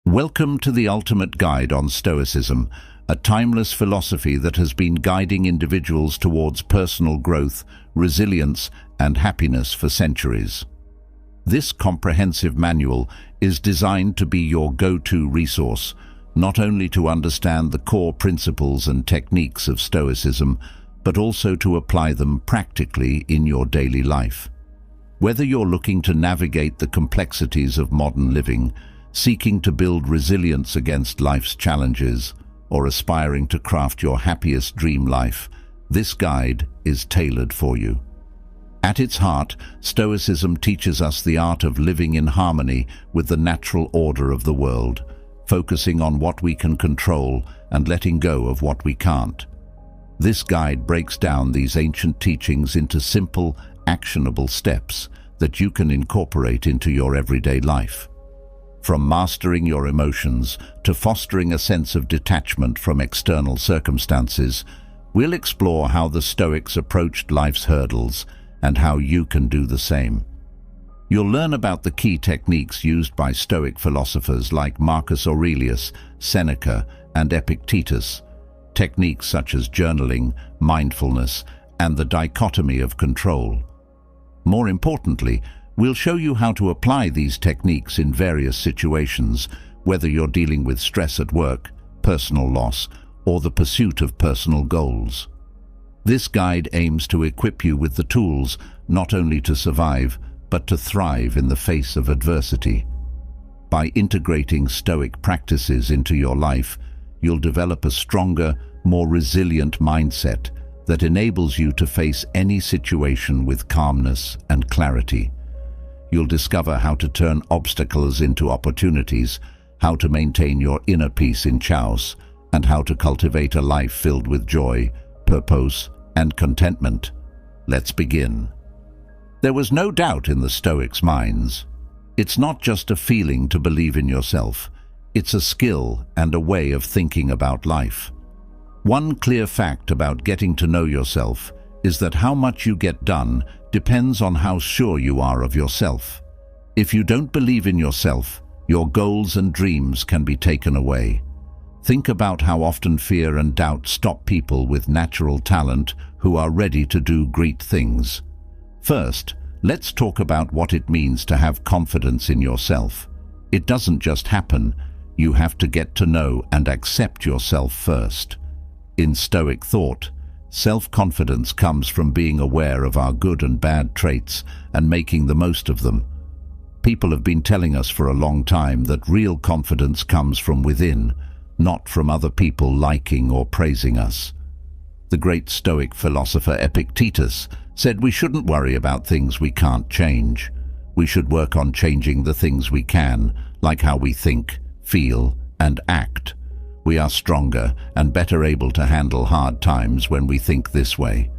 Welcome to the ultimate guide on Stoicism, a timeless philosophy that has been guiding individuals towards personal growth, resilience, and happiness for centuries. This comprehensive manual is designed to be your go-to resource, not only to understand the core principles and techniques of Stoicism, but also to apply them practically in your daily life. Whether you're looking to navigate the complexities of modern living, seeking to build resilience against life's challenges, or aspiring to craft your happiest dream life, this guide is tailored for you. At its heart, Stoicism teaches us the art of living in harmony with the natural order of the world, focusing on what we can control and letting go of what we can't. This guide breaks down these ancient teachings into simple, actionable steps that you can incorporate into your everyday life. From mastering your emotions to fostering a sense of detachment from external circumstances, we'll explore how the Stoics approached life's hurdles and how you can do the same. You'll learn about the key techniques used by Stoic philosophers like Marcus Aurelius, Seneca, and Epictetus, techniques such as journaling, mindfulness, and the dichotomy of control. More importantly, we'll show you how to apply these techniques in various situations, whether you're dealing with stress at work, personal loss, or the pursuit of personal goals. This guide aims to equip you with the tools not only to survive, but to thrive in the face of adversity. By integrating Stoic practices into your life, you'll develop a stronger, more resilient mindset that enables you to face any situation with calmness and clarity. You'll discover how to turn obstacles into opportunities, how to maintain your inner peace in chaos, and how to cultivate a life filled with joy, purpose, and contentment. Let's begin. There was no doubt in the Stoics' minds. It's not just a feeling to believe in yourself. It's a skill and a way of thinking about life. One clear fact about getting to know yourself is that how much you get done depends on how sure you are of yourself. If you don't believe in yourself, your goals and dreams can be taken away. Think about how often fear and doubt stop people with natural talent who are ready to do great things. First, let's talk about what it means to have confidence in yourself. It doesn't just happen. You have to get to know and accept yourself first. In Stoic thought, self-confidence comes from being aware of our good and bad traits and making the most of them. People have been telling us for a long time that real confidence comes from within, not from other people liking or praising us. The great Stoic philosopher Epictetus said we shouldn't worry about things we can't change. We should work on changing the things we can, like how we think, feel, and act. We are stronger and better able to handle hard times when we think this way.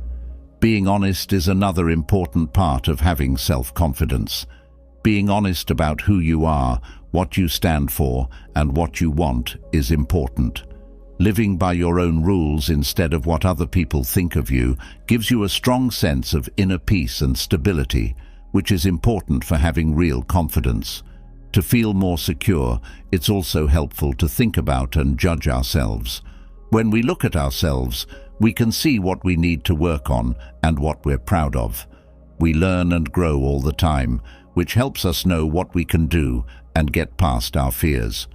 Being honest is another important part of having self-confidence. Being honest about who you are, what you stand for, and what you want is important. Living by your own rules instead of what other people think of you gives you a strong sense of inner peace and stability, which is important for having real confidence. To feel more secure, it's also helpful to think about and judge ourselves. When we look at ourselves, we can see what we need to work on and what we're proud of. We learn and grow all the time, which helps us know what we can do and get past our fears.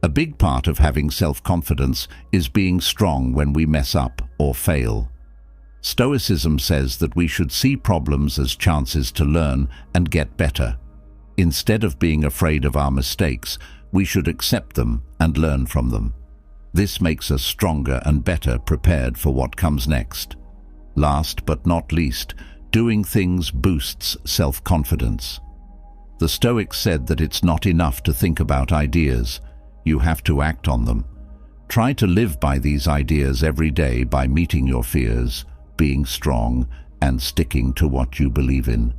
A big part of having self-confidence is being strong when we mess up or fail. Stoicism says that we should see problems as chances to learn and get better. Instead of being afraid of our mistakes, we should accept them and learn from them. This makes us stronger and better prepared for what comes next. Last but not least, doing things boosts self-confidence. The Stoics said that it's not enough to think about ideas. You have to act on them. Try to live by these ideas every day by meeting your fears, being strong, and sticking to what you believe in.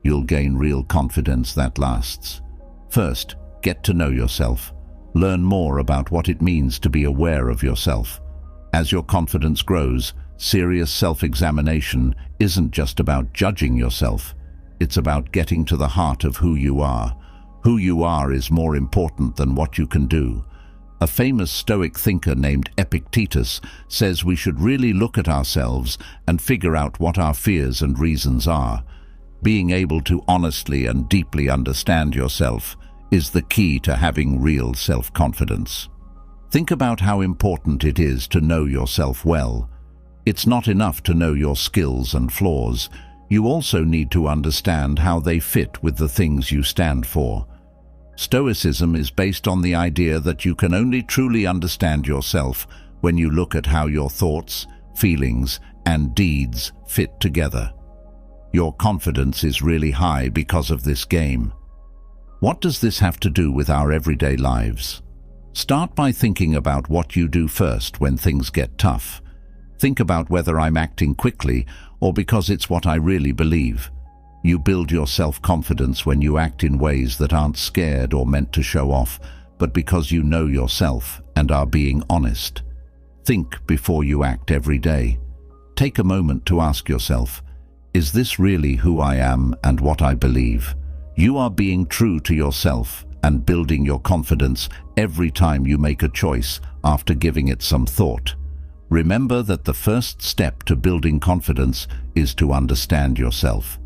You'll gain real confidence that lasts. First, get to know yourself. Learn more about what it means to be aware of yourself. As your confidence grows, serious self-examination isn't just about judging yourself. It's about getting to the heart of who you are. Who you are is more important than what you can do. A famous Stoic thinker named Epictetus says we should really look at ourselves and figure out what our fears and reasons are. Being able to honestly and deeply understand yourself is the key to having real self-confidence. Think about how important it is to know yourself well. It's not enough to know your skills and flaws. You also need to understand how they fit with the things you stand for. Stoicism is based on the idea that you can only truly understand yourself when you look at how your thoughts, feelings, and deeds fit together. Your confidence is really high because of this game. What does this have to do with our everyday lives? Start by thinking about what you do first when things get tough. Think about whether I'm acting quickly or because it's what I really believe. You build your self-confidence when you act in ways that aren't scared or meant to show off, but because you know yourself and are being honest. Think before you act every day. Take a moment to ask yourself, is this really who I am and what I believe? You are being true to yourself and building your confidence every time you make a choice after giving it some thought. Remember that the first step to building confidence is to understand yourself.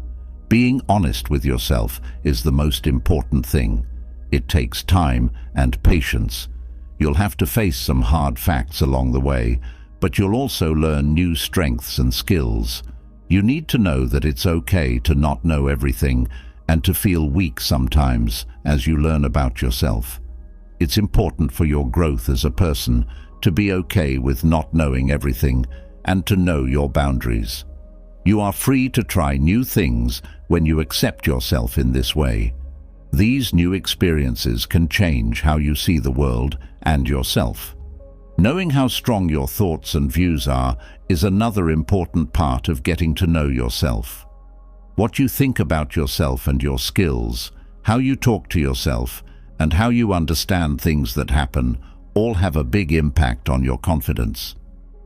Being honest with yourself is the most important thing. It takes time and patience. You'll have to face some hard facts along the way, but you'll also learn new strengths and skills. You need to know that it's okay to not know everything and to feel weak sometimes as you learn about yourself. It's important for your growth as a person to be okay with not knowing everything and to know your boundaries. You are free to try new things when you accept yourself in this way. These new experiences can change how you see the world and yourself. Knowing how strong your thoughts and views are is another important part of getting to know yourself. What you think about yourself and your skills, how you talk to yourself, and how you understand things that happen all have a big impact on your confidence.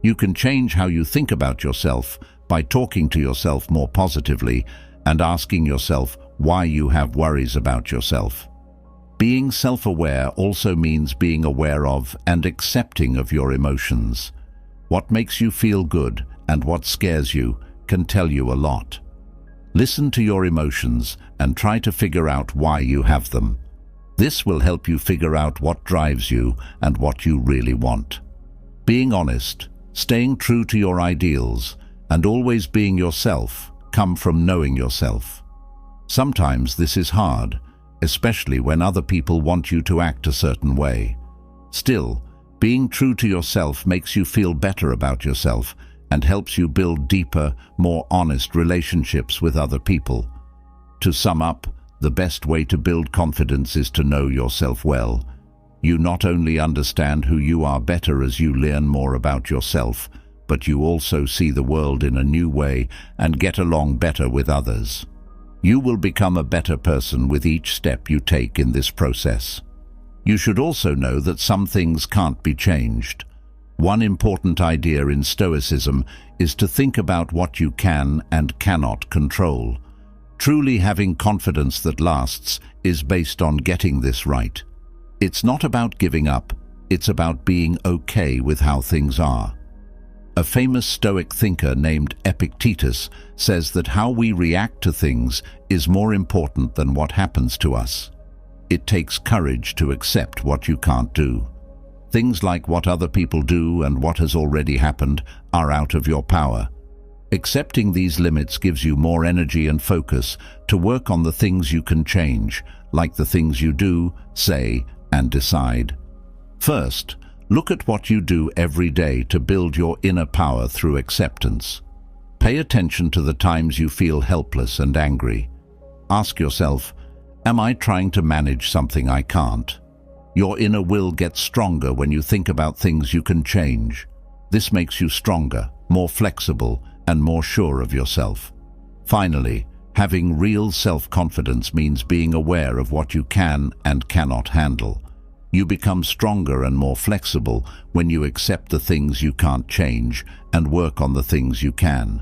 You can change how you think about yourself by talking to yourself more positively and asking yourself why you have worries about yourself. Being self-aware also means being aware of and accepting of your emotions. What makes you feel good and what scares you can tell you a lot. Listen to your emotions and try to figure out why you have them. This will help you figure out what drives you and what you really want. Being honest, staying true to your ideals, and always being yourself come from knowing yourself. Sometimes this is hard, especially when other people want you to act a certain way. Still, being true to yourself makes you feel better about yourself and helps you build deeper, more honest relationships with other people. To sum up, the best way to build confidence is to know yourself well. You not only understand who you are better as you learn more about yourself, but you also see the world in a new way and get along better with others. You will become a better person with each step you take in this process. You should also know that some things can't be changed. One important idea in Stoicism is to think about what you can and cannot control. Truly having confidence that lasts is based on getting this right. It's not about giving up, it's about being okay with how things are. A famous Stoic thinker named Epictetus says that how we react to things is more important than what happens to us. It takes courage to accept what you can't do. Things like what other people do and what has already happened are out of your power. Accepting these limits gives you more energy and focus to work on the things you can change, like the things you do, say, and decide. First, look at what you do every day to build your inner power through acceptance. Pay attention to the times you feel helpless and angry. Ask yourself, am I trying to manage something I can't? Your inner will gets stronger when you think about things you can change. This makes you stronger, more flexible, and more sure of yourself. Finally, having real self-confidence means being aware of what you can and cannot handle. You become stronger and more flexible when you accept the things you can't change and work on the things you can.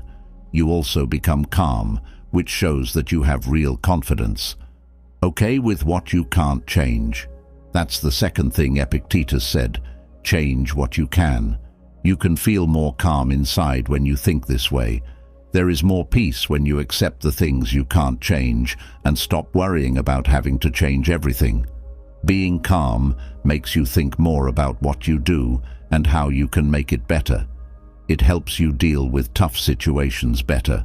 You also become calm, which shows that you have real confidence. Okay with what you can't change. That's the second thing Epictetus said. Change what you can. You can feel more calm inside when you think this way. There is more peace when you accept the things you can't change and stop worrying about having to change everything. Being calm makes you think more about what you do and how you can make it better. It helps you deal with tough situations better.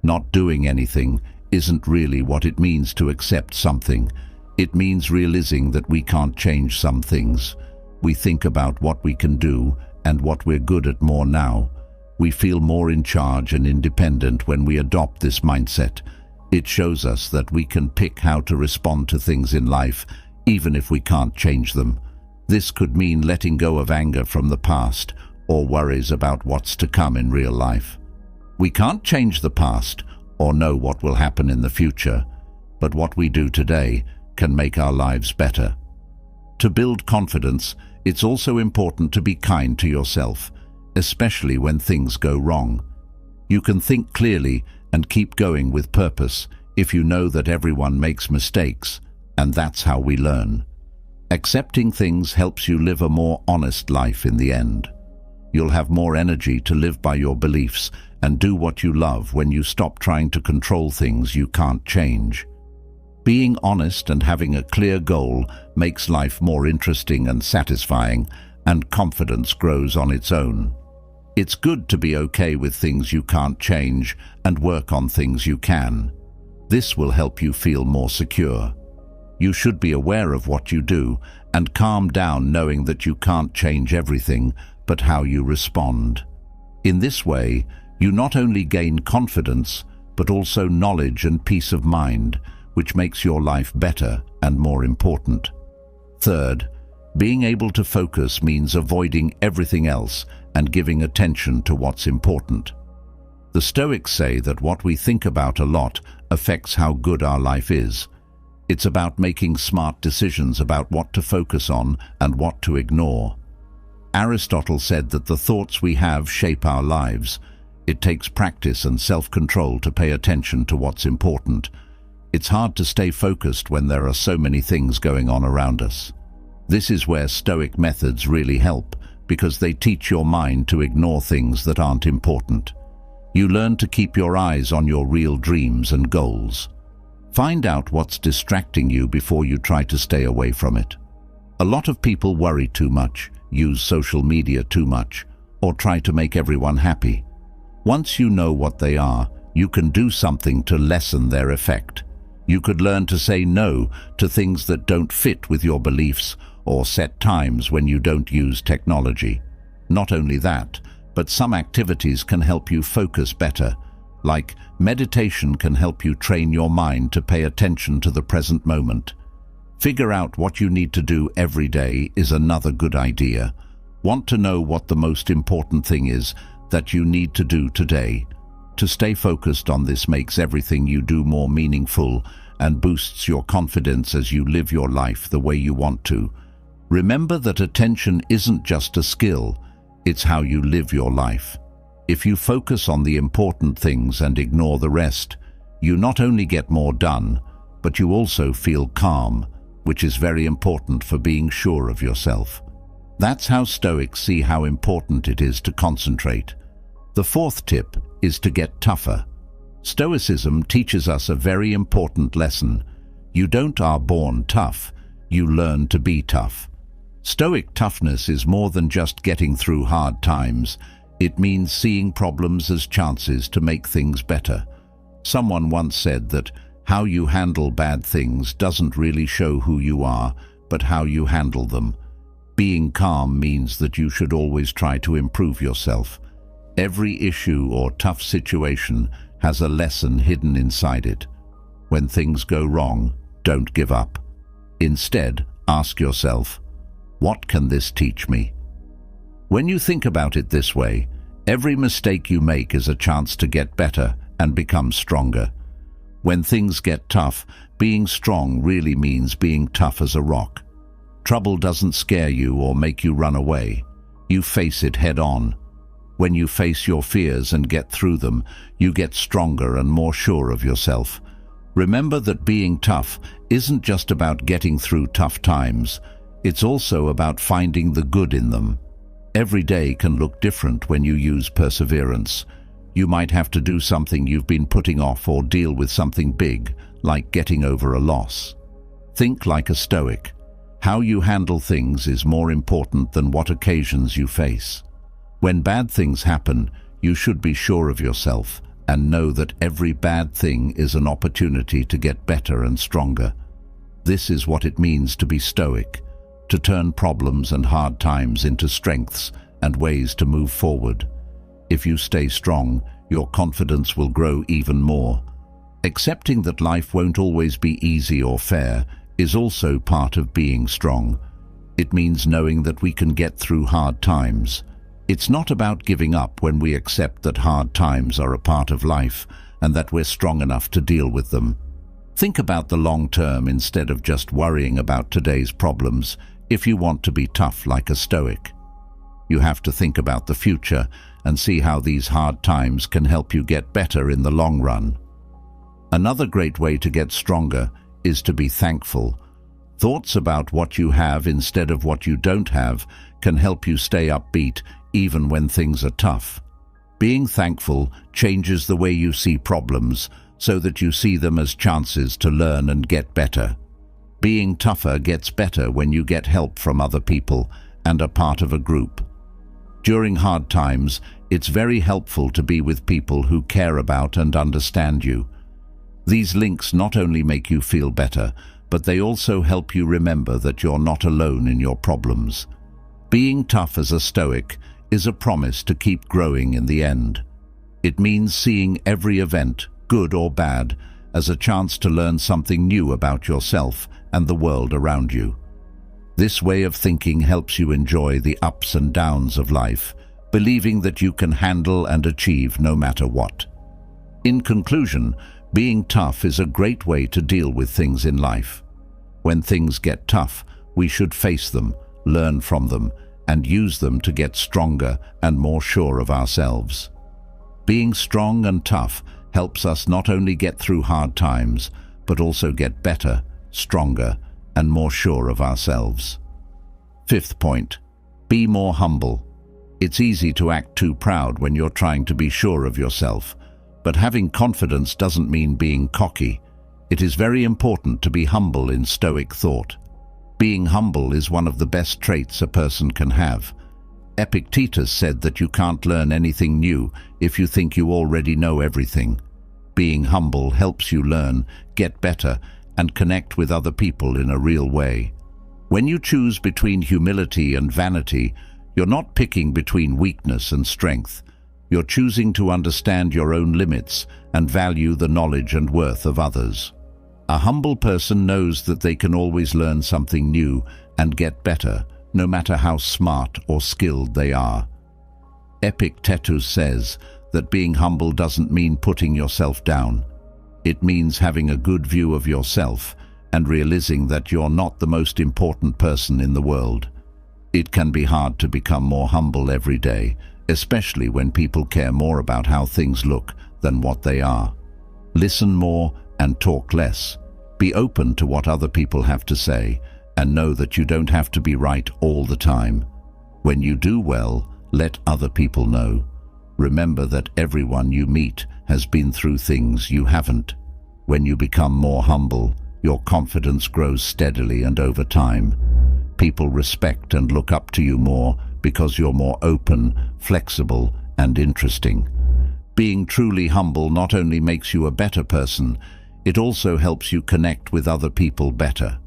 Not doing anything isn't really what it means to accept something. It means realizing that we can't change some things. We think about what we can do and what we're good at more now. We feel more in charge and independent when we adopt this mindset. It shows us that we can pick how to respond to things in life, even if we can't change them. This could mean letting go of anger from the past or worries about what's to come in real life. We can't change the past or know what will happen in the future, but what we do today can make our lives better. To build confidence, it's also important to be kind to yourself, especially when things go wrong. You can think clearly and keep going with purpose if you know that everyone makes mistakes, and that's how we learn. Accepting things helps you live a more honest life in the end. You'll have more energy to live by your beliefs and do what you love when you stop trying to control things you can't change. Being honest and having a clear goal makes life more interesting and satisfying, and confidence grows on its own. It's good to be okay with things you can't change and work on things you can. This will help you feel more secure. You should be aware of what you do and calm down knowing that you can't change everything, but how you respond. In this way, you not only gain confidence, but also knowledge and peace of mind, which makes your life better and more important. Third, being able to focus means avoiding everything else and giving attention to what's important. The Stoics say that what we think about a lot affects how good our life is. It's about making smart decisions about what to focus on and what to ignore. Aristotle said that the thoughts we have shape our lives. It takes practice and self-control to pay attention to what's important. It's hard to stay focused when there are so many things going on around us. This is where Stoic methods really help, because they teach your mind to ignore things that aren't important. You learn to keep your eyes on your real dreams and goals. Find out what's distracting you before you try to stay away from it. A lot of people worry too much, use social media too much, or try to make everyone happy. Once you know what they are, you can do something to lessen their effect. You could learn to say no to things that don't fit with your beliefs or set times when you don't use technology. Not only that, but some activities can help you focus better. Like meditation can help you train your mind to pay attention to the present moment. Figure out what you need to do every day is another good idea. Want to know what the most important thing is that you need to do today? To stay focused on this makes everything you do more meaningful and boosts your confidence as you live your life the way you want to. Remember that attention isn't just a skill, it's how you live your life. If you focus on the important things and ignore the rest, you not only get more done, but you also feel calm, which is very important for being sure of yourself. That's how Stoics see how important it is to concentrate. The fourth tip is to get tougher. Stoicism teaches us a very important lesson. You don't are born tough, you learn to be tough. Stoic toughness is more than just getting through hard times. It means seeing problems as chances to make things better. Someone once said that how you handle bad things doesn't really show who you are, but how you handle them. Being calm means that you should always try to improve yourself. Every issue or tough situation has a lesson hidden inside it. When things go wrong, don't give up. Instead, ask yourself, what can this teach me? When you think about it this way, every mistake you make is a chance to get better and become stronger. When things get tough, being strong really means being tough as a rock. Trouble doesn't scare you or make you run away. You face it head on. When you face your fears and get through them, you get stronger and more sure of yourself. Remember that being tough isn't just about getting through tough times. It's also about finding the good in them. Every day can look different when you use perseverance. You might have to do something you've been putting off or deal with something big, like getting over a loss. Think like a stoic. How you handle things is more important than what occasions you face. When bad things happen, you should be sure of yourself and know that every bad thing is an opportunity to get better and stronger. This is what it means to be stoic, to turn problems and hard times into strengths and ways to move forward. If you stay strong, your confidence will grow even more. Accepting that life won't always be easy or fair is also part of being strong. It means knowing that we can get through hard times. It's not about giving up when we accept that hard times are a part of life and that we're strong enough to deal with them. Think about the long term instead of just worrying about today's problems if you want to be tough like a stoic. You have to think about the future and see how these hard times can help you get better in the long run. Another great way to get stronger is to be thankful. Thoughts about what you have instead of what you don't have can help you stay upbeat even when things are tough. Being thankful changes the way you see problems so that you see them as chances to learn and get better. Being tougher gets better when you get help from other people and are part of a group. During hard times, it's very helpful to be with people who care about and understand you. These links not only make you feel better, but they also help you remember that you're not alone in your problems. Being tough as a stoic is a promise to keep growing in the end. It means seeing every event, good or bad, as a chance to learn something new about yourself and the world around you. This way of thinking helps you enjoy the ups and downs of life, believing that you can handle and achieve no matter what. In conclusion, being tough is a great way to deal with things in life. When things get tough, we should face them, learn from them, and use them to get stronger and more sure of ourselves. Being strong and tough helps us not only get through hard times, but also get better, stronger, and more sure of ourselves. Fifth point, be more humble. It's easy to act too proud when you're trying to be sure of yourself, but having confidence doesn't mean being cocky. It is very important to be humble in stoic thought. Being humble is one of the best traits a person can have. Epictetus said that you can't learn anything new if you think you already know everything. Being humble helps you learn, get better, and connect with other people in a real way. When you choose between humility and vanity, you're not picking between weakness and strength. You're choosing to understand your own limits and value the knowledge and worth of others. A humble person knows that they can always learn something new and get better, no matter how smart or skilled they are. Epictetus says that being humble doesn't mean putting yourself down. It means having a good view of yourself and realizing that you're not the most important person in the world. It can be hard to become more humble every day, especially when people care more about how things look than what they are. Listen more and talk less. Be open to what other people have to say and know that you don't have to be right all the time. When you do well, let other people know. Remember that everyone you meet has been through things you haven't. When you become more humble, your confidence grows steadily and over time. People respect and look up to you more because you're more open, flexible, and interesting. Being truly humble not only makes you a better person, it also helps you connect with other people better.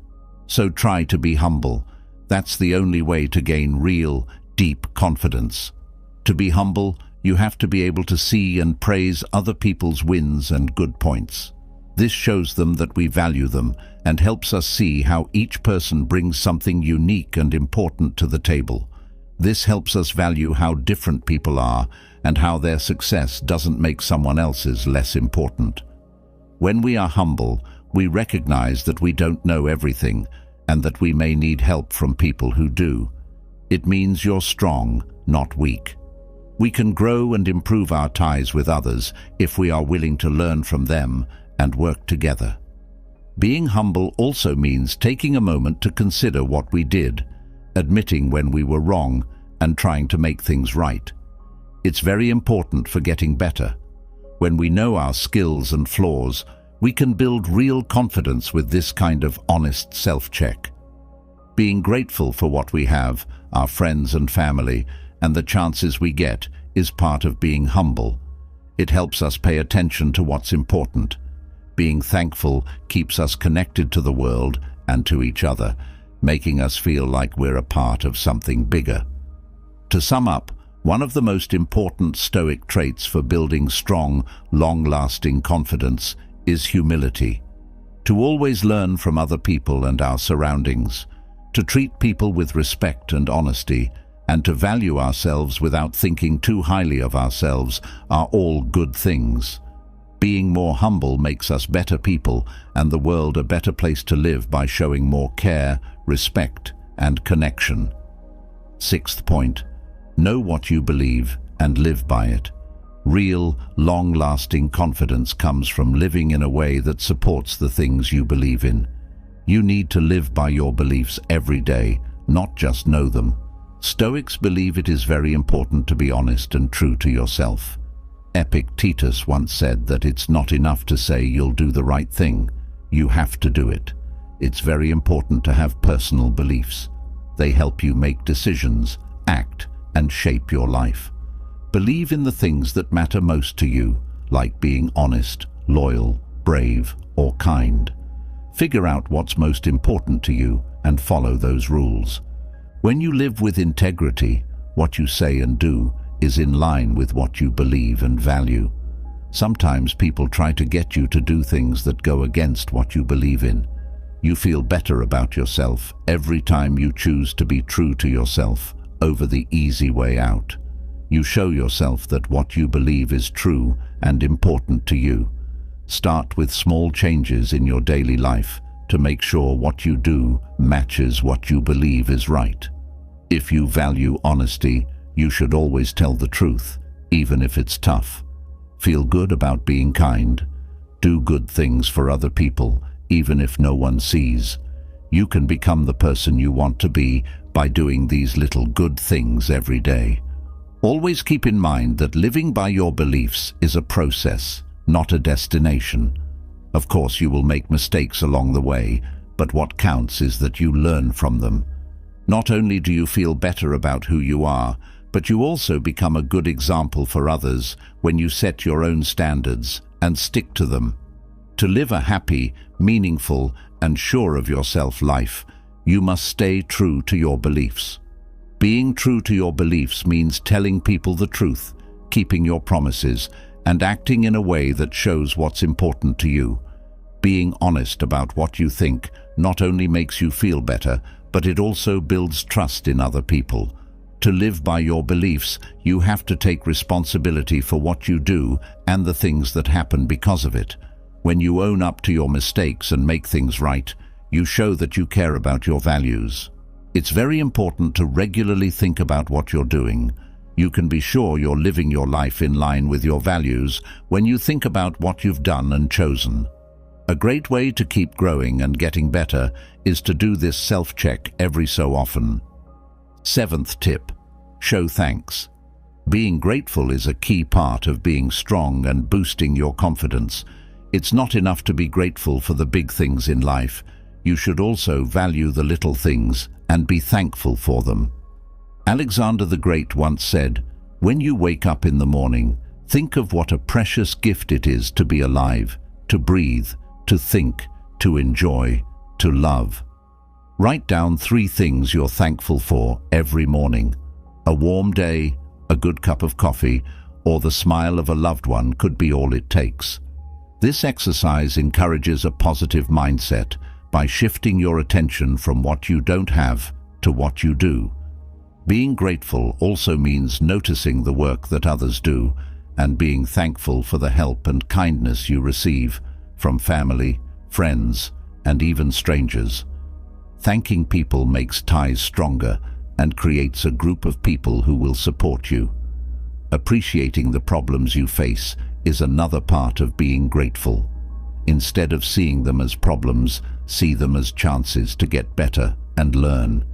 So try to be humble. That's the only way to gain real, deep confidence. To be humble, you have to be able to see and praise other people's wins and good points. This shows them that we value them and helps us see how each person brings something unique and important to the table. This helps us value how different people are and how their success doesn't make someone else's less important. When we are humble, we recognize that we don't know everything and that we may need help from people who do. It means you're strong, not weak. We can grow and improve our ties with others if we are willing to learn from them and work together. Being humble also means taking a moment to consider what we did, admitting when we were wrong, and trying to make things right. It's very important for getting better. When we know our skills and flaws, we can build real confidence with this kind of honest self-check. Being grateful for what we have, our friends and family, and the chances we get is part of being humble. It helps us pay attention to what's important. Being thankful keeps us connected to the world and to each other, making us feel like we're a part of something bigger. To sum up, one of the most important Stoic traits for building strong, long-lasting confidence is humility. To always learn from other people and our surroundings, to treat people with respect and honesty, and to value ourselves without thinking too highly of ourselves are all good things. Being more humble makes us better people and the world a better place to live by showing more care, respect, and connection. Sixth point, know what you believe and live by it. Real, long-lasting confidence comes from living in a way that supports the things you believe in. You need to live by your beliefs every day, not just know them. Stoics believe it is very important to be honest and true to yourself. Epictetus once said that it's not enough to say you'll do the right thing. You have to do it. It's very important to have personal beliefs. They help you make decisions, act, and shape your life. Believe in the things that matter most to you, like being honest, loyal, brave, or kind. Figure out what's most important to you and follow those rules. When you live with integrity, what you say and do is in line with what you believe and value. Sometimes people try to get you to do things that go against what you believe in. You feel better about yourself every time you choose to be true to yourself over the easy way out. You show yourself that what you believe is true and important to you. Start with small changes in your daily life to make sure what you do matches what you believe is right. If you value honesty, you should always tell the truth, even if it's tough. Feel good about being kind. Do good things for other people, even if no one sees. You can become the person you want to be by doing these little good things every day. Always keep in mind that living by your beliefs is a process, not a destination. Of course, you will make mistakes along the way, but what counts is that you learn from them. Not only do you feel better about who you are, but you also become a good example for others when you set your own standards and stick to them. To live a happy, meaningful, and sure of yourself life, you must stay true to your beliefs. Being true to your beliefs means telling people the truth, keeping your promises, and acting in a way that shows what's important to you. Being honest about what you think not only makes you feel better, but it also builds trust in other people. To live by your beliefs, you have to take responsibility for what you do and the things that happen because of it. When you own up to your mistakes and make things right, you show that you care about your values. It's very important to regularly think about what you're doing. You can be sure you're living your life in line with your values when you think about what you've done and chosen. A great way to keep growing and getting better is to do this self-check every so often. Seventh tip, show thanks. Being grateful is a key part of being strong and boosting your confidence. It's not enough to be grateful for the big things in life. You should also value the little things and be thankful for them. Alexander the Great once said, "When you wake up in the morning, think of what a precious gift it is to be alive, to breathe, to think, to enjoy, to love." Write down 3 things you're thankful for every morning. A warm day, a good cup of coffee, or the smile of a loved one could be all it takes. This exercise encourages a positive mindset by shifting your attention from what you don't have to what you do. Being grateful also means noticing the work that others do and being thankful for the help and kindness you receive from family, friends, and even strangers. Thanking people makes ties stronger and creates a group of people who will support you. Appreciating the problems you face is another part of being grateful. Instead of seeing them as problems, see them as chances to get better and learn.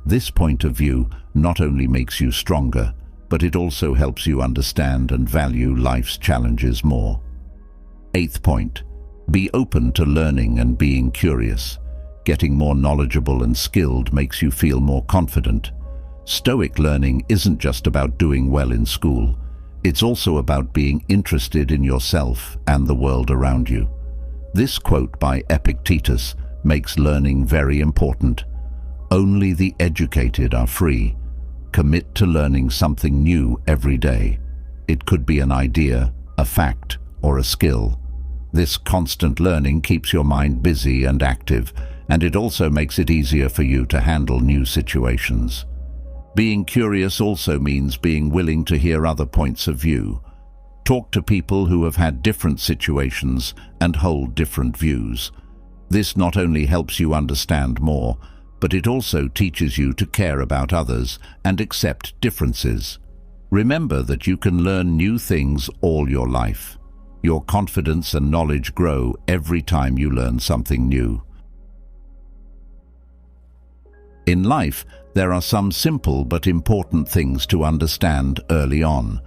This point of view not only makes you stronger, but it also helps you understand and value life's challenges more. 8th point, be open to learning and being curious. Getting more knowledgeable and skilled makes you feel more confident. Stoic learning isn't just about doing well in school. It's also about being interested in yourself and the world around you. This quote by Epictetus makes learning very important. Only the educated are free. Commit to learning something new every day. It could be an idea, a fact, or a skill. This constant learning keeps your mind busy and active, and it also makes it easier for you to handle new situations. Being curious also means being willing to hear other points of view. Talk to people who have had different situations and hold different views. This not only helps you understand more, but it also teaches you to care about others and accept differences. Remember that you can learn new things all your life. Your confidence and knowledge grow every time you learn something new. In life, there are some simple but important things to understand early on.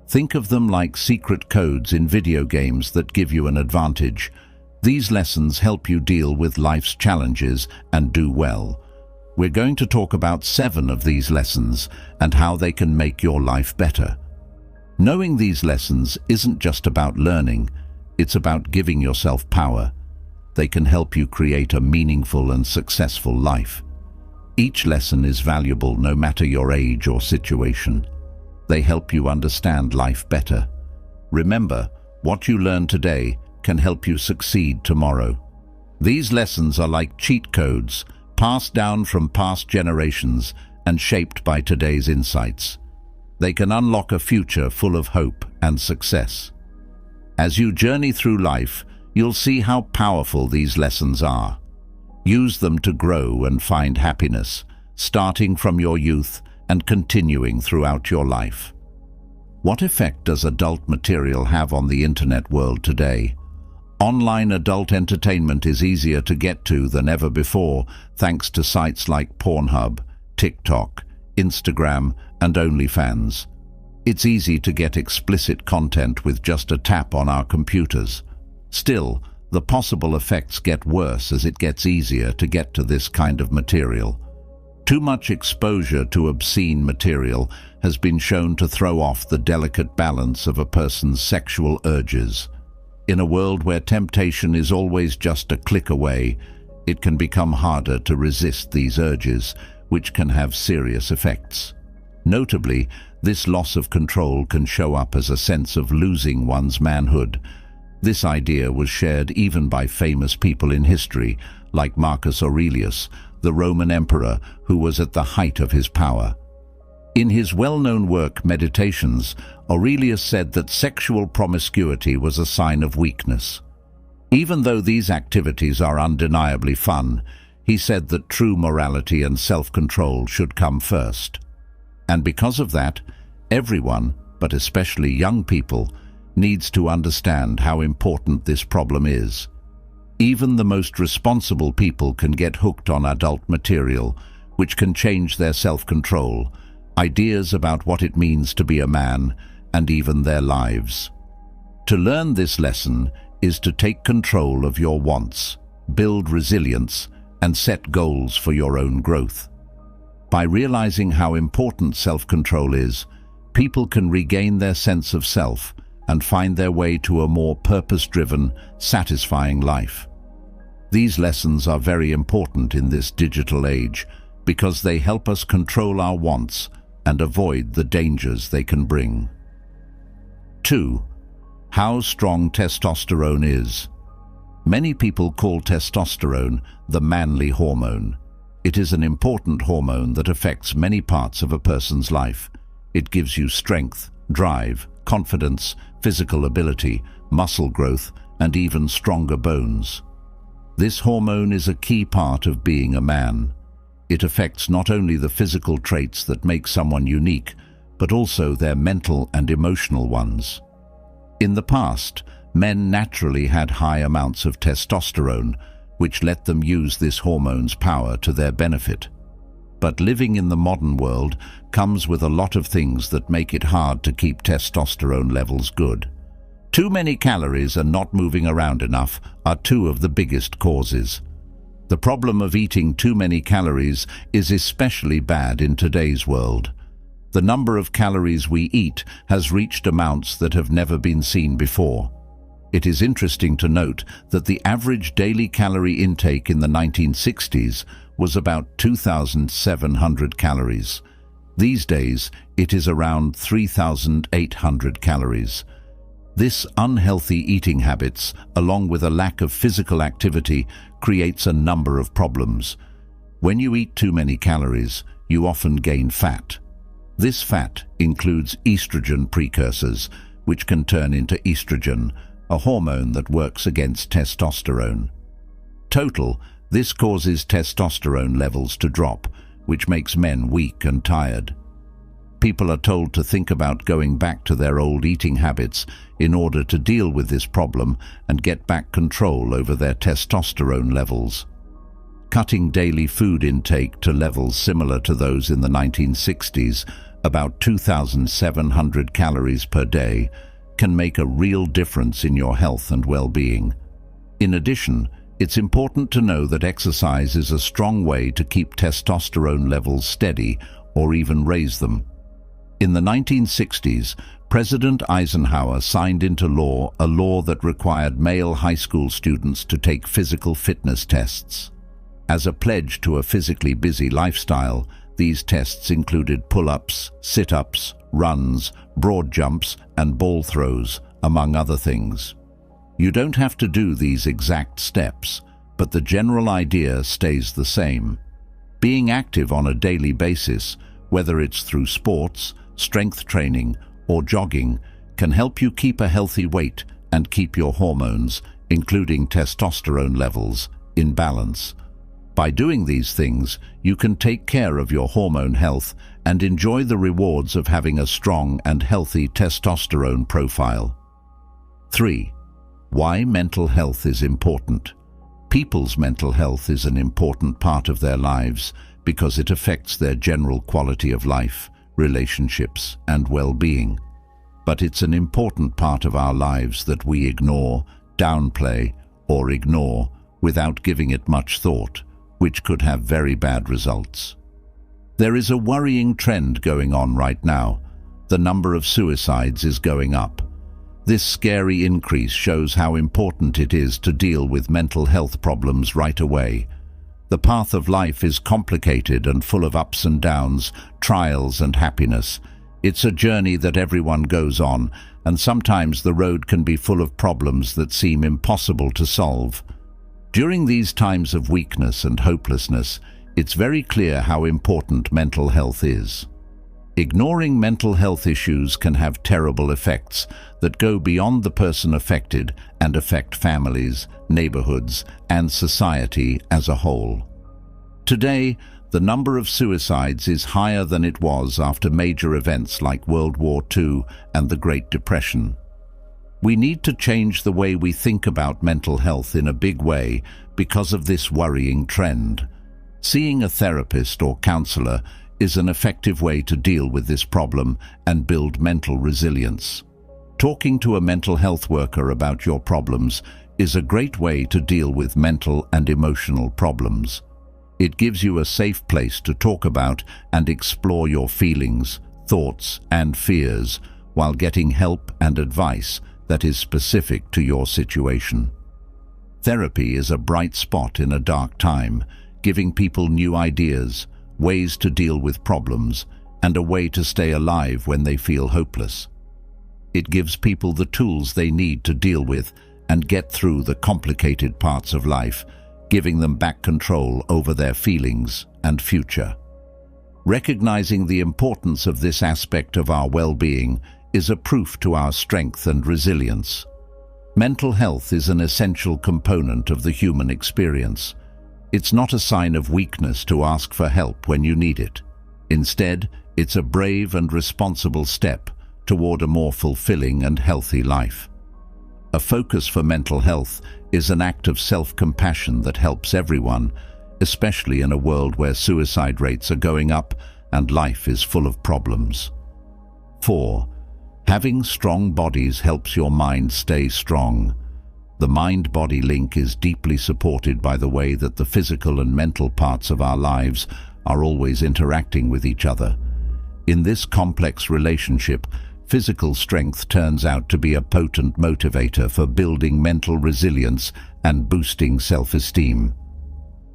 Think of them like secret codes in video games that give you an advantage. These lessons help you deal with life's challenges and do well. We're going to talk about 7 of these lessons and how they can make your life better. Knowing these lessons isn't just about learning, it's about giving yourself power. They can help you create a meaningful and successful life. Each lesson is valuable no matter your age or situation. They help you understand life better. Remember, what you learn today can help you succeed tomorrow. These lessons are like cheat codes, passed down from past generations and shaped by today's insights. They can unlock a future full of hope and success. As you journey through life, you'll see how powerful these lessons are. Use them to grow and find happiness, starting from your youth and continuing throughout your life. What effect does adult material have on the internet world today? Online adult entertainment is easier to get to than ever before, thanks to sites like Pornhub, TikTok, Instagram, and OnlyFans. It's easy to get explicit content with just a tap on our computers. Still, the possible effects get worse as it gets easier to get to this kind of material. Too much exposure to obscene material has been shown to throw off the delicate balance of a person's sexual urges. In a world where temptation is always just a click away, it can become harder to resist these urges, which can have serious effects. Notably, this loss of control can show up as a sense of losing one's manhood. This idea was shared even by famous people in history, like Marcus Aurelius, the Roman emperor who was at the height of his power. In his well-known work Meditations, Aurelius said that sexual promiscuity was a sign of weakness. Even though these activities are undeniably fun, he said that true morality and self-control should come first. And because of that, everyone, but especially young people, needs to understand how important this problem is. Even the most responsible people can get hooked on adult material, which can change their self-control, ideas about what it means to be a man, and even their lives. To learn this lesson is to take control of your wants, build resilience, and set goals for your own growth. By realizing how important self-control is, people can regain their sense of self and find their way to a more purpose-driven, satisfying life. These lessons are very important in this digital age because they help us control our wants and avoid the dangers they can bring. 2. How strong testosterone is. Many people call testosterone the manly hormone. It is an important hormone that affects many parts of a person's life. It gives you strength, drive, confidence, physical ability, muscle growth, and even stronger bones. This hormone is a key part of being a man. It affects not only the physical traits that make someone unique, but also their mental and emotional ones. In the past, Men naturally had high amounts of testosterone, which let them use this hormone's power to their benefit. But living in the modern world comes with a lot of things that make it hard to keep testosterone levels good. Too many calories and not moving around enough are two of the biggest causes. The problem of eating too many calories is especially bad in today's world. The number of calories we eat has reached amounts that have never been seen before. It is interesting to note that the average daily calorie intake in the 1960s was about 2,700 calories. These days, it is around 3,800 calories. This unhealthy eating habits, along with a lack of physical activity, creates a number of problems. When you eat too many calories, you often gain fat. This fat includes estrogen precursors, which can turn into estrogen, a hormone that works against testosterone. This causes testosterone levels to drop, which makes men weak and tired. People are told to think about going back to their old eating habits in order to deal with this problem and get back control over their testosterone levels. Cutting daily food intake to levels similar to those in the 1960s, about 2,700 calories per day, can make a real difference in your health and well-being. In addition, it's important to know that exercise is a strong way to keep testosterone levels steady or even raise them. In the 1960s, President Eisenhower signed into law a law that required male high school students to take physical fitness tests. As a pledge to a physically busy lifestyle, these tests included pull-ups, sit-ups, runs, broad jumps, and ball throws, among other things. You don't have to do these exact steps, but the general idea stays the same. Being active on a daily basis, whether it's through sports, strength training, or jogging, can help you keep a healthy weight and keep your hormones, including testosterone levels, in balance. By doing these things, you can take care of your hormone health and enjoy the rewards of having a strong and healthy testosterone profile. 3. Why mental health is important. People's mental health is an important part of their lives because it affects their general quality of life, relationships, and well-being. But it's an important part of our lives that we ignore, downplay, or ignore without giving it much thought, which could have very bad results. There is a worrying trend going on right now. The number of suicides is going up. This scary increase shows how important it is to deal with mental health problems right away. The path of life is complicated and full of ups and downs, trials and happiness. It's a journey that everyone goes on, and sometimes the road can be full of problems that seem impossible to solve. During these times of weakness and hopelessness, it's very clear how important mental health is. Ignoring mental health issues can have terrible effects that go beyond the person affected and affect families, neighborhoods, and society as a whole. Today, the number of suicides is higher than it was after major events like World War II and the Great Depression. We need to change the way we think about mental health in a big way because of this worrying trend. Seeing a therapist or counselor is an effective way to deal with this problem and build mental resilience. Talking to a mental health worker about your problems is a great way to deal with mental and emotional problems. It gives you a safe place to talk about and explore your feelings, thoughts, and fears while getting help and advice that is specific to your situation. Therapy is a bright spot in a dark time, giving people new ideas, ways to deal with problems, and a way to stay alive when they feel hopeless. It gives people the tools they need to deal with and get through the complicated parts of life, giving them back control over their feelings and future. Recognizing the importance of this aspect of our well-being is a proof to our strength and resilience. Mental health is an essential component of the human experience. It's not a sign of weakness to ask for help when you need it. Instead, it's a brave and responsible step toward a more fulfilling and healthy life. A focus for mental health is an act of self-compassion that helps everyone, especially in a world where suicide rates are going up and life is full of problems. 4. Having strong bodies helps your mind stay strong. The mind-body link is deeply supported by the way that the physical and mental parts of our lives are always interacting with each other. In this complex relationship, physical strength turns out to be a potent motivator for building mental resilience and boosting self-esteem.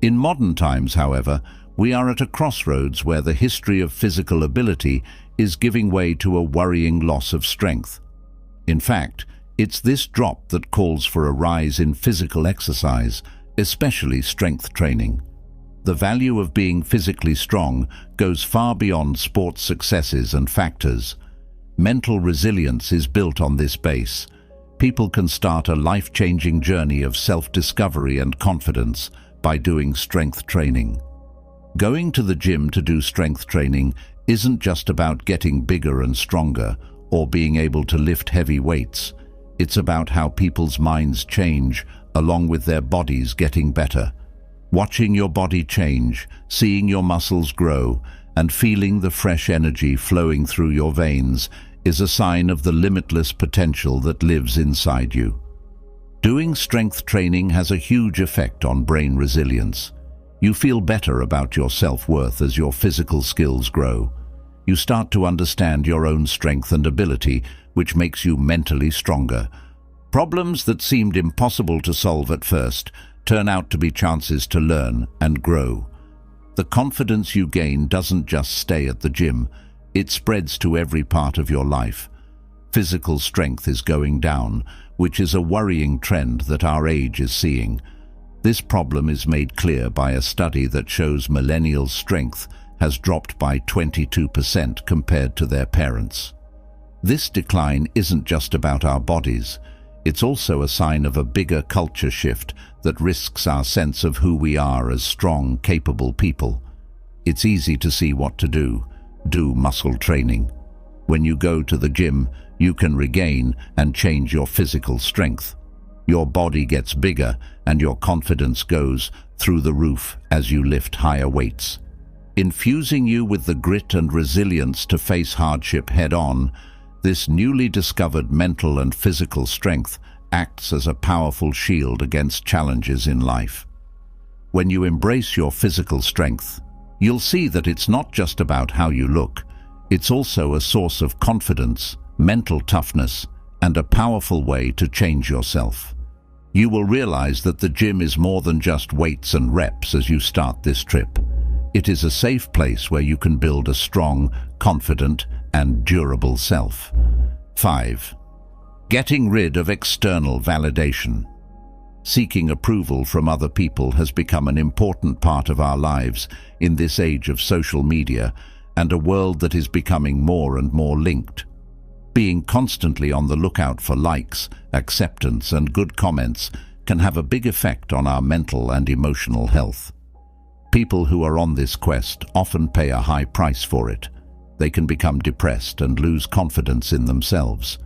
In modern times, however, we are at a crossroads where the history of physical ability is giving way to a worrying loss of strength. In fact, it's this drop that calls for a rise in physical exercise, especially strength training. The value of being physically strong goes far beyond sports successes and factors. Mental resilience is built on this base. People can start a life-changing journey of self-discovery and confidence by doing strength training. Going to the gym to do strength training isn't just about getting bigger and stronger or being able to lift heavy weights. It's about how people's minds change along with their bodies getting better. Watching your body change, seeing your muscles grow, and feeling the fresh energy flowing through your veins is a sign of the limitless potential that lives inside you. Doing strength training has a huge effect on brain resilience. You feel better about your self-worth as your physical skills grow. You start to understand your own strength and ability, which makes you mentally stronger. Problems that seemed impossible to solve at first turn out to be chances to learn and grow. The confidence you gain doesn't just stay at the gym, it spreads to every part of your life. Physical strength is going down, which is a worrying trend that our age is seeing. This problem is made clear by a study that shows millennials' strength has dropped by 22% compared to their parents. This decline isn't just about our bodies, it's also a sign of a bigger culture shift that risks our sense of who we are as strong, capable people. It's easy to see what to do. Do muscle training. When you go to the gym, you can regain and change your physical strength. Your body gets bigger and your confidence goes through the roof as you lift higher weights. Infusing you with the grit and resilience to face hardship head-on, this newly discovered mental and physical strength acts as a powerful shield against challenges in life. When you embrace your physical strength, you'll see that it's not just about how you look, it's also a source of confidence, mental toughness, and a powerful way to change yourself. You will realize that the gym is more than just weights and reps as you start this trip. It is a safe place where you can build a strong, confident, and durable self. 5. Getting rid of external validation. Seeking approval from other people has become an important part of our lives in this age of social media and a world that is becoming more and more linked. Being constantly on the lookout for likes, acceptance, and good comments can have a big effect on our mental and emotional health. People who are on this quest often pay a high price for it. They can become depressed and lose confidence in themselves.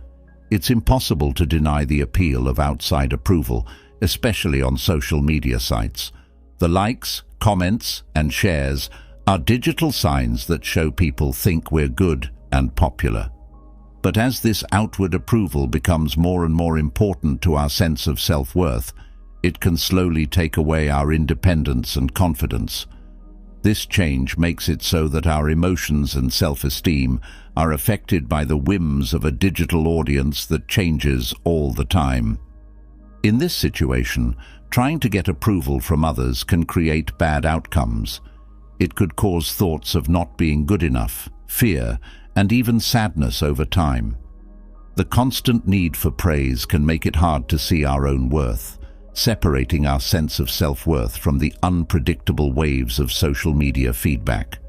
It's impossible to deny the appeal of outside approval, especially on social media sites. The likes, comments, and shares are digital signs that show people think we're good and popular. But as this outward approval becomes more and more important to our sense of self-worth, it can slowly take away our independence and confidence. This change makes it so that our emotions and self-esteem are affected by the whims of a digital audience that changes all the time. In this situation, trying to get approval from others can create bad outcomes. It could cause thoughts of not being good enough, fear, and even sadness over time. The constant need for praise can make it hard to see our own worth, separating our sense of self-worth from the unpredictable waves of social media feedback.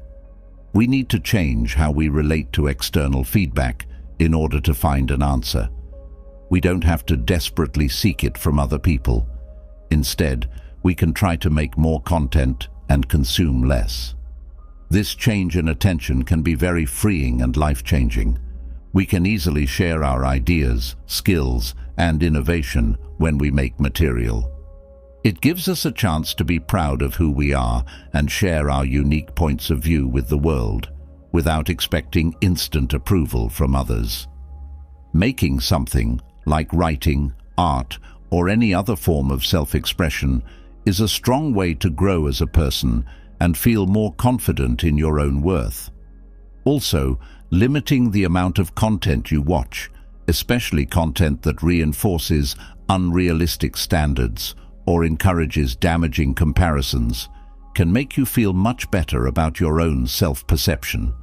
We need to change how we relate to external feedback in order to find an answer. We don't have to desperately seek it from other people. Instead, we can try to make more content and consume less. This change in attention can be very freeing and life-changing. We can easily share our ideas, skills, and innovation when we make material. It gives us a chance to be proud of who we are and share our unique points of view with the world, without expecting instant approval from others. Making something, like writing, art, or any other form of self-expression, is a strong way to grow as a person and feel more confident in your own worth. Also, limiting the amount of content you watch, especially content that reinforces unrealistic standards or encourages damaging comparisons, can make you feel much better about your own self-perception.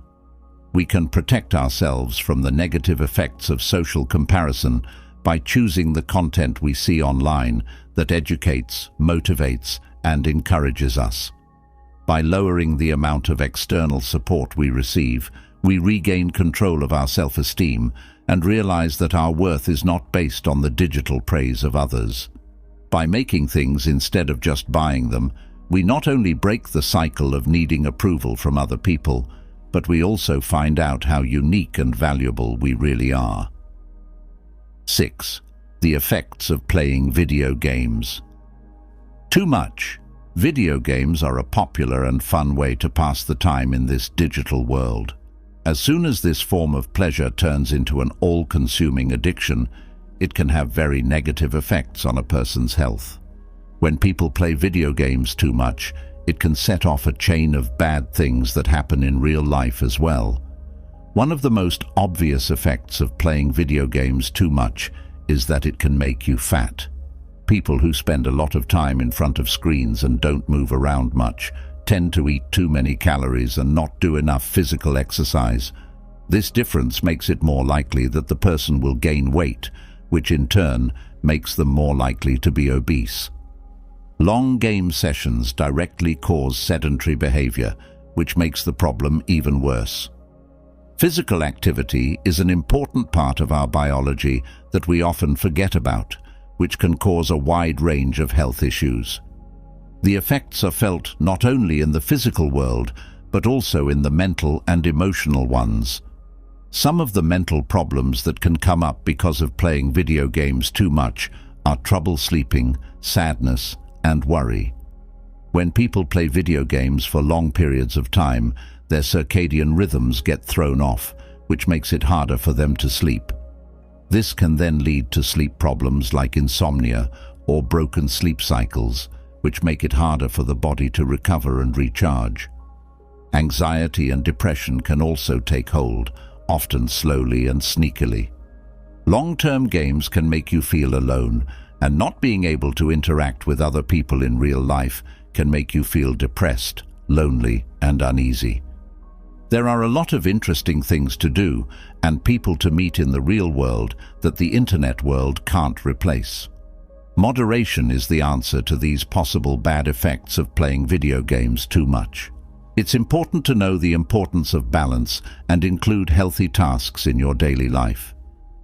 We can protect ourselves from the negative effects of social comparison by choosing the content we see online that educates, motivates, and encourages us. By lowering the amount of external support we receive, we regain control of our self-esteem and realize that our worth is not based on the digital praise of others. By making things instead of just buying them, we not only break the cycle of needing approval from other people, but we also find out how unique and valuable we really are. 6. The effects of playing video games. Too much. Video games are a popular and fun way to pass the time in this digital world. As soon as this form of pleasure turns into an all-consuming addiction, it can have very negative effects on a person's health. When people play video games too much, it can set off a chain of bad things that happen in real life as well. One of the most obvious effects of playing video games too much is that it can make you fat. People who spend a lot of time in front of screens and don't move around much tend to eat too many calories and not do enough physical exercise. This difference makes it more likely that the person will gain weight, which in turn makes them more likely to be obese. Long game sessions directly cause sedentary behavior, which makes the problem even worse. Physical activity is an important part of our biology that we often forget about, which can cause a wide range of health issues. The effects are felt not only in the physical world, but also in the mental and emotional ones. Some of the mental problems that can come up because of playing video games too much are trouble sleeping, sadness, and worry. When people play video games for long periods of time, their circadian rhythms get thrown off, which makes it harder for them to sleep. This can then lead to sleep problems like insomnia or broken sleep cycles, which make it harder for the body to recover and recharge. Anxiety and depression can also take hold, often slowly and sneakily. Long-term games can make you feel alone, and not being able to interact with other people in real life can make you feel depressed, lonely, and uneasy. There are a lot of interesting things to do and people to meet in the real world that the internet world can't replace. Moderation is the answer to these possible bad effects of playing video games too much. It's important to know the importance of balance and include healthy tasks in your daily life.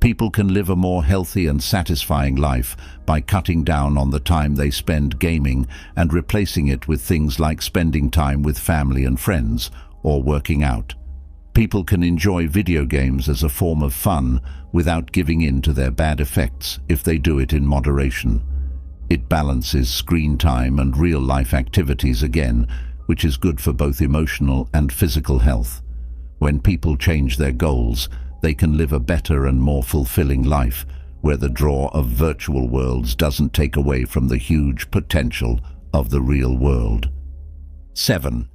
People can live a more healthy and satisfying life by cutting down on the time they spend gaming and replacing it with things like spending time with family and friends or working out. People can enjoy video games as a form of fun without giving in to their bad effects if they do it in moderation. It balances screen time and real-life activities again, which is good for both emotional and physical health. When people change their goals, they can live a better and more fulfilling life, where the draw of virtual worlds doesn't take away from the huge potential of the real world. 7.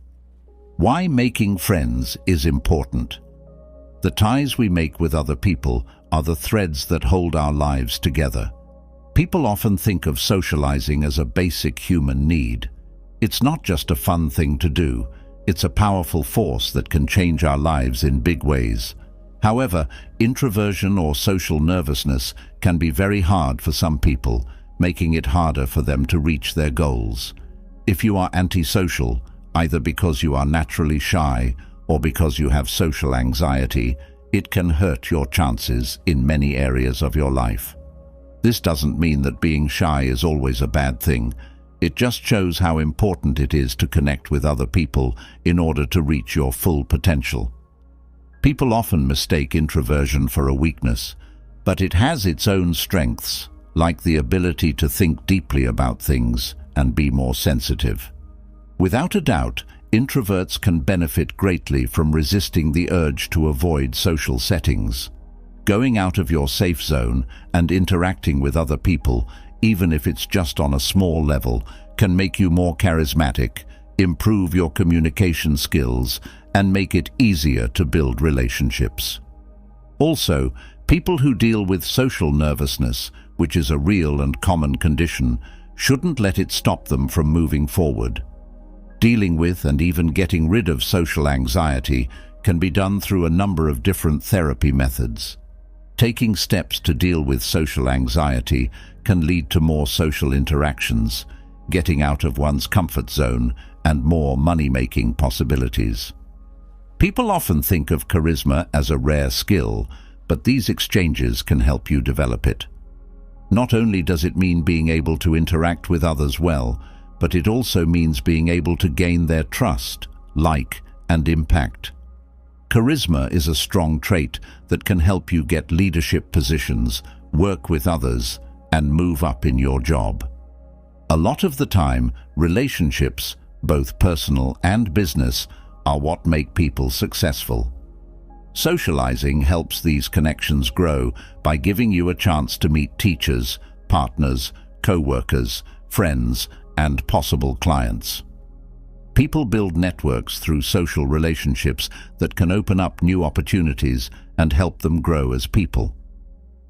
Why making friends is important. The ties we make with other people are the threads that hold our lives together. People often think of socializing as a basic human need. It's not just a fun thing to do, it's a powerful force that can change our lives in big ways. However, introversion or social nervousness can be very hard for some people, making it harder for them to reach their goals. If you are antisocial, either because you are naturally shy or because you have social anxiety, it can hurt your chances in many areas of your life. This doesn't mean that being shy is always a bad thing. It just shows how important it is to connect with other people in order to reach your full potential. People often mistake introversion for a weakness, But it has its own strengths, like the ability to think deeply about things and be more sensitive. Without a doubt, introverts can benefit greatly from resisting the urge to avoid social settings. Going out of your safe zone and interacting with other people, even if it's just on a small level, can make you more charismatic, improve your communication skills, and make it easier to build relationships. Also, people who deal with social nervousness, which is a real and common condition, shouldn't let it stop them from moving forward. Dealing with and even getting rid of social anxiety can be done through a number of different therapy methods. Taking steps to deal with social anxiety can lead to more social interactions, getting out of one's comfort zone, and more money-making possibilities. People often think of charisma as a rare skill, but these exchanges can help you develop it. Not only does it mean being able to interact with others well, but it also means being able to gain their trust, like, and impact. Charisma is a strong trait that can help you get leadership positions, work with others, and move up in your job. A lot of the time, relationships, both personal and business, are what make people successful. Socializing helps these connections grow by giving you a chance to meet teachers, partners, co-workers, friends, and possible clients. People build networks through social relationships that can open up new opportunities and help them grow as people.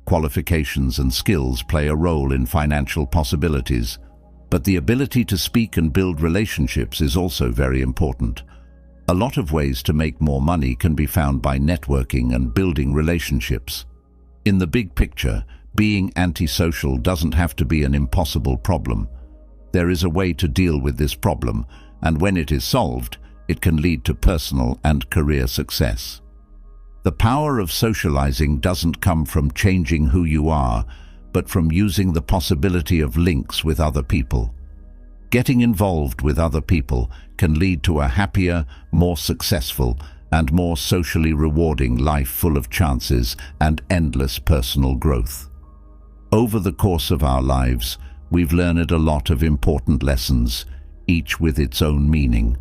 Qualifications and skills play a role in financial possibilities, but the ability to speak and build relationships is also very important. A lot of ways to make more money can be found by networking and building relationships. In the big picture, being antisocial doesn't have to be an impossible problem. There is a way to deal with this problem, and when it is solved, it can lead to personal and career success. The power of socializing doesn't come from changing who you are, but from using the possibility of links with other people. Getting involved with other people can lead to a happier, more successful, and more socially rewarding life full of chances and endless personal growth. Over the course of our lives, we've learned a lot of important lessons, each with its own meaning.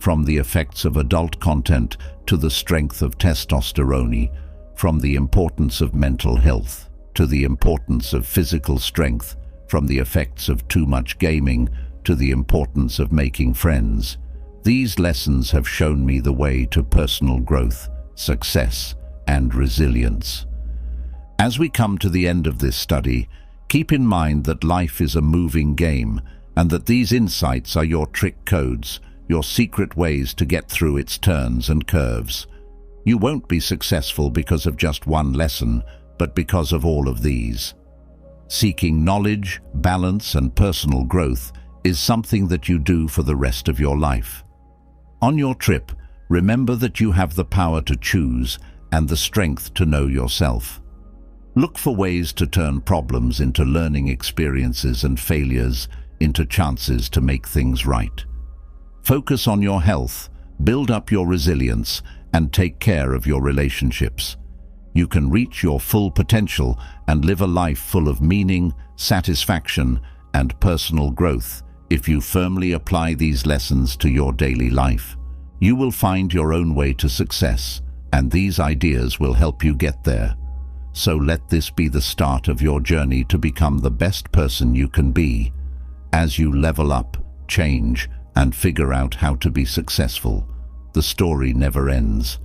From the effects of adult content to the strength of testosterone, from the importance of mental health to the importance of physical strength, from the effects of too much gaming to the importance of making friends. These lessons have shown me the way to personal growth, success, and resilience. As we come to the end of this study, keep in mind that life is a moving game and that these insights are your trick codes, your secret ways to get through its turns and curves. You won't be successful because of just one lesson, but because of all of these. Seeking knowledge, balance, and personal growth is something that you do for the rest of your life. On your trip, remember that you have the power to choose and the strength to know yourself. Look for ways to turn problems into learning experiences and failures into chances to make things right. Focus on your health, build up your resilience, and take care of your relationships. You can reach your full potential and live a life full of meaning, satisfaction, and personal growth if you firmly apply these lessons to your daily life. You will find your own way to success, and these ideas will help you get there. So let this be the start of your journey to become the best person you can be. As you level up, change, and figure out how to be successful, the story never ends.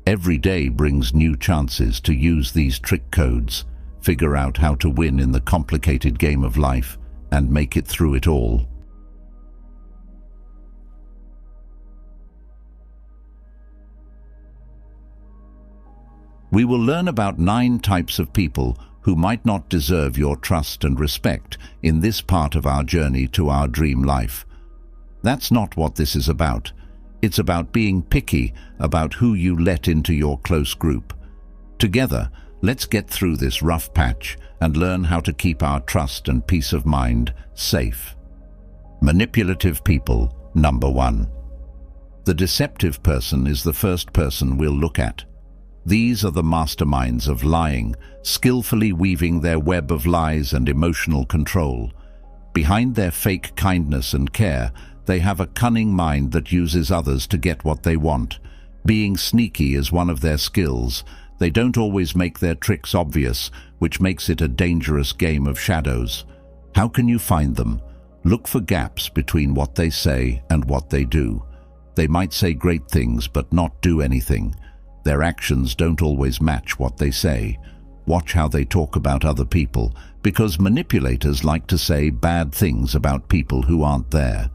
Every day brings new chances to use these trick codes, figure out how to win in the complicated game of life, and make it through it all. We will learn about 9 types of people who might not deserve your trust and respect in this part of our journey to our dream life. That's not what this is about. It's about being picky about who you let into your close group. Together, let's get through this rough patch and learn how to keep our trust and peace of mind safe. Manipulative people, number 1. The deceptive person is the first person we'll look at. These are the masterminds of lying, skillfully weaving their web of lies and emotional control. Behind their fake kindness and care, they have a cunning mind that uses others to get what they want. Being sneaky is one of their skills. They don't always make their tricks obvious, which makes it a dangerous game of shadows. How can you find them? Look for gaps between what they say and what they do. They might say great things but not do anything. Their actions don't always match what they say. Watch how they talk about other people, because manipulators like to say bad things about people who aren't there.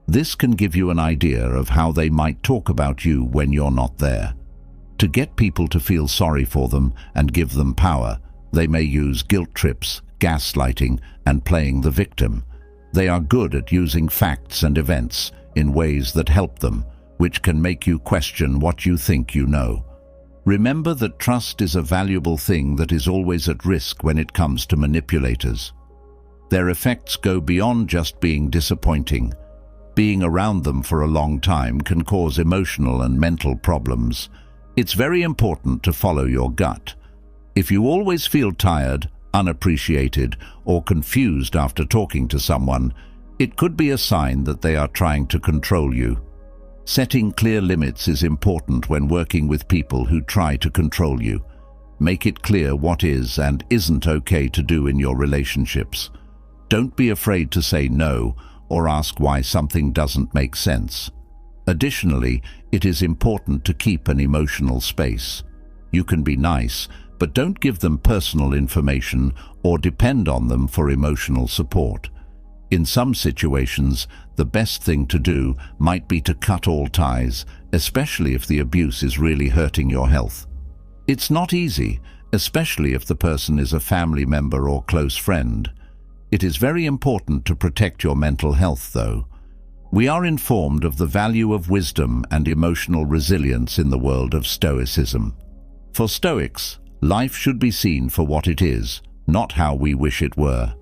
This can give you an idea of how they might talk about you when you're not there. To get people to feel sorry for them and give them power, they may use guilt trips, gaslighting, and playing the victim. They are good at using facts and events in ways that help them, which can make you question what you think you know. Remember that trust is a valuable thing that is always at risk when it comes to manipulators. Their effects go beyond just being disappointing. Being around them for a long time can cause emotional and mental problems. It's very important to follow your gut. If you always feel tired, unappreciated, or confused after talking to someone, it could be a sign that they are trying to control you. Setting clear limits is important when working with people who try to control you. Make it clear what is and isn't okay to do in your relationships. Don't be afraid to say no or ask why something doesn't make sense. Additionally, it is important to keep an emotional space. You can be nice, but don't give them personal information or depend on them for emotional support. In some situations, the best thing to do might be to cut all ties, especially if the abuse is really hurting your health. It's not easy, especially if the person is a family member or close friend. It is very important to protect your mental health, though. We are informed of the value of wisdom and emotional resilience in the world of Stoicism. For Stoics, life should be seen for what it is, not how we wish it were.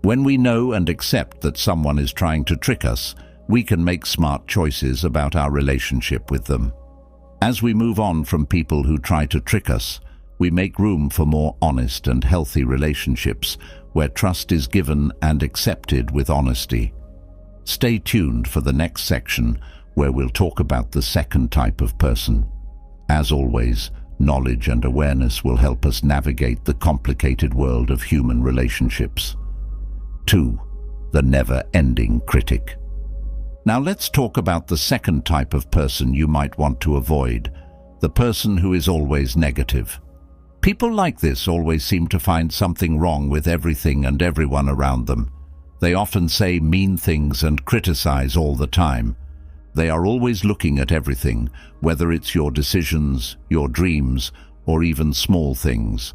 When we know and accept that someone is trying to trick us, we can make smart choices about our relationship with them. As we move on from people who try to trick us, we make room for more honest and healthy relationships where trust is given and accepted with honesty. Stay tuned for the next section where we'll talk about the second type of person. As always, knowledge and awareness will help us navigate the complicated world of human relationships. 2. The never-ending critic. Now let's talk about the second type of person you might want to avoid, the person who is always negative. People like this always seem to find something wrong with everything and everyone around them. They often say mean things and criticize all the time. They are always looking at everything, whether it's your decisions, your dreams, or even small things.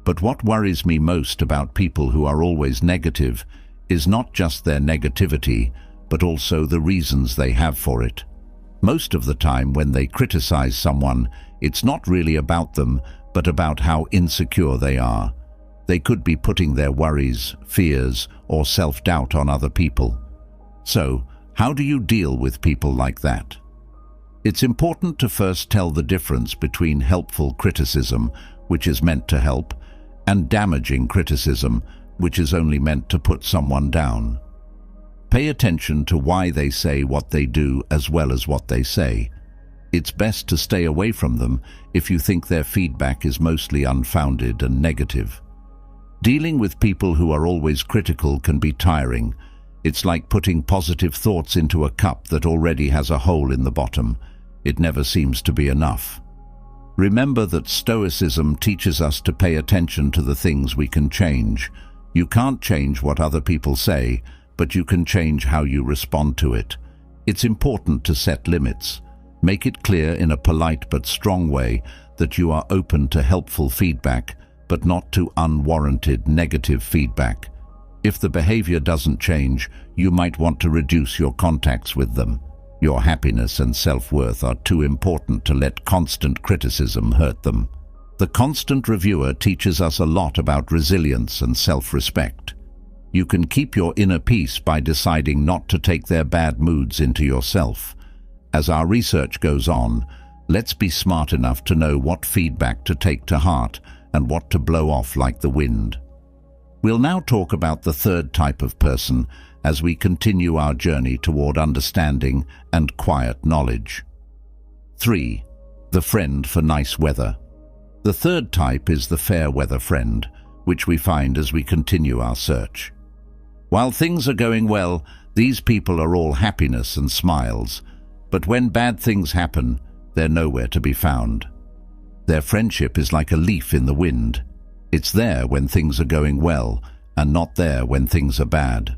But what worries me most about people who are always negative is not just their negativity, but also the reasons they have for it. Most of the time when they criticize someone, it's not really about them, but about how insecure they are. They could be putting their worries, fears, or self-doubt on other people. So, how do you deal with people like that? It's important to first tell the difference between helpful criticism, which is meant to help, and damaging criticism, which is only meant to put someone down. Pay attention to why they say what they do as well as what they say. It's best to stay away from them if you think their feedback is mostly unfounded and negative. Dealing with people who are always critical can be tiring. It's like putting positive thoughts into a cup that already has a hole in the bottom. It never seems to be enough. Remember that Stoicism teaches us to pay attention to the things we can change. You can't change what other people say, but you can change how you respond to it. It's important to set limits. Make it clear in a polite but strong way that you are open to helpful feedback, but not to unwarranted negative feedback. If the behavior doesn't change, you might want to reduce your contacts with them. Your happiness and self-worth are too important to let constant criticism hurt them. The Constant Reviewer teaches us a lot about resilience and self-respect. You can keep your inner peace by deciding not to take their bad moods into yourself. As our research goes on, Let's be smart enough to know what feedback to take to heart and what to blow off like the wind. We'll now talk about the third type of person as we continue our journey toward understanding and quiet knowledge. 3. The friend for nice weather. The third type is the fair weather friend, which we find as we continue our search. While things are going well, these people are all happiness and smiles, but when bad things happen, they're nowhere to be found. Their friendship is like a leaf in the wind. It's there when things are going well, and not there when things are bad.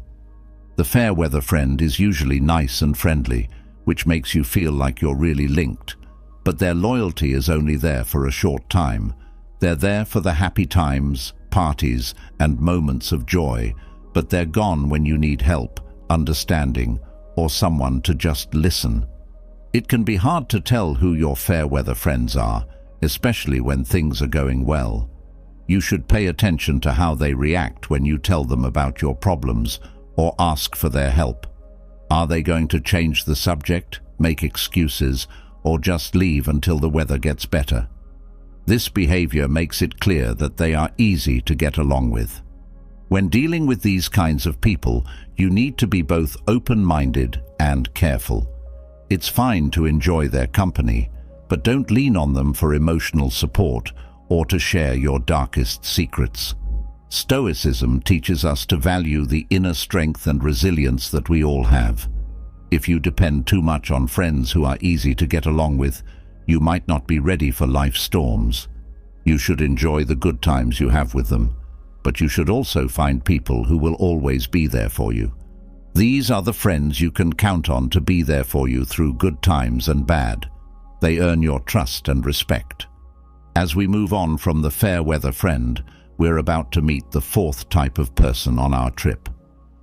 The fair weather friend is usually nice and friendly, which makes you feel like you're really linked, but their loyalty is only there for a short time. They're there for the happy times, parties, and moments of joy, but they're gone when you need help, understanding, or someone to just listen. It can be hard to tell who your fair weather friends are, especially when things are going well. You should pay attention to how they react when you tell them about your problems or ask for their help. Are they going to change the subject, make excuses, or just leave until the weather gets better? This behavior makes it clear that they are easy to get along with. When dealing with these kinds of people, you need to be both open-minded and careful. It's fine to enjoy their company, but don't lean on them for emotional support or to share your darkest secrets. Stoicism teaches us to value the inner strength and resilience that we all have. If you depend too much on friends who are easy to get along with, you might not be ready for life's storms. You should enjoy the good times you have with them, but you should also find people who will always be there for you. These are the friends you can count on to be there for you through good times and bad. They earn your trust and respect. As we move on from the fair weather friend, we're about to meet the fourth type of person on our trip.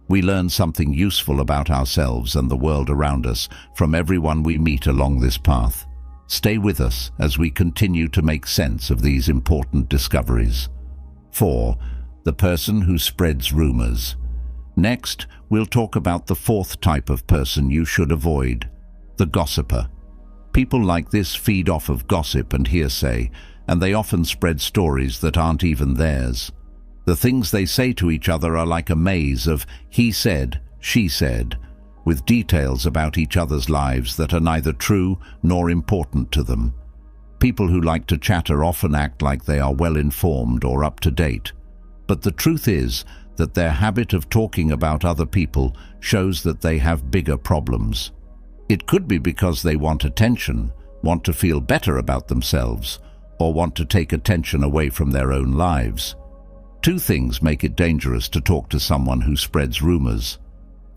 We learn something useful about ourselves and the world around us from everyone we meet along this path. Stay with us as we continue to make sense of these important discoveries. 4. The person who spreads rumors. Next, we'll talk about the fourth type of person you should avoid, the gossiper. People like this feed off of gossip and hearsay, and they often spread stories that aren't even theirs. The things they say to each other are like a maze of he said, she said, with details about each other's lives that are neither true nor important to them. People who like to chatter often act like they are well-informed or up-to-date, but the truth is that their habit of talking about other people shows that they have bigger problems. It could be because they want attention, want to feel better about themselves, or want to take attention away from their own lives. Two things make it dangerous to talk to someone who spreads rumors.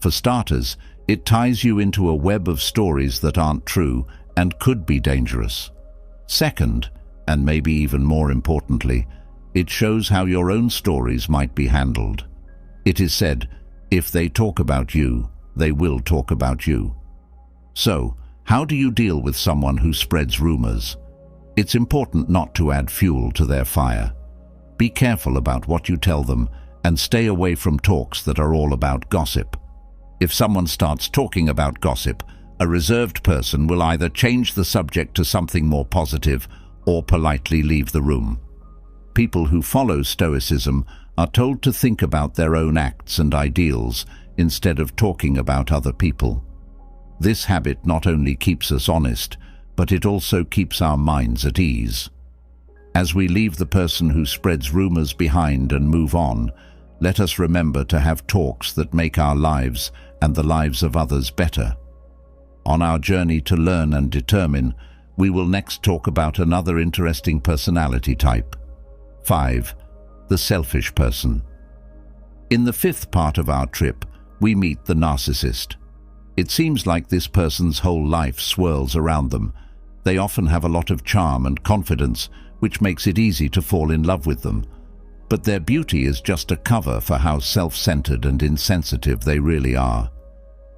For starters, it ties you into a web of stories that aren't true and could be dangerous. Second, and maybe even more importantly, it shows how your own stories might be handled. It is said, if they talk about you, they will talk about you. So, how do you deal with someone who spreads rumors? It's important not to add fuel to their fire. Be careful about what you tell them and stay away from talks that are all about gossip. If someone starts talking about gossip, a reserved person will either change the subject to something more positive or politely leave the room. People who follow Stoicism are told to think about their own acts and ideals instead of talking about other people. This habit not only keeps us honest, but it also keeps our minds at ease. As we leave the person who spreads rumors behind and move on, let us remember to have talks that make our lives and the lives of others better. On our journey to learn and determine, we will next talk about another interesting personality type. 5. The selfish person. In the fifth part of our trip, we meet the narcissist. It seems like this person's whole life swirls around them. They often have a lot of charm and confidence, which makes it easy to fall in love with them. But their beauty is just a cover for how self-centered and insensitive they really are.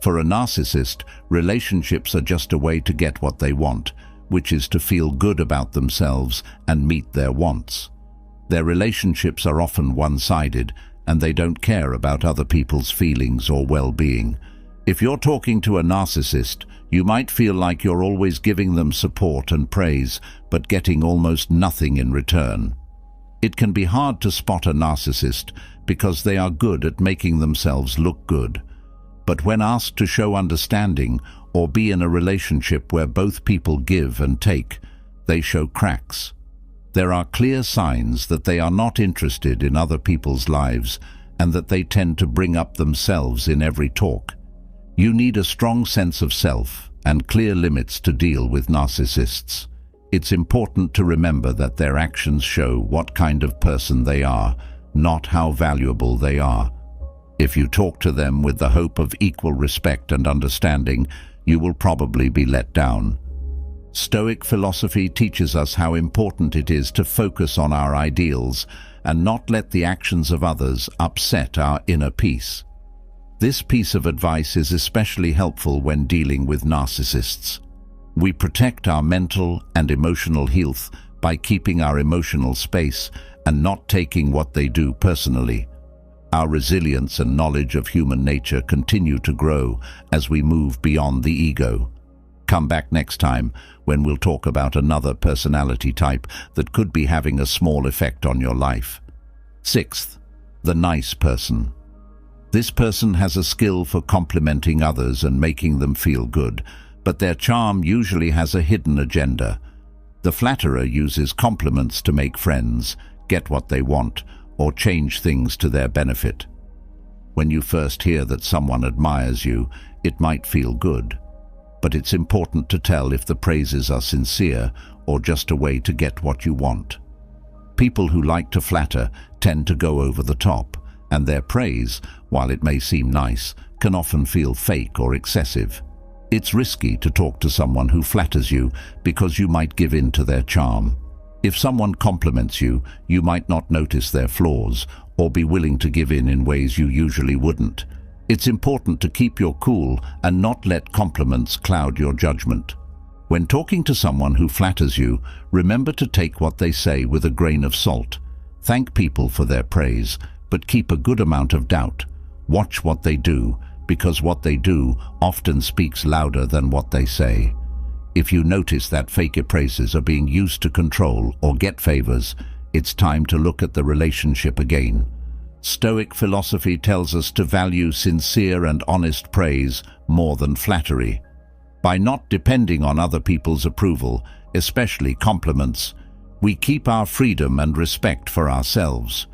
For a narcissist, relationships are just a way to get what they want, which is to feel good about themselves and meet their wants. Their relationships are often one-sided, and they don't care about other people's feelings or well-being. If you're talking to a narcissist, you might feel like you're always giving them support and praise, but getting almost nothing in return. It can be hard to spot a narcissist because they are good at making themselves look good. But when asked to show understanding or be in a relationship where both people give and take, they show cracks. There are clear signs that they are not interested in other people's lives and that they tend to bring up themselves in every talk. You need a strong sense of self and clear limits to deal with narcissists. It's important to remember that their actions show what kind of person they are, not how valuable they are. If you talk to them with the hope of equal respect and understanding, you will probably be let down. Stoic philosophy teaches us how important it is to focus on our ideals and not let the actions of others upset our inner peace. This piece of advice is especially helpful when dealing with narcissists. We protect our mental and emotional health by keeping our emotional space and not taking what they do personally. Our resilience and knowledge of human nature continue to grow as we move beyond the ego. Come back next time when we'll talk about another personality type that could be having a small effect on your life. Sixth, the nice person. This person has a skill for complimenting others and making them feel good, but their charm usually has a hidden agenda. The flatterer uses compliments to make friends, get what they want, or change things to their benefit. When you first hear that someone admires you, it might feel good, but it's important to tell if the praises are sincere or just a way to get what you want. People who like to flatter tend to go over the top, and their praise, while it may seem nice, can often feel fake or excessive. It's risky to talk to someone who flatters you because you might give in to their charm. If someone compliments you, you might not notice their flaws or be willing to give in ways you usually wouldn't. It's important to keep your cool and not let compliments cloud your judgment. When talking to someone who flatters you, remember to take what they say with a grain of salt. Thank people for their praise, but keep a good amount of doubt. Watch what they do, because what they do often speaks louder than what they say. If you notice that fake praises are being used to control or get favors, it's time to look at the relationship again. Stoic philosophy tells us to value sincere and honest praise more than flattery. By not depending on other people's approval, especially compliments, we keep our freedom and respect for ourselves.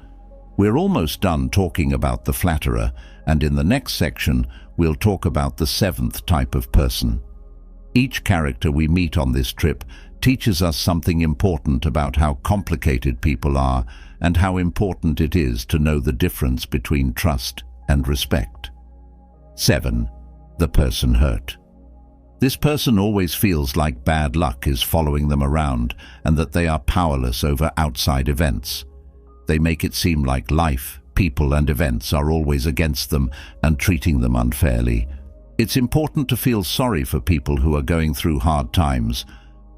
We're almost done talking about the flatterer, and in the next section, we'll talk about the seventh type of person. Each character we meet on this trip teaches us something important about how complicated people are and how important it is to know the difference between trust and respect. 7. The person hurt. This person always feels like bad luck is following them around and that they are powerless over outside events. They make it seem like life, people and events are always against them and treating them unfairly. It's important to feel sorry for people who are going through hard times,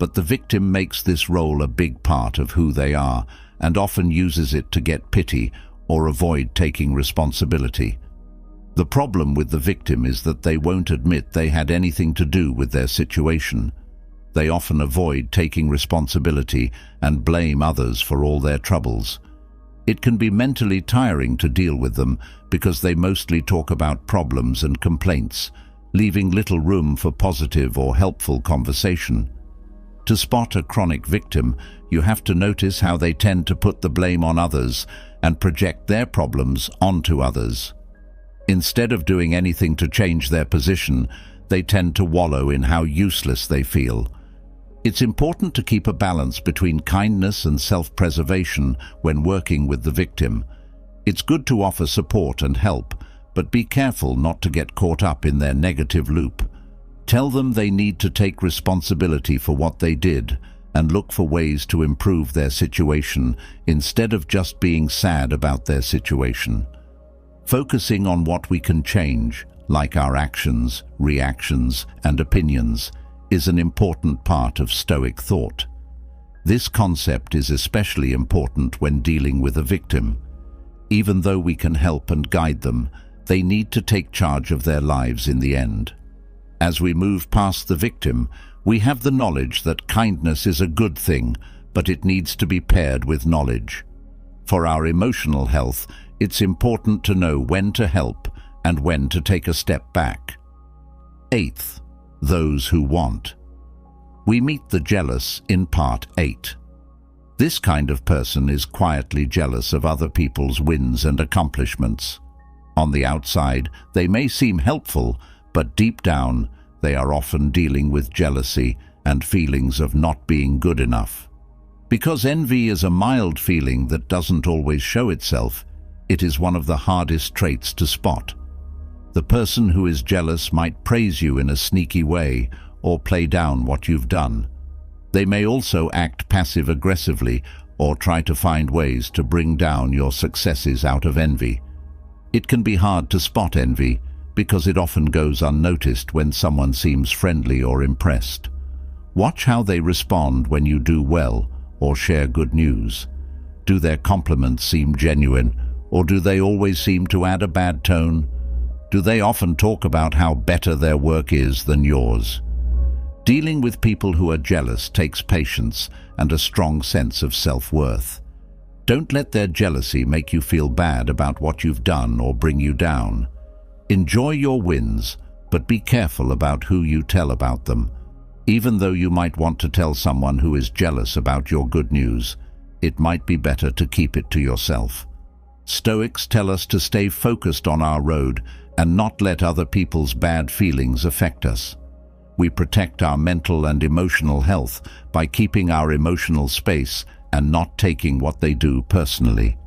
but the victim makes this role a big part of who they are and often uses it to get pity or avoid taking responsibility. The problem with the victim is that they won't admit they had anything to do with their situation. They often avoid taking responsibility and blame others for all their troubles. It can be mentally tiring to deal with them because they mostly talk about problems and complaints, leaving little room for positive or helpful conversation. To spot a chronic victim, you have to notice how they tend to put the blame on others and project their problems onto others. Instead of doing anything to change their position, they tend to wallow in how useless they feel. It's important to keep a balance between kindness and self-preservation when working with the victim. It's good to offer support and help, but be careful not to get caught up in their negative loop. Tell them they need to take responsibility for what they did and look for ways to improve their situation instead of just being sad about their situation. Focusing on what we can change, like our actions, reactions, and opinions, is an important part of Stoic thought. This concept is especially important when dealing with a victim. Even though we can help and guide them, They need to take charge of their lives in the end. As we move past the victim, we have the knowledge that kindness is a good thing, but it needs to be paired with knowledge. For our emotional health, it's important to know when to help and when to take a step back. Eighth, those who want. We meet the jealous in part 8. This kind of person is quietly jealous of other people's wins and accomplishments. On the outside, they may seem helpful, but deep down, they are often dealing with jealousy and feelings of not being good enough. Because envy is a mild feeling that doesn't always show itself, it is one of the hardest traits to spot. The person who is jealous might praise you in a sneaky way or play down what you've done. They may also act passive-aggressively or try to find ways to bring down your successes out of envy. It can be hard to spot envy because it often goes unnoticed when someone seems friendly or impressed. Watch how they respond when you do well or share good news. Do their compliments seem genuine, or do they always seem to add a bad tone? Do they often talk about how better their work is than yours? Dealing with people who are jealous takes patience and a strong sense of self-worth. Don't let their jealousy make you feel bad about what you've done or bring you down. Enjoy your wins, but be careful about who you tell about them. Even though you might want to tell someone who is jealous about your good news, it might be better to keep it to yourself. Stoics tell us to stay focused on our road and not let other people's bad feelings affect us. We protect our mental and emotional health by keeping our emotional space and not taking what they do personally.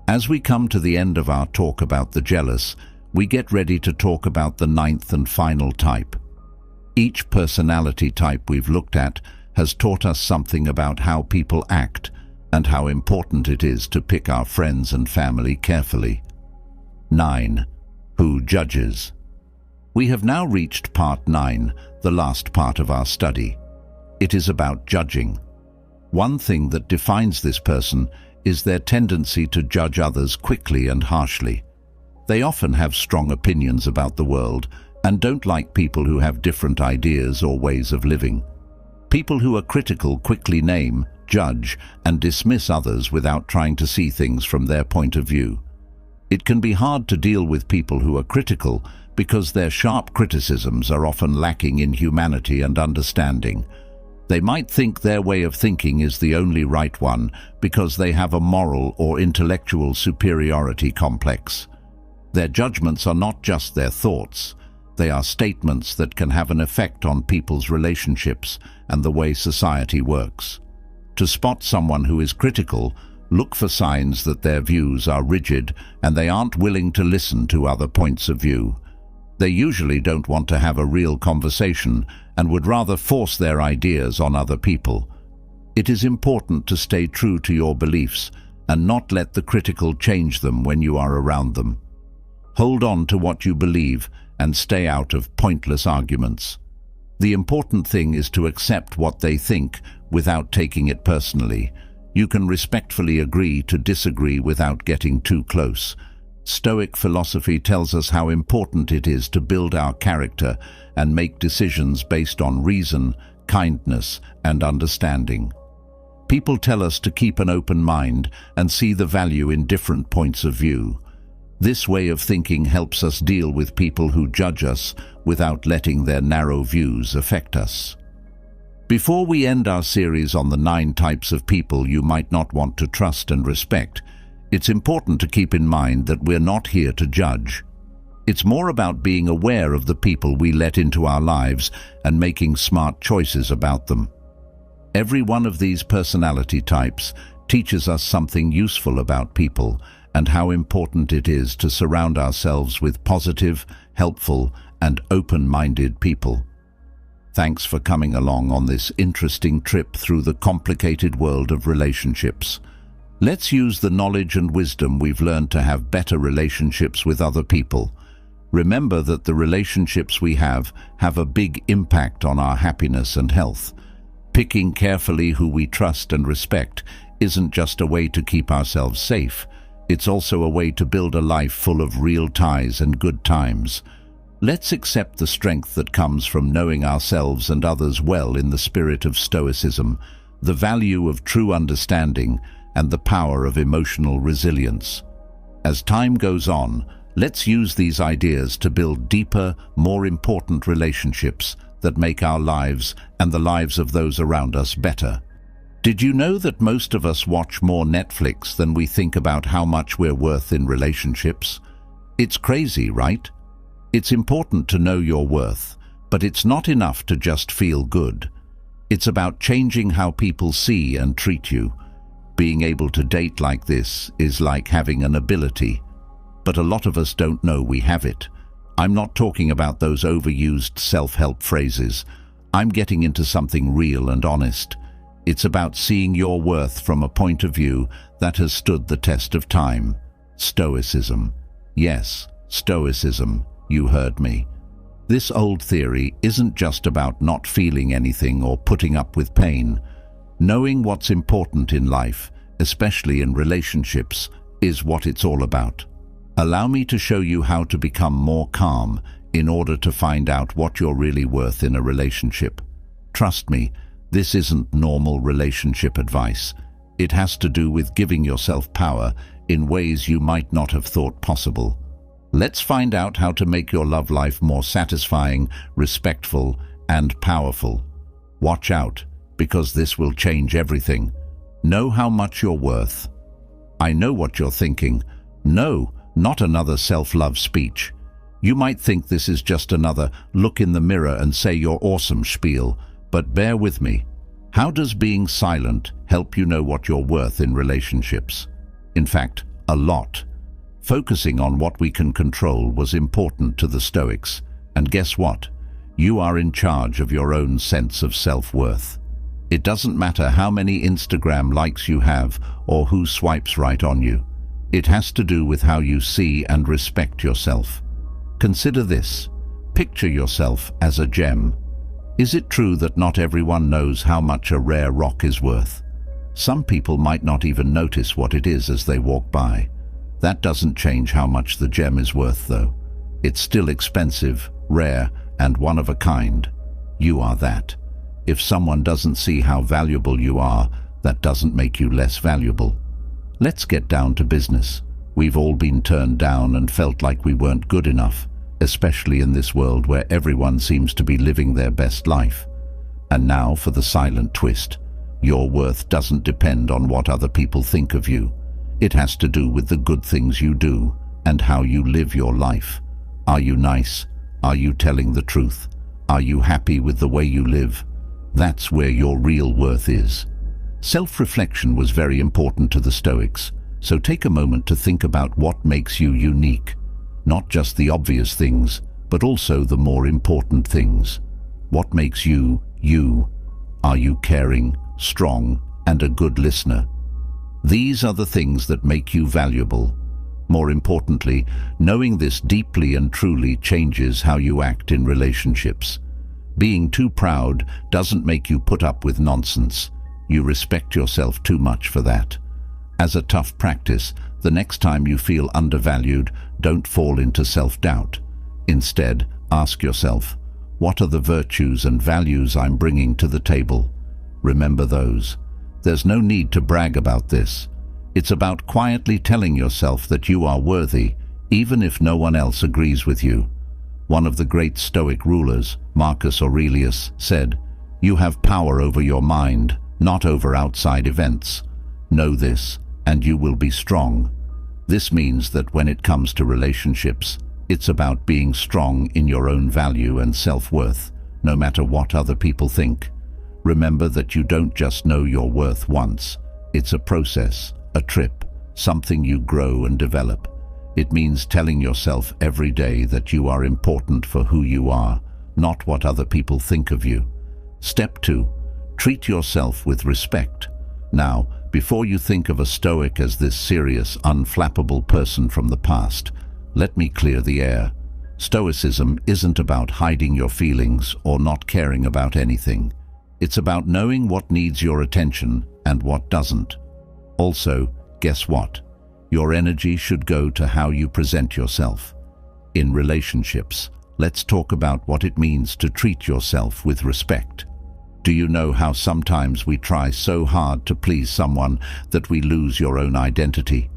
As we come to the end of our talk about the jealous, we get ready to talk about the 9th and final type. Each personality type we've looked at has taught us something about how people act and how important it is to pick our friends and family carefully. 9. Who judges? We have now reached part 9, the last part of our study. It is about judging. One thing that defines this person is their tendency to judge others quickly and harshly. They often have strong opinions about the world and don't like people who have different ideas or ways of living. People who are critical quickly name, judge, and dismiss others without trying to see things from their point of view. It can be hard to deal with people who are critical because their sharp criticisms are often lacking in humanity and understanding. They might think their way of thinking is the only right one because they have a moral or intellectual superiority complex. Their judgments are not just their thoughts. They are statements that can have an effect on people's relationships and the way society works. To spot someone who is critical, look for signs that their views are rigid and they aren't willing to listen to other points of view. They usually don't want to have a real conversation and would rather force their ideas on other people. It is important to stay true to your beliefs and not let the critical change them when you are around them. Hold on to what you believe and stay out of pointless arguments. The important thing is to accept what they think without taking it personally. You can respectfully agree to disagree without getting too close. Stoic philosophy tells us how important it is to build our character and make decisions based on reason, kindness, and understanding. People tell us to keep an open mind and see the value in different points of view. This way of thinking helps us deal with people who judge us without letting their narrow views affect us. Before we end our series on the 9 types of people you might not want to trust and respect, it's important to keep in mind that we're not here to judge. It's more about being aware of the people we let into our lives and making smart choices about them. Every one of these personality types teaches us something useful about people and how important it is to surround ourselves with positive, helpful, and open-minded people. Thanks for coming along on this interesting trip through the complicated world of relationships. Let's use the knowledge and wisdom we've learned to have better relationships with other people. Remember that the relationships we have a big impact on our happiness and health. Picking carefully who we trust and respect isn't just a way to keep ourselves safe. It's also a way to build a life full of real ties and good times. Let's accept the strength that comes from knowing ourselves and others well in the spirit of Stoicism, the value of true understanding, and the power of emotional resilience. As time goes on, let's use these ideas to build deeper, more important relationships that make our lives and the lives of those around us better. Did you know that most of us watch more Netflix than we think about how much we're worth in relationships? It's crazy, right? It's important to know your worth, but it's not enough to just feel good. It's about changing how people see and treat you. Being able to date like this is like having an ability, but a lot of us don't know we have it. I'm not talking about those overused self-help phrases. I'm getting into something real and honest. It's about seeing your worth from a point of view that has stood the test of time. Stoicism. Yes, Stoicism. You heard me. This old theory isn't just about not feeling anything or putting up with pain. Knowing what's important in life, especially in relationships, is what it's all about. Allow me to show you how to become more calm in order to find out what you're really worth in a relationship. Trust me, this isn't normal relationship advice. It has to do with giving yourself power in ways you might not have thought possible. Let's find out how to make your love life more satisfying, respectful, and powerful. Watch out, because this will change everything. Know how much you're worth. I know what you're thinking. No, not another self-love speech. You might think this is just another look in the mirror and say you're awesome spiel, but bear with me. How does being silent help you know what you're worth in relationships? In fact, a lot. Focusing on what we can control was important to the Stoics, and guess what? You are in charge of your own sense of self-worth. It doesn't matter how many Instagram likes you have or who swipes right on you. It has to do with how you see and respect yourself. Consider this. Picture yourself as a gem. Is it true that not everyone knows how much a rare rock is worth? Some people might not even notice what it is as they walk by. That doesn't change how much the gem is worth, though. It's still expensive, rare, and one of a kind. You are that. If someone doesn't see how valuable you are, that doesn't make you less valuable. Let's get down to business. We've all been turned down and felt like we weren't good enough, especially in this world where everyone seems to be living their best life. And now for the silent twist. Your worth doesn't depend on what other people think of you. It has to do with the good things you do and how you live your life. Are you nice? Are you telling the truth? Are you happy with the way you live? That's where your real worth is. Self-reflection was very important to the Stoics, so take a moment to think about what makes you unique. Not just the obvious things, but also the more important things. What makes you, you? Are you caring, strong, and a good listener? These are the things that make you valuable. More importantly, knowing this deeply and truly changes how you act in relationships. Being too proud doesn't make you put up with nonsense. You respect yourself too much for that. As a tough practice, the next time you feel undervalued, don't fall into self-doubt. Instead, ask yourself, what are the virtues and values I'm bringing to the table? Remember those. There's no need to brag about this. It's about quietly telling yourself that you are worthy, even if no one else agrees with you. One of the great Stoic rulers, Marcus Aurelius, said, "You have power over your mind, not over outside events. Know this, and you will be strong." This means that when it comes to relationships, it's about being strong in your own value and self-worth, no matter what other people think. Remember that you don't just know your worth once. It's a process, a trip, something you grow and develop. It means telling yourself every day that you are important for who you are, not what other people think of you. Step 2. Treat yourself with respect. Now, before you think of a Stoic as this serious, unflappable person from the past, let me clear the air. Stoicism isn't about hiding your feelings or not caring about anything. It's about knowing what needs your attention and what doesn't. Also, guess what? Your energy should go to how you present yourself. In relationships, let's talk about what it means to treat yourself with respect. Do you know how sometimes we try so hard to please someone that we lose your own identity?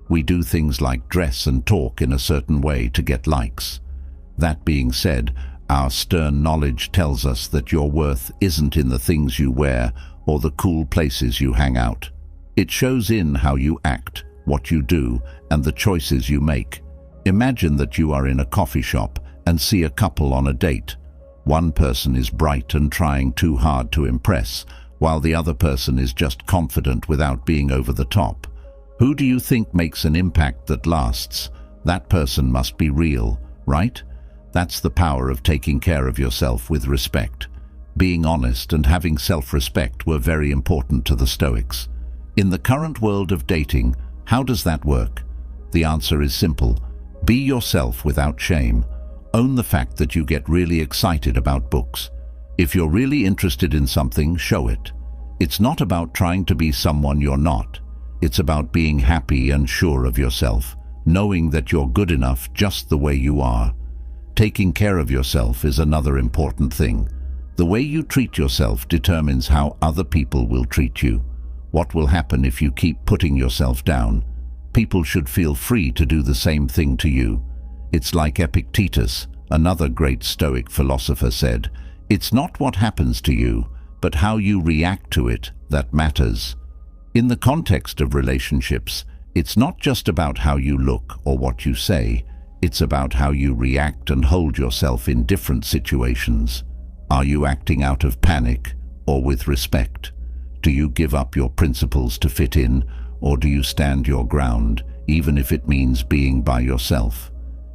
We do things like dress and talk in a certain way to get likes. That being said, our stern knowledge tells us that your worth isn't in the things you wear or the cool places you hang out. It shows in how you act, what you do, and the choices you make. Imagine that you are in a coffee shop and see a couple on a date. One person is bright and trying too hard to impress, while the other person is just confident without being over the top. Who do you think makes an impact that lasts? That person must be real, right? That's the power of taking care of yourself with respect. Being honest and having self-respect were very important to the Stoics. In the current world of dating, how does that work? The answer is simple. Be yourself without shame. Own the fact that you get really excited about books. If you're really interested in something, show it. It's not about trying to be someone you're not. It's about being happy and sure of yourself, knowing that you're good enough just the way you are. Taking care of yourself is another important thing. The way you treat yourself determines how other people will treat you. What will happen if you keep putting yourself down? People should feel free to do the same thing to you. It's like Epictetus, another great Stoic philosopher, said, "It's not what happens to you, but how you react to it that matters." In the context of relationships, it's not just about how you look or what you say. It's about how you react and hold yourself in different situations. Are you acting out of panic or with respect? Do you give up your principles to fit in, or do you stand your ground, even if it means being by yourself?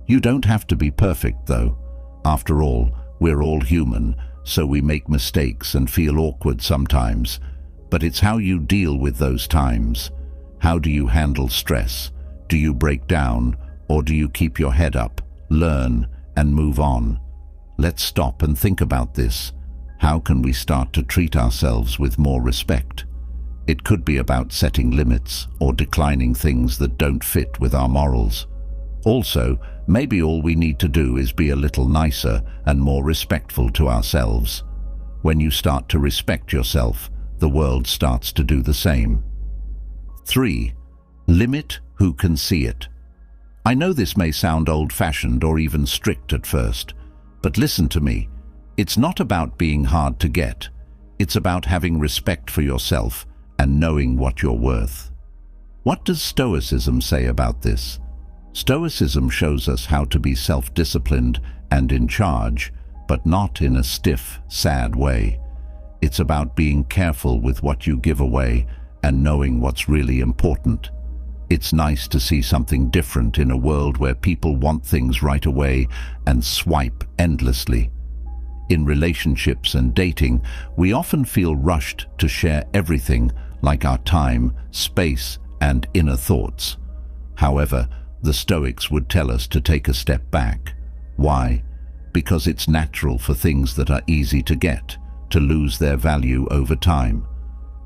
You don't have to be perfect, though. After all, we're all human, so we make mistakes and feel awkward sometimes. But it's how you deal with those times. How do you handle stress? Do you break down, or do you keep your head up, learn, and move on? Let's stop and think about this. How can we start to treat ourselves with more respect? It could be about setting limits or declining things that don't fit with our morals. Also, maybe all we need to do is be a little nicer and more respectful to ourselves. When you start to respect yourself, the world starts to do the same. 3. Limit who can see it. I know this may sound old-fashioned or even strict at first, but listen to me. It's not about being hard to get. It's about having respect for yourself and knowing what you're worth. What does Stoicism say about this? Stoicism shows us how to be self-disciplined and in charge, but not in a stiff, sad way. It's about being careful with what you give away and knowing what's really important. It's nice to see something different in a world where people want things right away and swipe endlessly. In relationships and dating, we often feel rushed to share everything, like our time, space, and inner thoughts. However, the Stoics would tell us to take a step back. Why? Because it's natural for things that are easy to get to lose their value over time.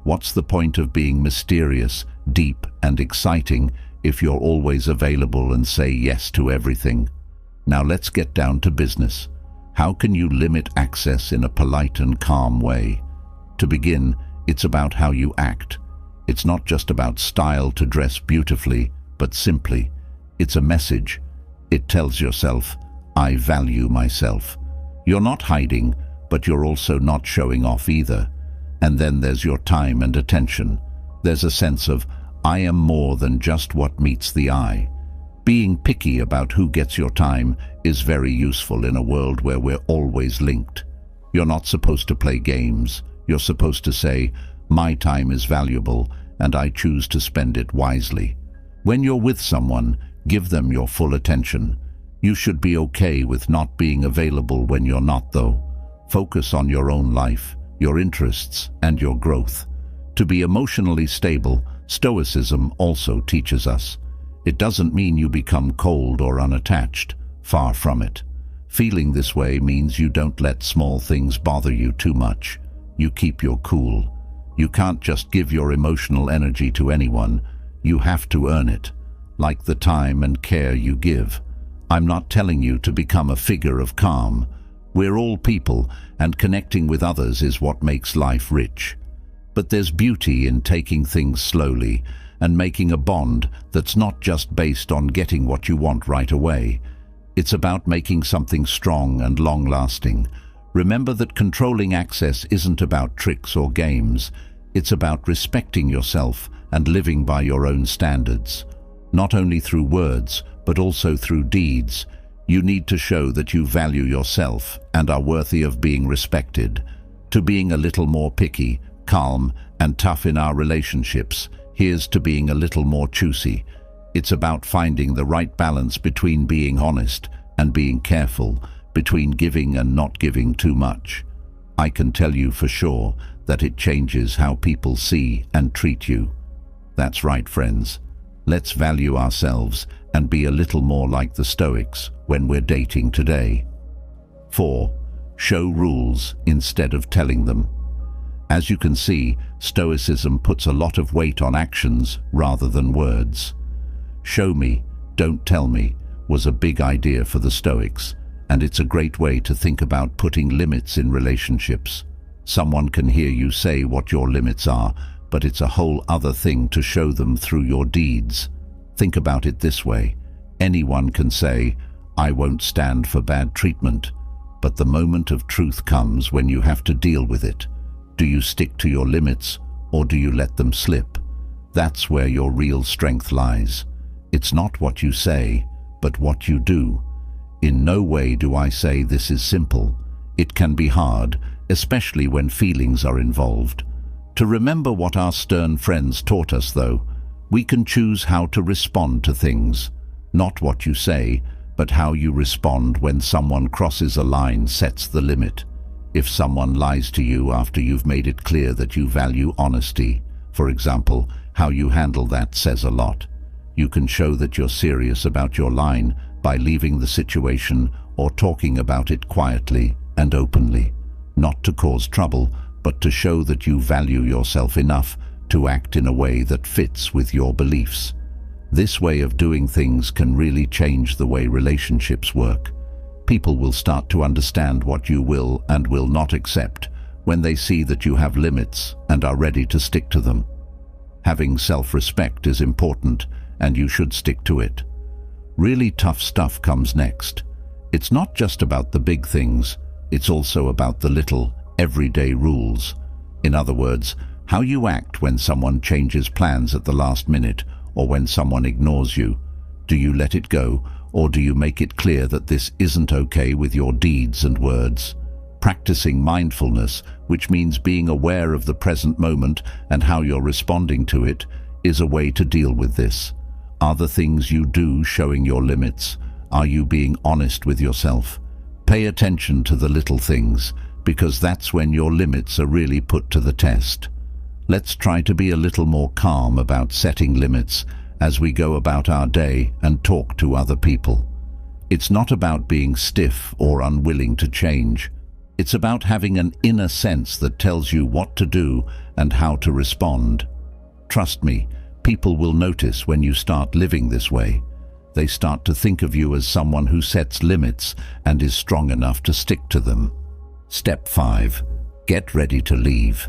What's the point of being mysterious, deep, and exciting if you're always available and say yes to everything? Now let's get down to business. How can you limit access in a polite and calm way? To begin, it's about how you act. It's not just about style to dress beautifully, but simply. It's a message. It tells yourself, I value myself. You're not hiding, but you're also not showing off either. And then there's your time and attention. There's a sense of, I am more than just what meets the eye. Being picky about who gets your time is very useful in a world where we're always linked. You're not supposed to play games. You're supposed to say, my time is valuable and I choose to spend it wisely. When you're with someone, give them your full attention. You should be okay with not being available when you're not, though. Focus on your own life, your interests, and your growth. To be emotionally stable, Stoicism also teaches us. It doesn't mean you become cold or unattached. Far from it. Feeling this way means you don't let small things bother you too much. You keep your cool. You can't just give your emotional energy to anyone. You have to earn it. like the time and care you give. I'm not telling you to become a figure of calm. We're all people, and connecting with others is what makes life rich. But there's beauty in taking things slowly and making a bond that's not just based on getting what you want right away. It's about making something strong and long-lasting. Remember that controlling access isn't about tricks or games. It's about respecting yourself and living by your own standards. Not only through words, but also through deeds. You need to show that you value yourself and are worthy of being respected. To being a little more picky, calm, and tough in our relationships, here's to being a little more choosy. It's about finding the right balance between being honest and being careful, between giving and not giving too much. I can tell you for sure that it changes how people see and treat you. That's right, friends. Let's value ourselves and be a little more like the Stoics when we're dating today. 4. Show rules instead of telling them. As you can see, Stoicism puts a lot of weight on actions rather than words. Show me, don't tell me was a big idea for the Stoics, and it's a great way to think about putting limits in relationships. Someone can hear you say what your limits are, but it's a whole other thing to show them through your deeds. Think about it this way. Anyone can say, "I won't stand for bad treatment," but the moment of truth comes when you have to deal with it. Do you stick to your limits, or do you let them slip? That's where your real strength lies. It's not what you say, but what you do. In no way do I say this is simple. It can be hard, especially when feelings are involved. To remember what our stern friends taught us, though, we can choose how to respond to things. Not what you say, but how you respond when someone crosses a line sets the limit. If someone lies to you after you've made it clear that you value honesty, for example, how you handle that says a lot. You can show that you're serious about your line by leaving the situation or talking about it quietly and openly. Not to cause trouble, but to show that you value yourself enough to act in a way that fits with your beliefs. This way of doing things can really change the way relationships work. People will start to understand what you will and will not accept when they see that you have limits and are ready to stick to them. Having self-respect is important, and you should stick to it. Really tough stuff comes next. It's not just about the big things, it's also about the little, everyday rules. In other words, how you act when someone changes plans at the last minute or when someone ignores you. Do you let it go, or do you make it clear that this isn't okay with your deeds and words? Practicing mindfulness, which means being aware of the present moment and how you're responding to it, is a way to deal with this. Are the things you do showing your limits? Are you being honest with yourself? Pay attention to the little things, because that's when your limits are really put to the test. Let's try to be a little more calm about setting limits as we go about our day and talk to other people. It's not about being stiff or unwilling to change. It's about having an inner sense that tells you what to do and how to respond. Trust me, people will notice when you start living this way. They start to think of you as someone who sets limits and is strong enough to stick to them. Step 5. Get ready to leave.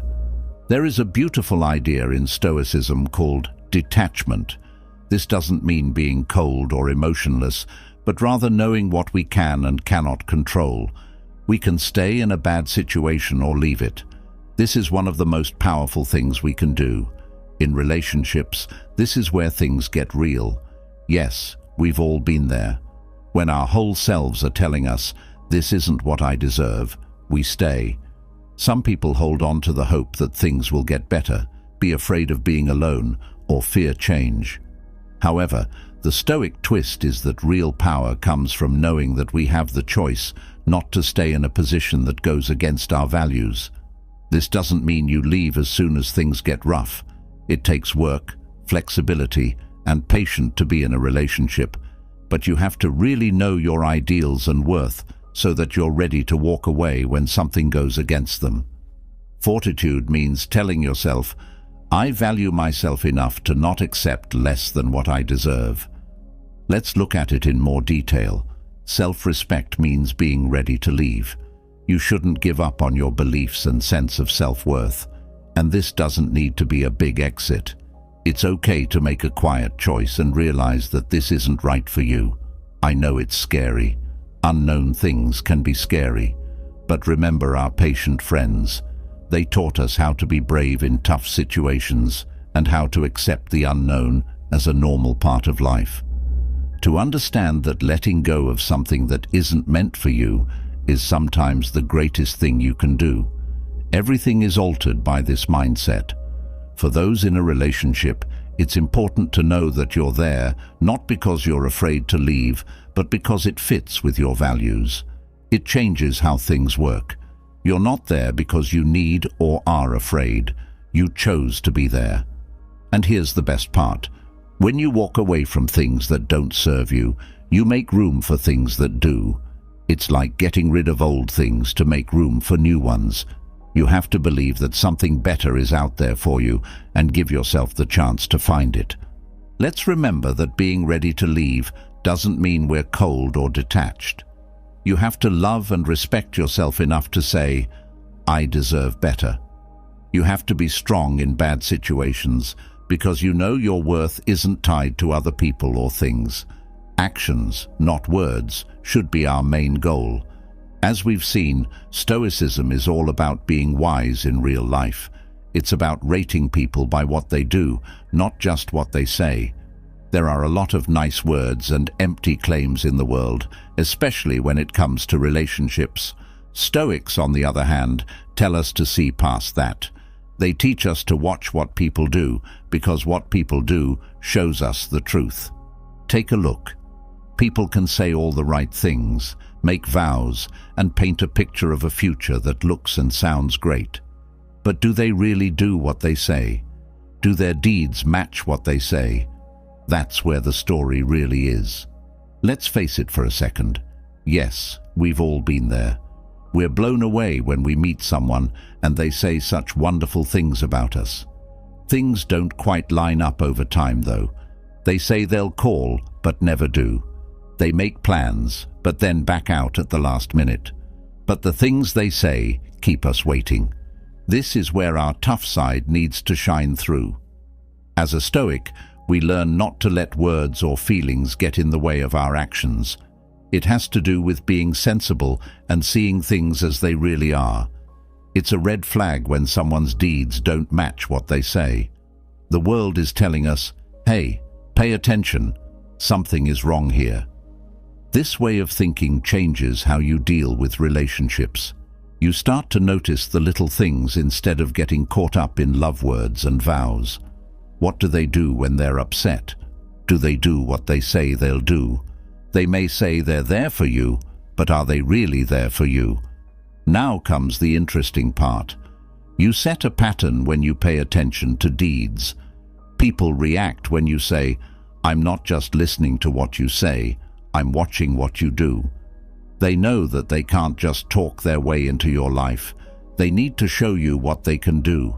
There is a beautiful idea in Stoicism called detachment. This doesn't mean being cold or emotionless, but rather knowing what we can and cannot control. We can stay in a bad situation or leave it. This is one of the most powerful things we can do. In relationships, this is where things get real. Yes, we've all been there. When our whole selves are telling us, "This isn't what I deserve," we stay. Some people hold on to the hope that things will get better, be afraid of being alone, or fear change. However, the Stoic twist is that real power comes from knowing that we have the choice not to stay in a position that goes against our values. This doesn't mean you leave as soon as things get rough. It takes work, flexibility, and patience to be in a relationship, but you have to really know your ideals and worth so that you're ready to walk away when something goes against them. Fortitude means telling yourself, "I value myself enough to not accept less than what I deserve." Let's look at it in more detail. Self-respect means being ready to leave. You shouldn't give up on your beliefs and sense of self-worth. And this doesn't need to be a big exit. It's okay to make a quiet choice and realize that this isn't right for you. I know it's scary. Unknown things can be scary. But remember our patient friends. They taught us how to be brave in tough situations and how to accept the unknown as a normal part of life. To understand that letting go of something that isn't meant for you is sometimes the greatest thing you can do. Everything is altered by this mindset. For those in a relationship, it's important to know that you're there not because you're afraid to leave, but because it fits with your values. It changes how things work. You're not there because you need or are afraid. You chose to be there. And here's the best part. When you walk away from things that don't serve you, you make room for things that do. It's like getting rid of old things to make room for new ones. You have to believe that something better is out there for you and give yourself the chance to find it. Let's remember that being ready to leave doesn't mean we're cold or detached. You have to love and respect yourself enough to say, I deserve better. You have to be strong in bad situations because you know your worth isn't tied to other people or things. Actions, not words, should be our main goal. As we've seen, Stoicism is all about being wise in real life. It's about rating people by what they do, not just what they say. There are a lot of nice words and empty claims in the world, especially when it comes to relationships. Stoics, on the other hand, tell us to see past that. They teach us to watch what people do, because what people do shows us the truth. Take a look. People can say all the right things, make vows, and paint a picture of a future that looks and sounds great. But do they really do what they say? Do their deeds match what they say? That's where the story really is. Let's face it for a second. Yes, we've all been there. We're blown away when we meet someone and they say such wonderful things about us. Things don't quite line up over time, though. They say they'll call, but never do. They make plans, but then back out at the last minute. But the things they say keep us waiting. This is where our tough side needs to shine through. As a Stoic, we learn not to let words or feelings get in the way of our actions. It has to do with being sensible and seeing things as they really are. It's a red flag when someone's deeds don't match what they say. The world is telling us, hey, pay attention, something is wrong here. This way of thinking changes how you deal with relationships. You start to notice the little things instead of getting caught up in love words and vows. What do they do when they're upset? Do they do what they say they'll do? They may say they're there for you, but are they really there for you? Now comes the interesting part. You set a pattern when you pay attention to deeds. People react when you say, I'm not just listening to what you say, I'm watching what you do. They know that they can't just talk their way into your life. They need to show you what they can do.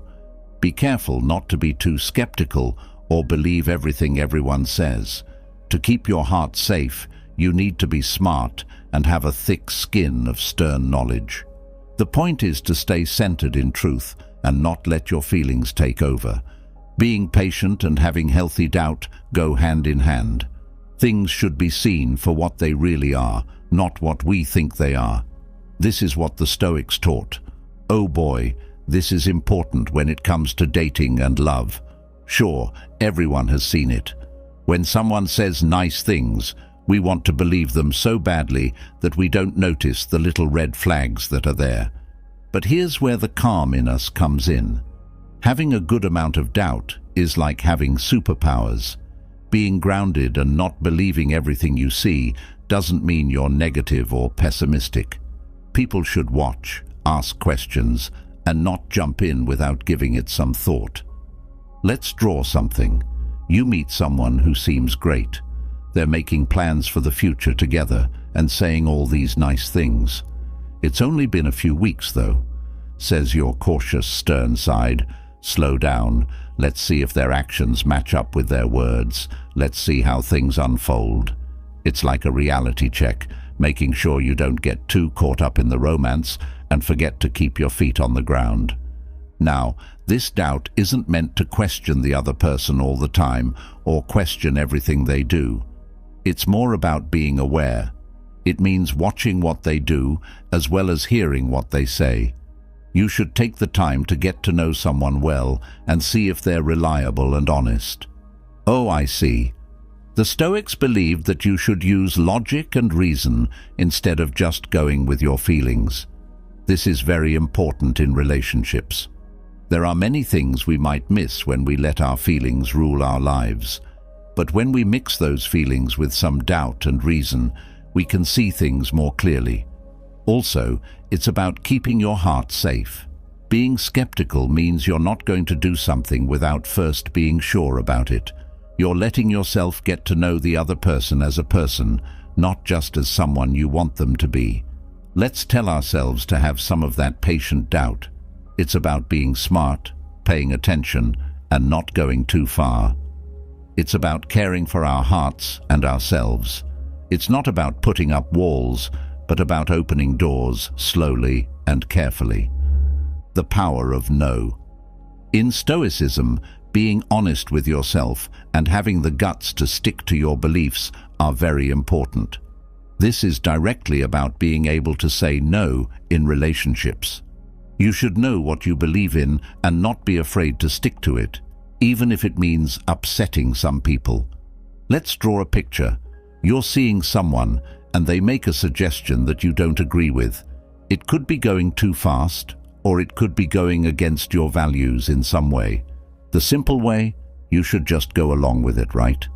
Be careful not to be too skeptical or believe everything everyone says. To keep your heart safe, you need to be smart and have a thick skin of stern knowledge. The point is to stay centered in truth and not let your feelings take over. Being patient and having healthy doubt go hand in hand. Things should be seen for what they really are, not what we think they are. This is what the Stoics taught. Oh boy, this is important when it comes to dating and love. Sure, everyone has seen it. When someone says nice things, we want to believe them so badly that we don't notice the little red flags that are there. But here's where the calm in us comes in. Having a good amount of doubt is like having superpowers. Being grounded and not believing everything you see doesn't mean you're negative or pessimistic. People should watch, ask questions, and not jump in without giving it some thought. Let's draw something. You meet someone who seems great. They're making plans for the future together and saying all these nice things. It's only been a few weeks, though, says your cautious, stern side. Slow down. Let's see if their actions match up with their words. Let's see how things unfold. It's like a reality check, making sure you don't get too caught up in the romance and forget to keep your feet on the ground. Now, this doubt isn't meant to question the other person all the time or question everything they do. It's more about being aware. It means watching what they do as well as hearing what they say. You should take the time to get to know someone well and see if they're reliable and honest. Oh, I see. The Stoics believed that you should use logic and reason instead of just going with your feelings. This is very important in relationships. There are many things we might miss when we let our feelings rule our lives. But when we mix those feelings with some doubt and reason, we can see things more clearly. Also, it's about keeping your heart safe. Being skeptical means you're not going to do something without first being sure about it. You're letting yourself get to know the other person as a person, not just as someone you want them to be. Let's tell ourselves to have some of that patient doubt. It's about being smart, paying attention, and not going too far. It's about caring for our hearts and ourselves. It's not about putting up walls, but about opening doors slowly and carefully. The power of no. In Stoicism, being honest with yourself and having the guts to stick to your beliefs are very important. This is directly about being able to say no in relationships. You should know what you believe in and not be afraid to stick to it, even if it means upsetting some people. Let's draw a picture. You're seeing someone and they make a suggestion that you don't agree with. It could be going too fast, or it could be going against your values in some way. The simple way, you should just go along with it, right?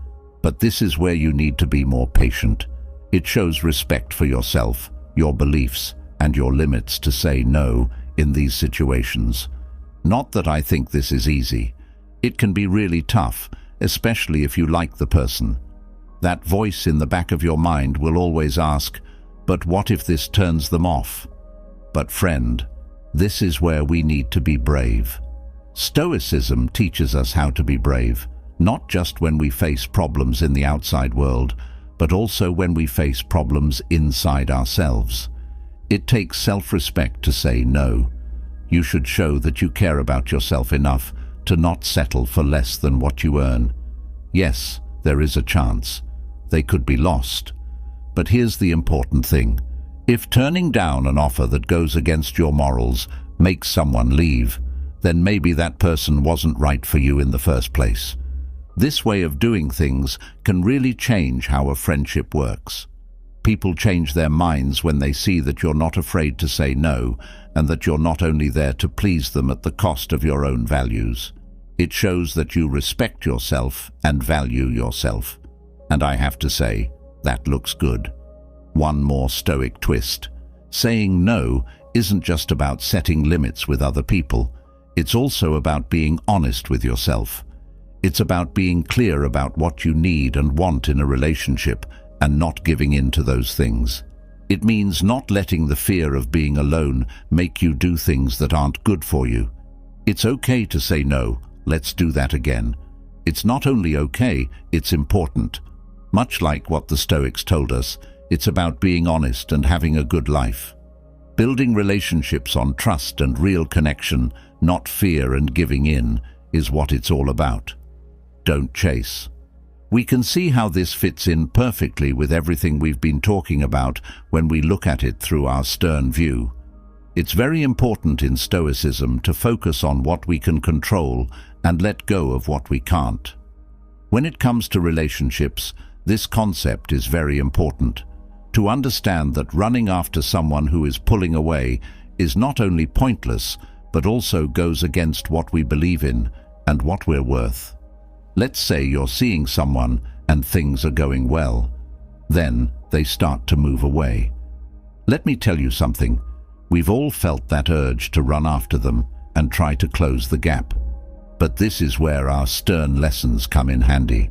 But this is where you need to be more patient. It shows respect for yourself, your beliefs, and your limits to say no in these situations. Not that I think this is easy. It can be really tough, especially if you like the person. That voice in the back of your mind will always ask, but what if this turns them off? But friend, this is where we need to be brave. Stoicism teaches us how to be brave, not just when we face problems in the outside world, but also when we face problems inside ourselves. It takes self-respect to say no. You should show that you care about yourself enough to not settle for less than what you earn. Yes, there is a chance. They could be lost. But here's the important thing. If turning down an offer that goes against your morals makes someone leave, then maybe that person wasn't right for you in the first place. This way of doing things can really change how a friendship works. People change their minds when they see that you're not afraid to say no, and that you're not only there to please them at the cost of your own values. It shows that you respect yourself and value yourself. And I have to say, that looks good. One more Stoic twist. Saying no isn't just about setting limits with other people. It's also about being honest with yourself. It's about being clear about what you need and want in a relationship and not giving in to those things. It means not letting the fear of being alone make you do things that aren't good for you. It's okay to say no, let's do that again. It's not only okay, it's important. Much like what the Stoics told us, it's about being honest and having a good life. Building relationships on trust and real connection, not fear and giving in, is what it's all about. Don't chase. We can see how this fits in perfectly with everything we've been talking about when we look at it through our stern view. It's very important in Stoicism to focus on what we can control and let go of what we can't. When it comes to relationships, this concept is very important. To understand that running after someone who is pulling away is not only pointless, but also goes against what we believe in and what we're worth. Let's say you're seeing someone and things are going well. Then they start to move away. Let me tell you something. We've all felt that urge to run after them and try to close the gap. But this is where our stern lessons come in handy.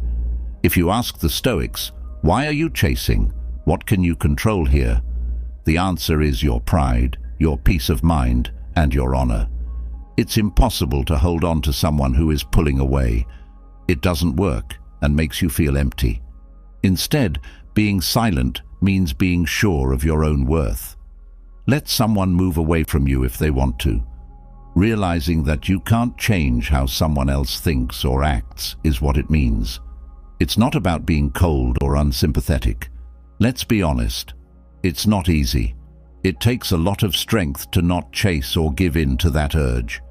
If you ask the Stoics, why are you chasing? What can you control here? The answer is your pride, your peace of mind, and your honor. It's impossible to hold on to someone who is pulling away. It doesn't work and makes you feel empty. Instead, being silent means being sure of your own worth. Let someone move away from you if they want to. Realizing that you can't change how someone else thinks or acts is what it means. It's not about being cold or unsympathetic. Let's be honest, it's not easy. It takes a lot of strength to not chase or give in to that urge.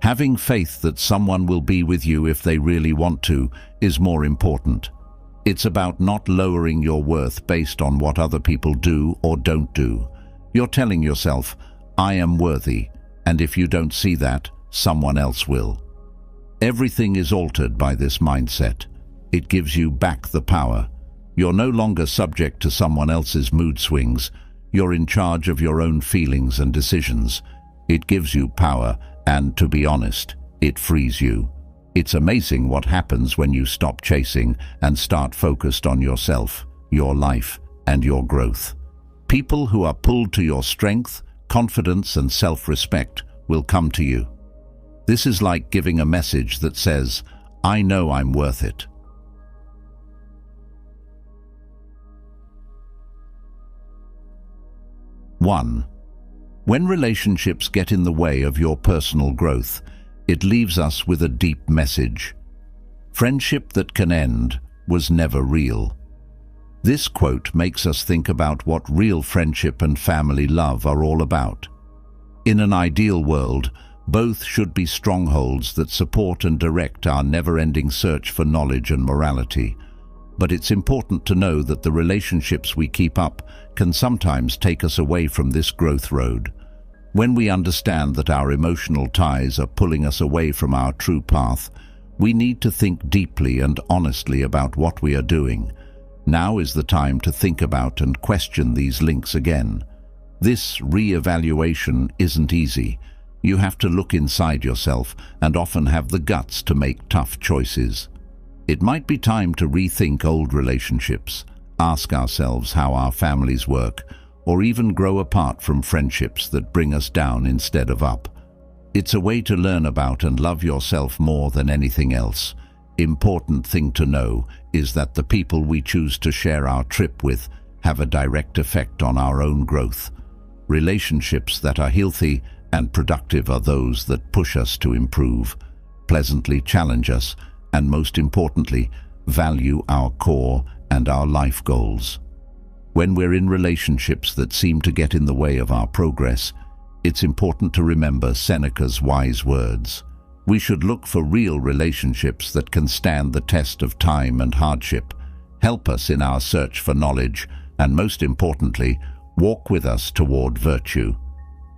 Having faith that someone will be with you if they really want to is more important. It's about not lowering your worth based on what other people do or don't do. You're telling yourself, I am worthy, and if you don't see that, someone else will. Everything is altered by this mindset. It gives you back the power. You're no longer subject to someone else's mood swings. You're in charge of your own feelings and decisions. It gives you power, and to be honest, it frees you. It's amazing what happens when you stop chasing and start focused on yourself, your life, and your growth. People who are pulled to your strength, confidence, and self-respect will come to you. This is like giving a message that says, I know I'm worth it. 1. When relationships get in the way of your personal growth, it leaves us with a deep message. Friendship that can end was never real. This quote makes us think about what real friendship and family love are all about. In an ideal world, both should be strongholds that support and direct our never-ending search for knowledge and morality. But it's important to know that the relationships we keep up can sometimes take us away from this growth road. When we understand that our emotional ties are pulling us away from our true path, we need to think deeply and honestly about what we are doing. Now is the time to think about and question these links again. This re-evaluation isn't easy. You have to look inside yourself and often have the guts to make tough choices. It might be time to rethink old relationships, ask ourselves how our families work, or even grow apart from friendships that bring us down instead of up. It's a way to learn about and love yourself more than anything else. Important thing to know is that the people we choose to share our trip with have a direct effect on our own growth. Relationships that are healthy and productive are those that push us to improve, pleasantly challenge us, and most importantly, value our core and our life goals. When we're in relationships that seem to get in the way of our progress, it's important to remember Seneca's wise words. We should look for real relationships that can stand the test of time and hardship, help us in our search for knowledge, and most importantly, walk with us toward virtue.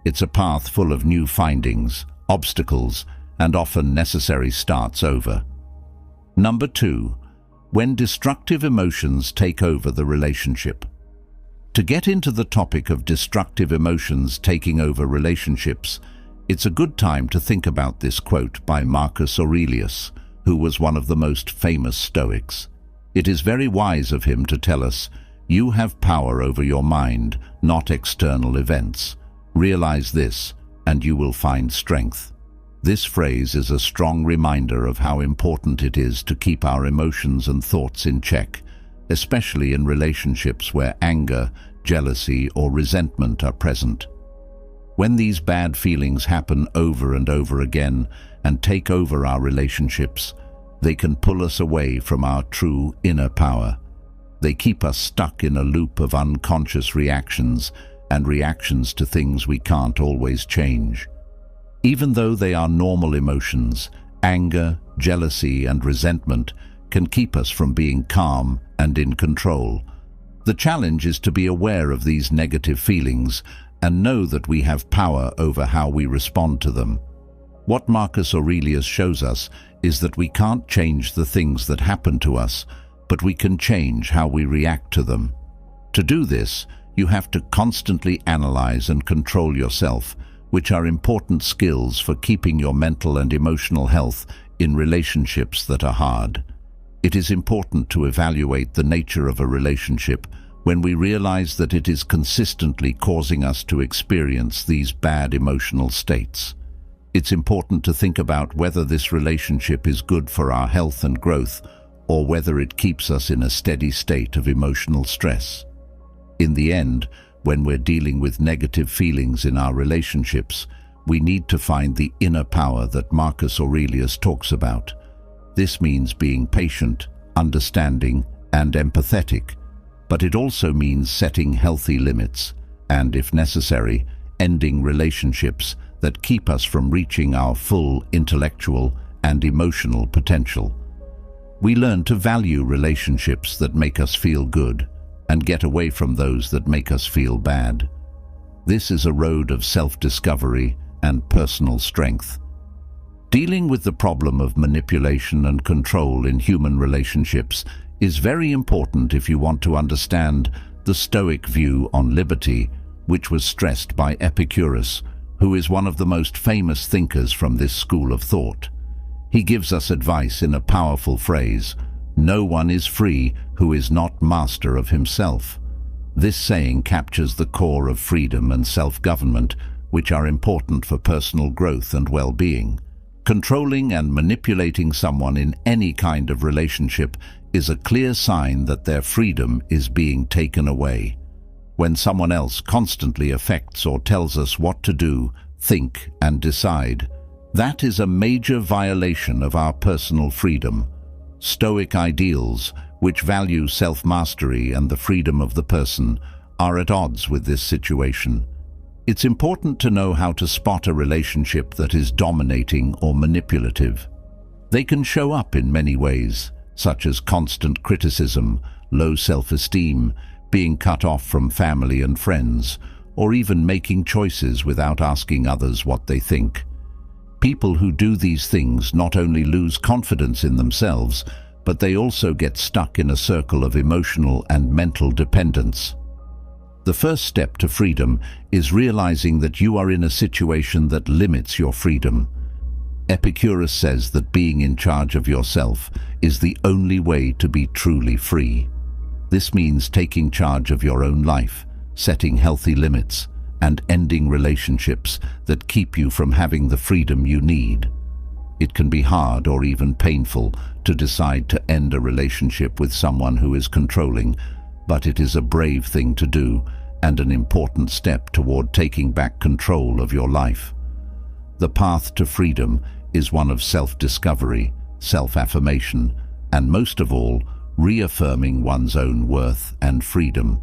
It's a path full of new findings, obstacles, and often necessary starts over. Number 2. When destructive emotions take over the relationship. To get into the topic of destructive emotions taking over relationships, it's a good time to think about this quote by Marcus Aurelius, who was one of the most famous Stoics. It is very wise of him to tell us, "You have power over your mind, not external events. Realize this, and you will find strength." This phrase is a strong reminder of how important it is to keep our emotions and thoughts in check, especially in relationships where anger, jealousy, or resentment are present. When these bad feelings happen over and over again and take over our relationships, they can pull us away from our true inner power. They keep us stuck in a loop of unconscious reactions and reactions to things we can't always change. Even though they are normal emotions, anger, jealousy, and resentment can keep us from being calm and in control. The challenge is to be aware of these negative feelings and know that we have power over how we respond to them. What Marcus Aurelius shows us is that we can't change the things that happen to us, but we can change how we react to them. To do this, you have to constantly analyze and control yourself, which are important skills for keeping your mental and emotional health in relationships that are hard. It is important to evaluate the nature of a relationship when we realize that it is consistently causing us to experience these bad emotional states. It's important to think about whether this relationship is good for our health and growth, or whether it keeps us in a steady state of emotional stress. In the end, when we're dealing with negative feelings in our relationships, we need to find the inner power that Marcus Aurelius talks about. This means being patient, understanding, and empathetic, but it also means setting healthy limits and, if necessary, ending relationships that keep us from reaching our full intellectual and emotional potential. We learn to value relationships that make us feel good and get away from those that make us feel bad. This is a road of self-discovery and personal strength. Dealing with the problem of manipulation and control in human relationships is very important if you want to understand the Stoic view on liberty, which was stressed by Epicurus, who is one of the most famous thinkers from this school of thought. He gives us advice in a powerful phrase: "No one is free who is not master of himself." This saying captures the core of freedom and self-government, which are important for personal growth and well-being. Controlling and manipulating someone in any kind of relationship is a clear sign that their freedom is being taken away. When someone else constantly affects or tells us what to do, think, and decide, that is a major violation of our personal freedom. Stoic ideals, which value self-mastery and the freedom of the person, are at odds with this situation. It's important to know how to spot a relationship that is dominating or manipulative. They can show up in many ways, such as constant criticism, low self-esteem, being cut off from family and friends, or even making choices without asking others what they think. People who do these things not only lose confidence in themselves, but they also get stuck in a circle of emotional and mental dependence. The first step to freedom is realizing that you are in a situation that limits your freedom. Epicurus says that being in charge of yourself is the only way to be truly free. This means taking charge of your own life, setting healthy limits, and ending relationships that keep you from having the freedom you need. It can be hard or even painful to decide to end a relationship with someone who is controlling, but it is a brave thing to do and an important step toward taking back control of your life. The path to freedom is one of self-discovery, self-affirmation, and most of all, reaffirming one's own worth and freedom.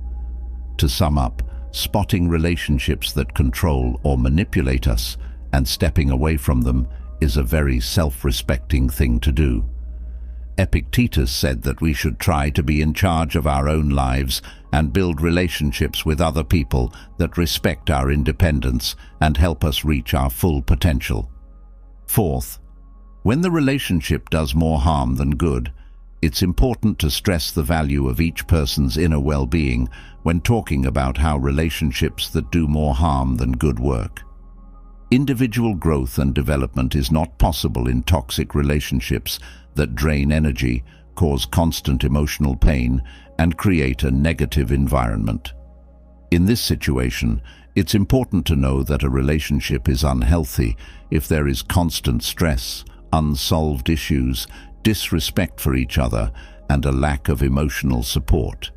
To sum up, spotting relationships that control or manipulate us and stepping away from them is a very self-respecting thing to do. Epictetus said that we should try to be in charge of our own lives and build relationships with other people that respect our independence and help us reach our full potential. Fourth, when the relationship does more harm than good, it's important to stress the value of each person's inner well-being when talking about how relationships that do more harm than good work. Individual growth and development is not possible in toxic relationships that drain energy, cause constant emotional pain, and create a negative environment. In this situation, it's important to know that a relationship is unhealthy if there is constant stress, unsolved issues, disrespect for each other, and a lack of emotional support.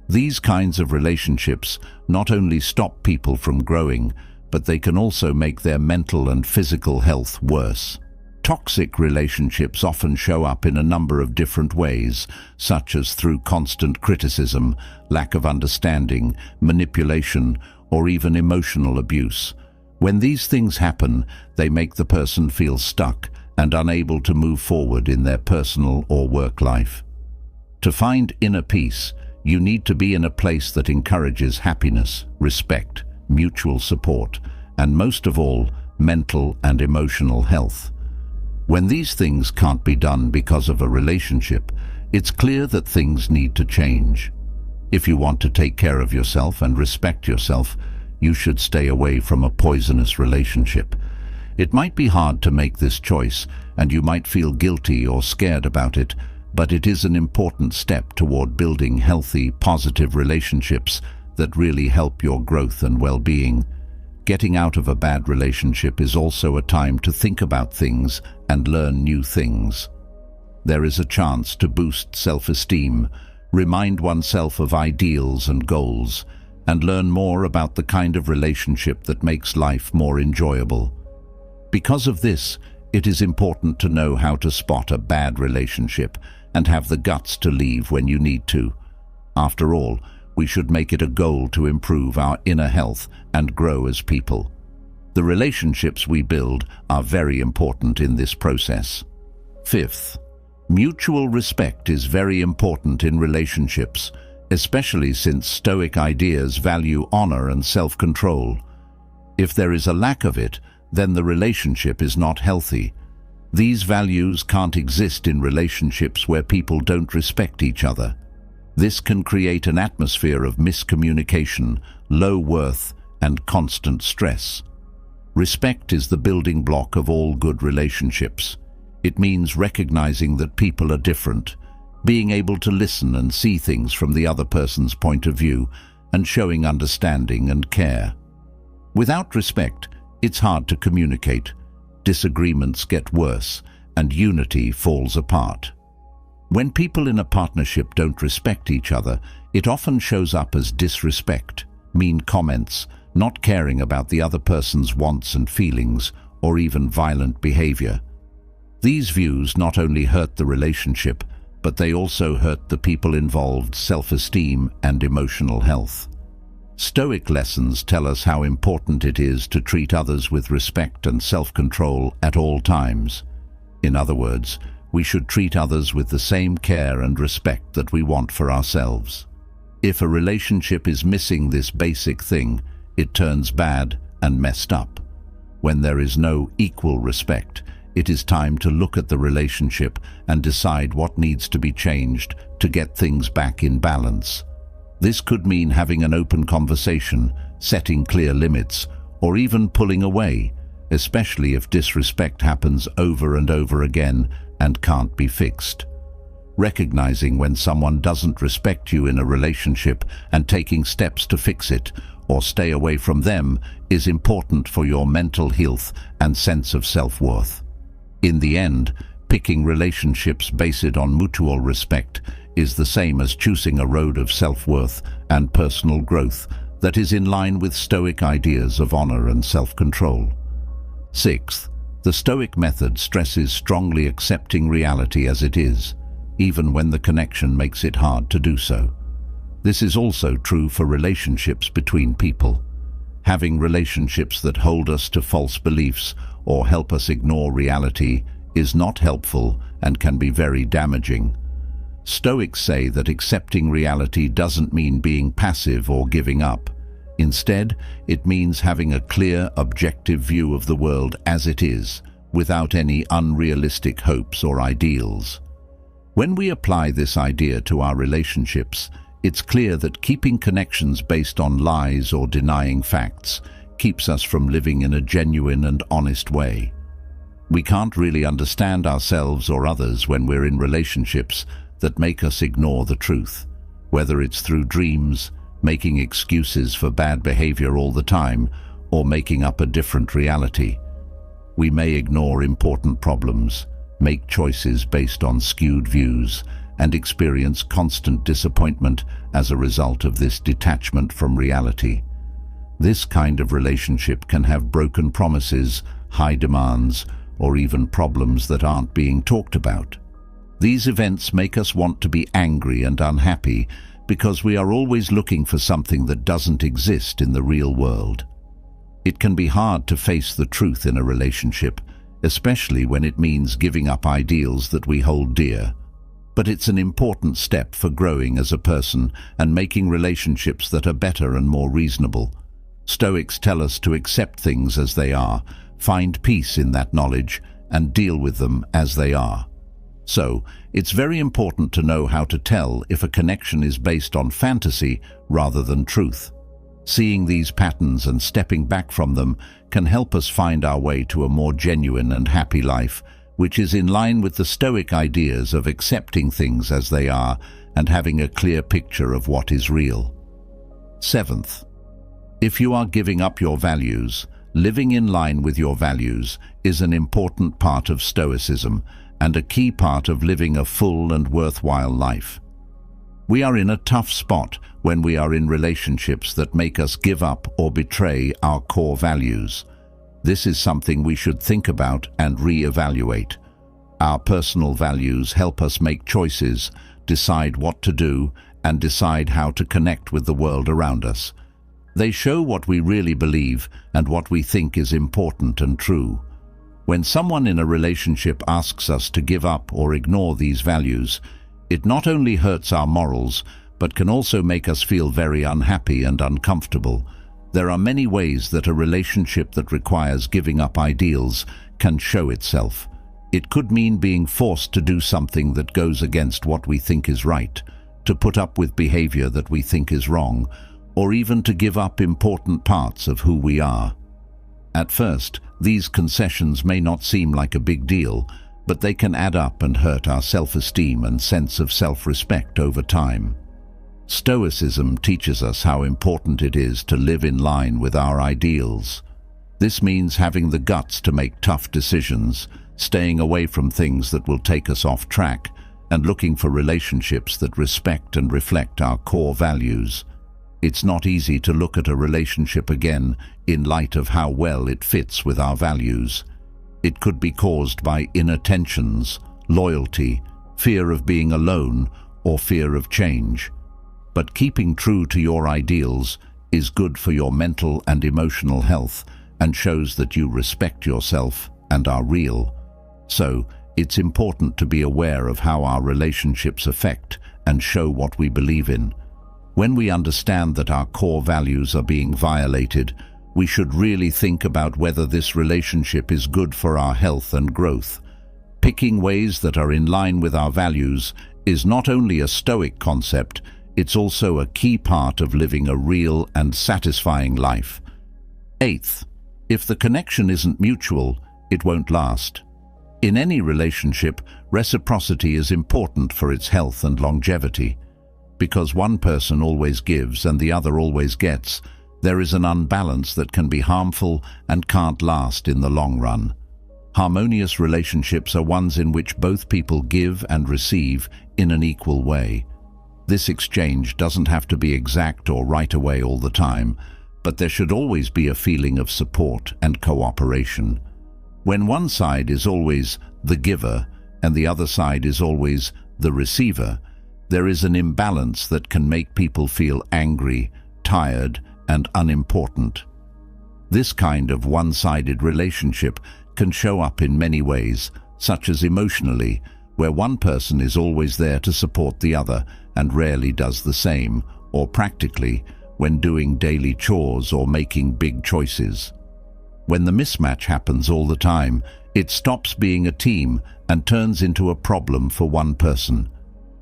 These kinds of relationships not only stop people from growing, but they can also make their mental and physical health worse. Toxic relationships often show up in a number of different ways, such as through constant criticism, lack of understanding, manipulation, or even emotional abuse. When these things happen, they make the person feel stuck and unable to move forward in their personal or work life. To find inner peace, you need to be in a place that encourages happiness, respect, mutual support, and most of all, mental and emotional health. When these things can't be done because of a relationship, it's clear that things need to change. If you want to take care of yourself and respect yourself, you should stay away from a poisonous relationship. It might be hard to make this choice, and you might feel guilty or scared about it, but it is an important step toward building healthy, positive relationships that really help your growth and well-being. Getting out of a bad relationship is also a time to think about things and learn new things. There is a chance to boost self-esteem, remind oneself of ideals and goals, and learn more about the kind of relationship that makes life more enjoyable. Because of this, it is important to know how to spot a bad relationship and have the guts to leave when you need to. After all, we should make it a goal to improve our inner health and grow as people. The relationships we build are very important in this process. Fifth, mutual respect is very important in relationships, especially since Stoic ideas value honor and self-control. If there is a lack of it, then the relationship is not healthy. These values can't exist in relationships where people don't respect each other. This can create an atmosphere of miscommunication, low worth, and constant stress. Respect is the building block of all good relationships. It means recognizing that people are different, being able to listen and see things from the other person's point of view, and showing understanding and care. Without respect, it's hard to communicate, disagreements get worse, and unity falls apart. When people in a partnership don't respect each other, it often shows up as disrespect, mean comments, not caring about the other person's wants and feelings, or even violent behavior. These views not only hurt the relationship, but they also hurt the people involved's self-esteem and emotional health. Stoic lessons tell us how important it is to treat others with respect and self-control at all times. In other words, we should treat others with the same care and respect that we want for ourselves. If a relationship is missing this basic thing, it turns bad and messed up. When there is no equal respect, it is time to look at the relationship and decide what needs to be changed to get things back in balance. This could mean having an open conversation, setting clear limits, or even pulling away, especially if disrespect happens over and over again and can't be fixed. Recognizing when someone doesn't respect you in a relationship and taking steps to fix it or stay away from them is important for your mental health and sense of self-worth. In the end, picking relationships based on mutual respect is the same as choosing a road of self-worth and personal growth that is in line with Stoic ideas of honor and self-control. Sixth, the Stoic method stresses strongly accepting reality as it is, even when the connection makes it hard to do so. This is also true for relationships between people. Having relationships that hold us to false beliefs or help us ignore reality is not helpful and can be very damaging. Stoics say that accepting reality doesn't mean being passive or giving up. Instead, it means having a clear, objective view of the world as it is, without any unrealistic hopes or ideals. When we apply this idea to our relationships, it's clear that keeping connections based on lies or denying facts keeps us from living in a genuine and honest way. We can't really understand ourselves or others when we're in relationships that make us ignore the truth, whether it's through dreams, making excuses for bad behavior all the time, or making up a different reality. We may ignore important problems, make choices based on skewed views, and experience constant disappointment as a result of this detachment from reality. This kind of relationship can have broken promises, high demands, or even problems that aren't being talked about. These events make us want to be angry and unhappy because we are always looking for something that doesn't exist in the real world. It can be hard to face the truth in a relationship, especially when it means giving up ideals that we hold dear. But it's an important step for growing as a person and making relationships that are better and more reasonable. Stoics tell us to accept things as they are, find peace in that knowledge, and deal with them as they are. So, it's very important to know how to tell if a connection is based on fantasy rather than truth. Seeing these patterns and stepping back from them can help us find our way to a more genuine and happy life, which is in line with the Stoic ideas of accepting things as they are and having a clear picture of what is real. Seventh, If you are giving up your values, living in line with your values is an important part of Stoicism and a key part of living a full and worthwhile life. We are in a tough spot when we are in relationships that make us give up or betray our core values. This is something we should think about and re-evaluate. Our personal values help us make choices, decide what to do, and decide how to connect with the world around us. They show what we really believe and what we think is important and true. When someone in a relationship asks us to give up or ignore these values, it not only hurts our morals, but can also make us feel very unhappy and uncomfortable. There are many ways that a relationship that requires giving up ideals can show itself. It could mean being forced to do something that goes against what we think is right, to put up with behavior that we think is wrong, or even to give up important parts of who we are. At first, these concessions may not seem like a big deal, but they can add up and hurt our self-esteem and sense of self-respect over time. Stoicism teaches us how important it is to live in line with our ideals. This means having the guts to make tough decisions, staying away from things that will take us off track, and looking for relationships that respect and reflect our core values. It's not easy to look at a relationship again in light of how well it fits with our values. It could be caused by inner tensions, loyalty, fear of being alone, or fear of change. But keeping true to your ideals is good for your mental and emotional health and shows that you respect yourself and are real. So, it's important to be aware of how our relationships affect and show what we believe in. When we understand that our core values are being violated, we should really think about whether this relationship is good for our health and growth. Picking ways that are in line with our values is not only a Stoic concept, it's also a key part of living a real and satisfying life. Eighth, if the connection isn't mutual, it won't last. In any relationship, reciprocity is important for its health and longevity. Because one person always gives and the other always gets, there is an unbalance that can be harmful and can't last in the long run. Harmonious relationships are ones in which both people give and receive in an equal way. This exchange doesn't have to be exact or right away all the time, but there should always be a feeling of support and cooperation. When one side is always the giver and the other side is always the receiver, there is an imbalance that can make people feel angry, tired, and unimportant. This kind of one-sided relationship can show up in many ways, such as emotionally, where one person is always there to support the other and rarely does the same, or practically, when doing daily chores or making big choices. When the mismatch happens all the time, it stops being a team and turns into a problem for one person.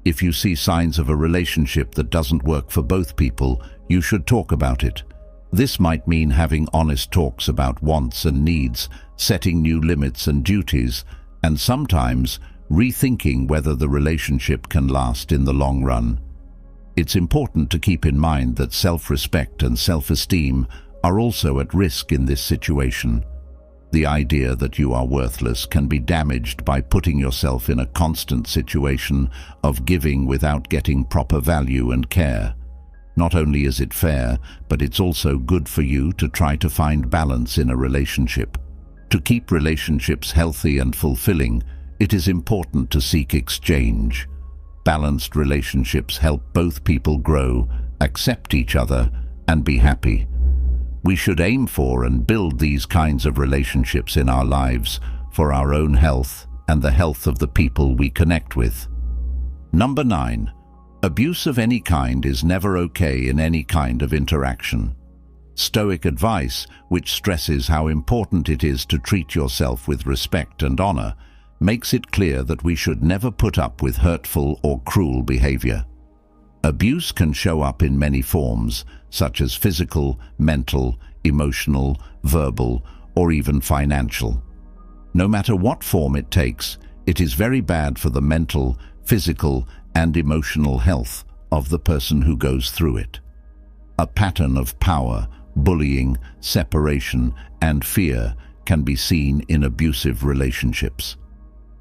If you see signs of a relationship that doesn't work for both people, you should talk about it. This might mean having honest talks about wants and needs, setting new limits and duties, and sometimes rethinking whether the relationship can last in the long run. It's important to keep in mind that self-respect and self-esteem are also at risk in this situation. The idea that you are worthless can be damaged by putting yourself in a constant situation of giving without getting proper value and care. Not only is it fair, but it's also good for you to try to find balance in a relationship. To keep relationships healthy and fulfilling, it is important to seek exchange. Balanced relationships help both people grow, accept each other, and be happy. We should aim for and build these kinds of relationships in our lives for our own health and the health of the people we connect with. Number 9. Abuse of any kind is never okay in any kind of interaction. Stoic advice, which stresses how important it is to treat yourself with respect and honor, makes it clear that we should never put up with hurtful or cruel behavior. Abuse can show up in many forms, such as physical, mental, emotional, verbal, or even financial. No matter what form it takes, it is very bad for the mental, physical, and emotional health of the person who goes through it. A pattern of power, bullying, separation, and fear can be seen in abusive relationships.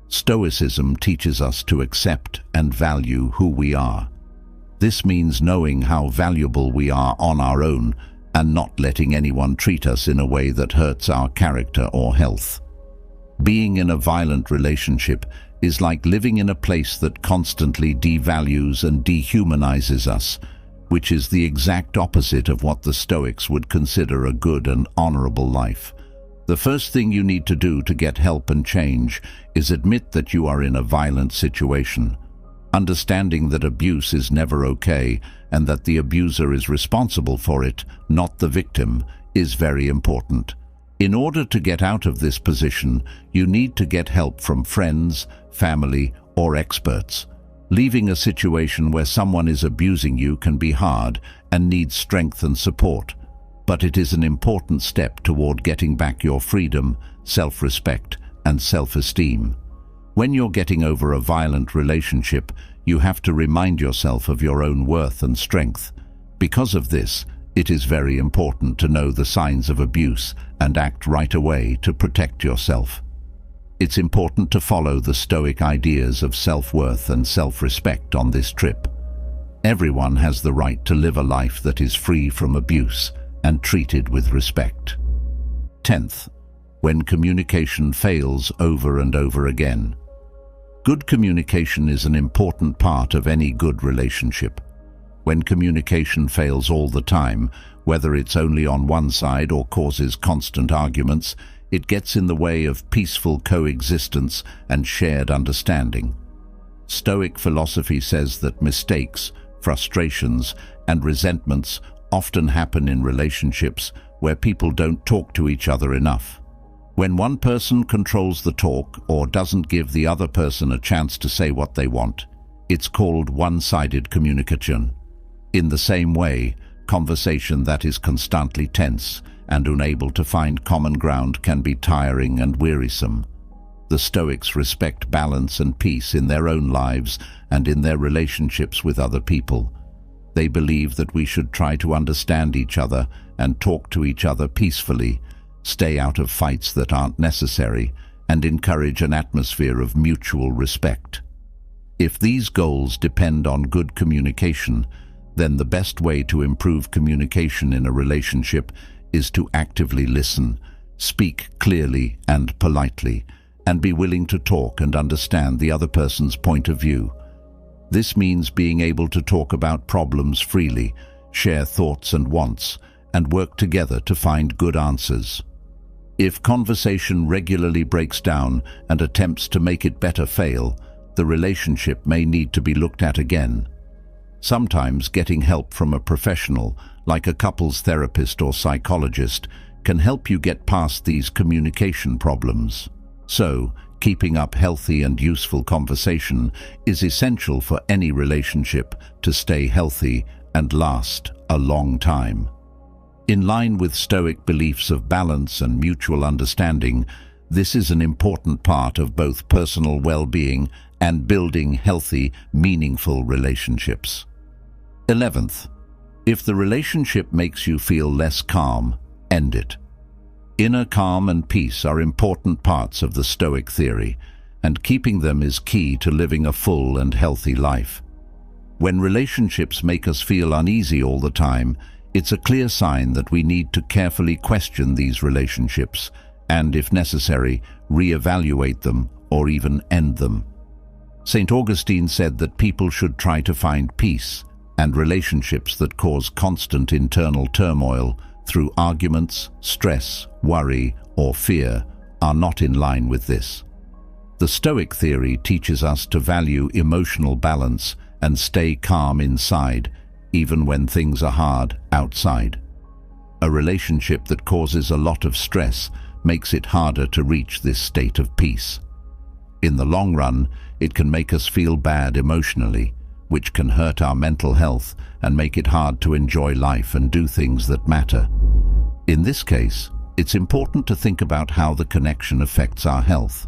Stoicism teaches us to accept and value who we are. This means knowing how valuable we are on our own and not letting anyone treat us in a way that hurts our character or health. Being in a violent relationship is like living in a place that constantly devalues and dehumanizes us, which is the exact opposite of what the Stoics would consider a good and honorable life. The first thing you need to do to get help and change is admit that you are in a violent situation. Understanding that abuse is never okay and that the abuser is responsible for it, not the victim, is very important. In order to get out of this position, you need to get help from friends, family, or experts. Leaving a situation where someone is abusing you can be hard and needs strength and support, but it is an important step toward getting back your freedom, self-respect, and self-esteem. When you're getting over a violent relationship, you have to remind yourself of your own worth and strength. Because of this, it is very important to know the signs of abuse and act right away to protect yourself. It's important to follow the Stoic ideas of self-worth and self-respect on this trip. Everyone has the right to live a life that is free from abuse and treated with respect. 10th, when communication fails over and over again. Good communication is an important part of any good relationship. When communication fails all the time, whether it's only on one side or causes constant arguments, it gets in the way of peaceful coexistence and shared understanding. Stoic philosophy says that mistakes, frustrations, and resentments often happen in relationships where people don't talk to each other enough. When one person controls the talk or doesn't give the other person a chance to say what they want, it's called one-sided communication. In the same way, conversation that is constantly tense and unable to find common ground can be tiring and wearisome. The Stoics respect balance and peace in their own lives and in their relationships with other people. They believe that we should try to understand each other and talk to each other peacefully, stay out of fights that aren't necessary, and encourage an atmosphere of mutual respect. If these goals depend on good communication, then the best way to improve communication in a relationship is to actively listen, speak clearly and politely, and be willing to talk and understand the other person's point of view. This means being able to talk about problems freely, share thoughts and wants, and work together to find good answers. If conversation regularly breaks down and attempts to make it better fail, the relationship may need to be looked at again. Sometimes getting help from a professional, like a couples therapist or psychologist, can help you get past these communication problems. So, keeping up healthy and useful conversation is essential for any relationship to stay healthy and last a long time. In line with Stoic beliefs of balance and mutual understanding, this is an important part of both personal well-being and building healthy, meaningful relationships. 11th, if the relationship makes you feel less calm, end it. Inner calm and peace are important parts of the Stoic theory, and keeping them is key to living a full and healthy life. When relationships make us feel uneasy all the time, it's a clear sign that we need to carefully question these relationships and, if necessary, reevaluate them or even end them. St. Augustine said that people should try to find peace, and relationships that cause constant internal turmoil through arguments, stress, worry, or fear are not in line with this. The Stoic theory teaches us to value emotional balance and stay calm inside, even when things are hard outside. A relationship that causes a lot of stress makes it harder to reach this state of peace. In the long run, it can make us feel bad emotionally, which can hurt our mental health and make it hard to enjoy life and do things that matter. In this case, it's important to think about how the connection affects our health.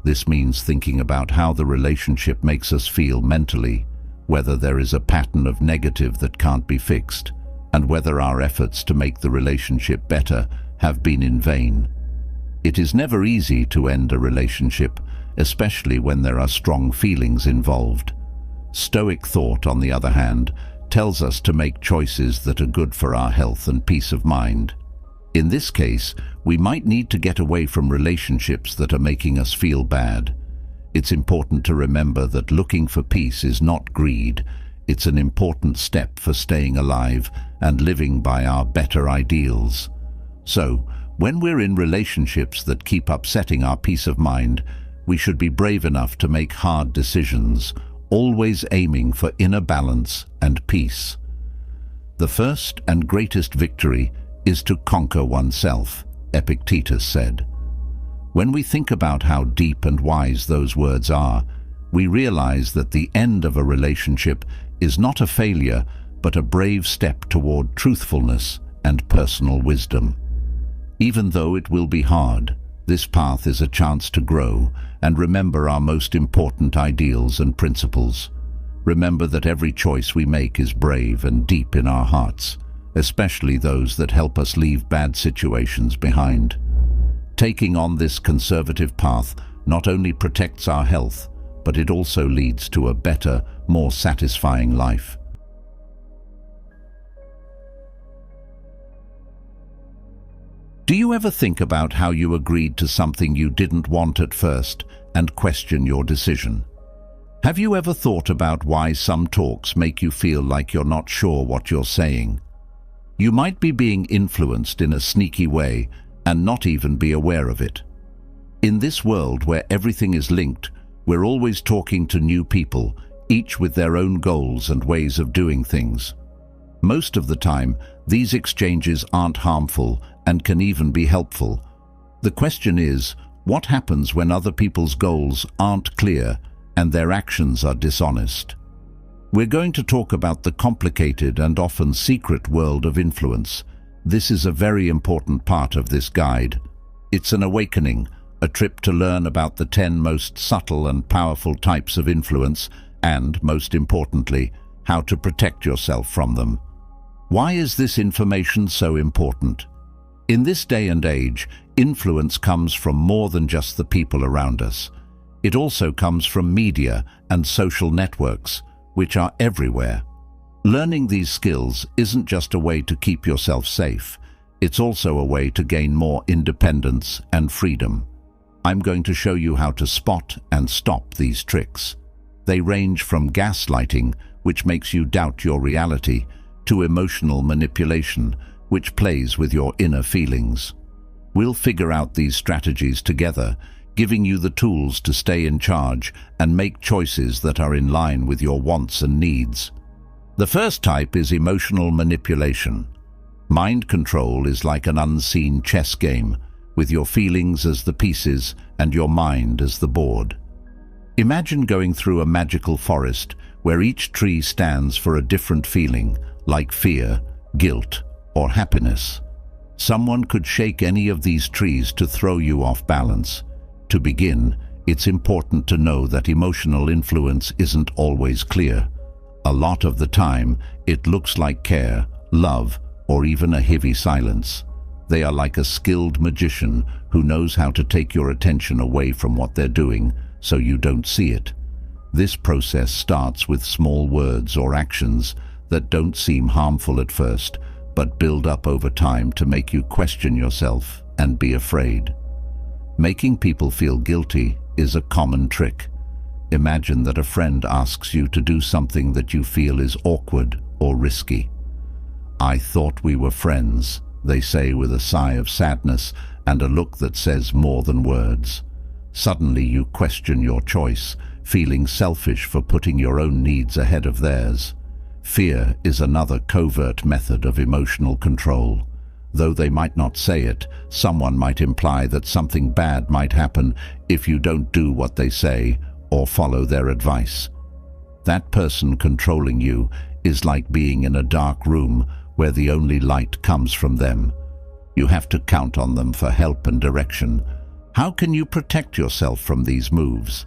This means thinking about how the relationship makes us feel mentally, whether there is a pattern of negative that can't be fixed, and whether our efforts to make the relationship better have been in vain. It is never easy to end a relationship, especially when there are strong feelings involved. Stoic thought, on the other hand, tells us to make choices that are good for our health and peace of mind. In this case, we might need to get away from relationships that are making us feel bad. It's important to remember that looking for peace is not greed. It's an important step for staying alive and living by our better ideals. So, when we're in relationships that keep upsetting our peace of mind, we should be brave enough to make hard decisions, always aiming for inner balance and peace. The first and greatest victory is to conquer oneself, Epictetus said. When we think about how deep and wise those words are, we realize that the end of a relationship is not a failure, but a brave step toward truthfulness and personal wisdom. Even though it will be hard, this path is a chance to grow and remember our most important ideals and principles. Remember that every choice we make is brave and deep in our hearts, especially those that help us leave bad situations behind. Taking on this conservative path not only protects our health, but it also leads to a better, more satisfying life. Do you ever think about how you agreed to something you didn't want at first and question your decision? Have you ever thought about why some talks make you feel like you're not sure what you're saying? You might be being influenced in a sneaky way and not even be aware of it. In this world where everything is linked, we're always talking to new people, each with their own goals and ways of doing things. Most of the time, these exchanges aren't harmful and can even be helpful. The question is, what happens when other people's goals aren't clear and their actions are dishonest? We're going to talk about the complicated and often secret world of influence. This is a very important part of this guide. It's an awakening, a trip to learn about the 10 most subtle and powerful types of influence and, most importantly, how to protect yourself from them. Why is this information so important? In this day and age, influence comes from more than just the people around us. It also comes from media and social networks, which are everywhere. Learning these skills isn't just a way to keep yourself safe, it's also a way to gain more independence and freedom. I'm going to show you how to spot and stop these tricks. They range from gaslighting, which makes you doubt your reality, to emotional manipulation, which plays with your inner feelings. We'll figure out these strategies together, giving you the tools to stay in charge and make choices that are in line with your wants and needs. The first type is emotional manipulation. Mind control is like an unseen chess game, with your feelings as the pieces and your mind as the board. Imagine going through a magical forest where each tree stands for a different feeling, like fear, guilt, or happiness. Someone could shake any of these trees to throw you off balance. To begin, it's important to know that emotional influence isn't always clear. A lot of the time, it looks like care, love, or even a heavy silence. They are like a skilled magician who knows how to take your attention away from what they're doing so you don't see it. This process starts with small words or actions that don't seem harmful at first, but build up over time to make you question yourself and be afraid. Making people feel guilty is a common trick. Imagine that a friend asks you to do something that you feel is awkward or risky. "I thought we were friends," they say with a sigh of sadness and a look that says more than words. Suddenly you question your choice, feeling selfish for putting your own needs ahead of theirs. Fear is another covert method of emotional control. Though they might not say it, someone might imply that something bad might happen if you don't do what they say or follow their advice. That person controlling you is like being in a dark room where the only light comes from them. You have to count on them for help and direction. How can you protect yourself from these moves?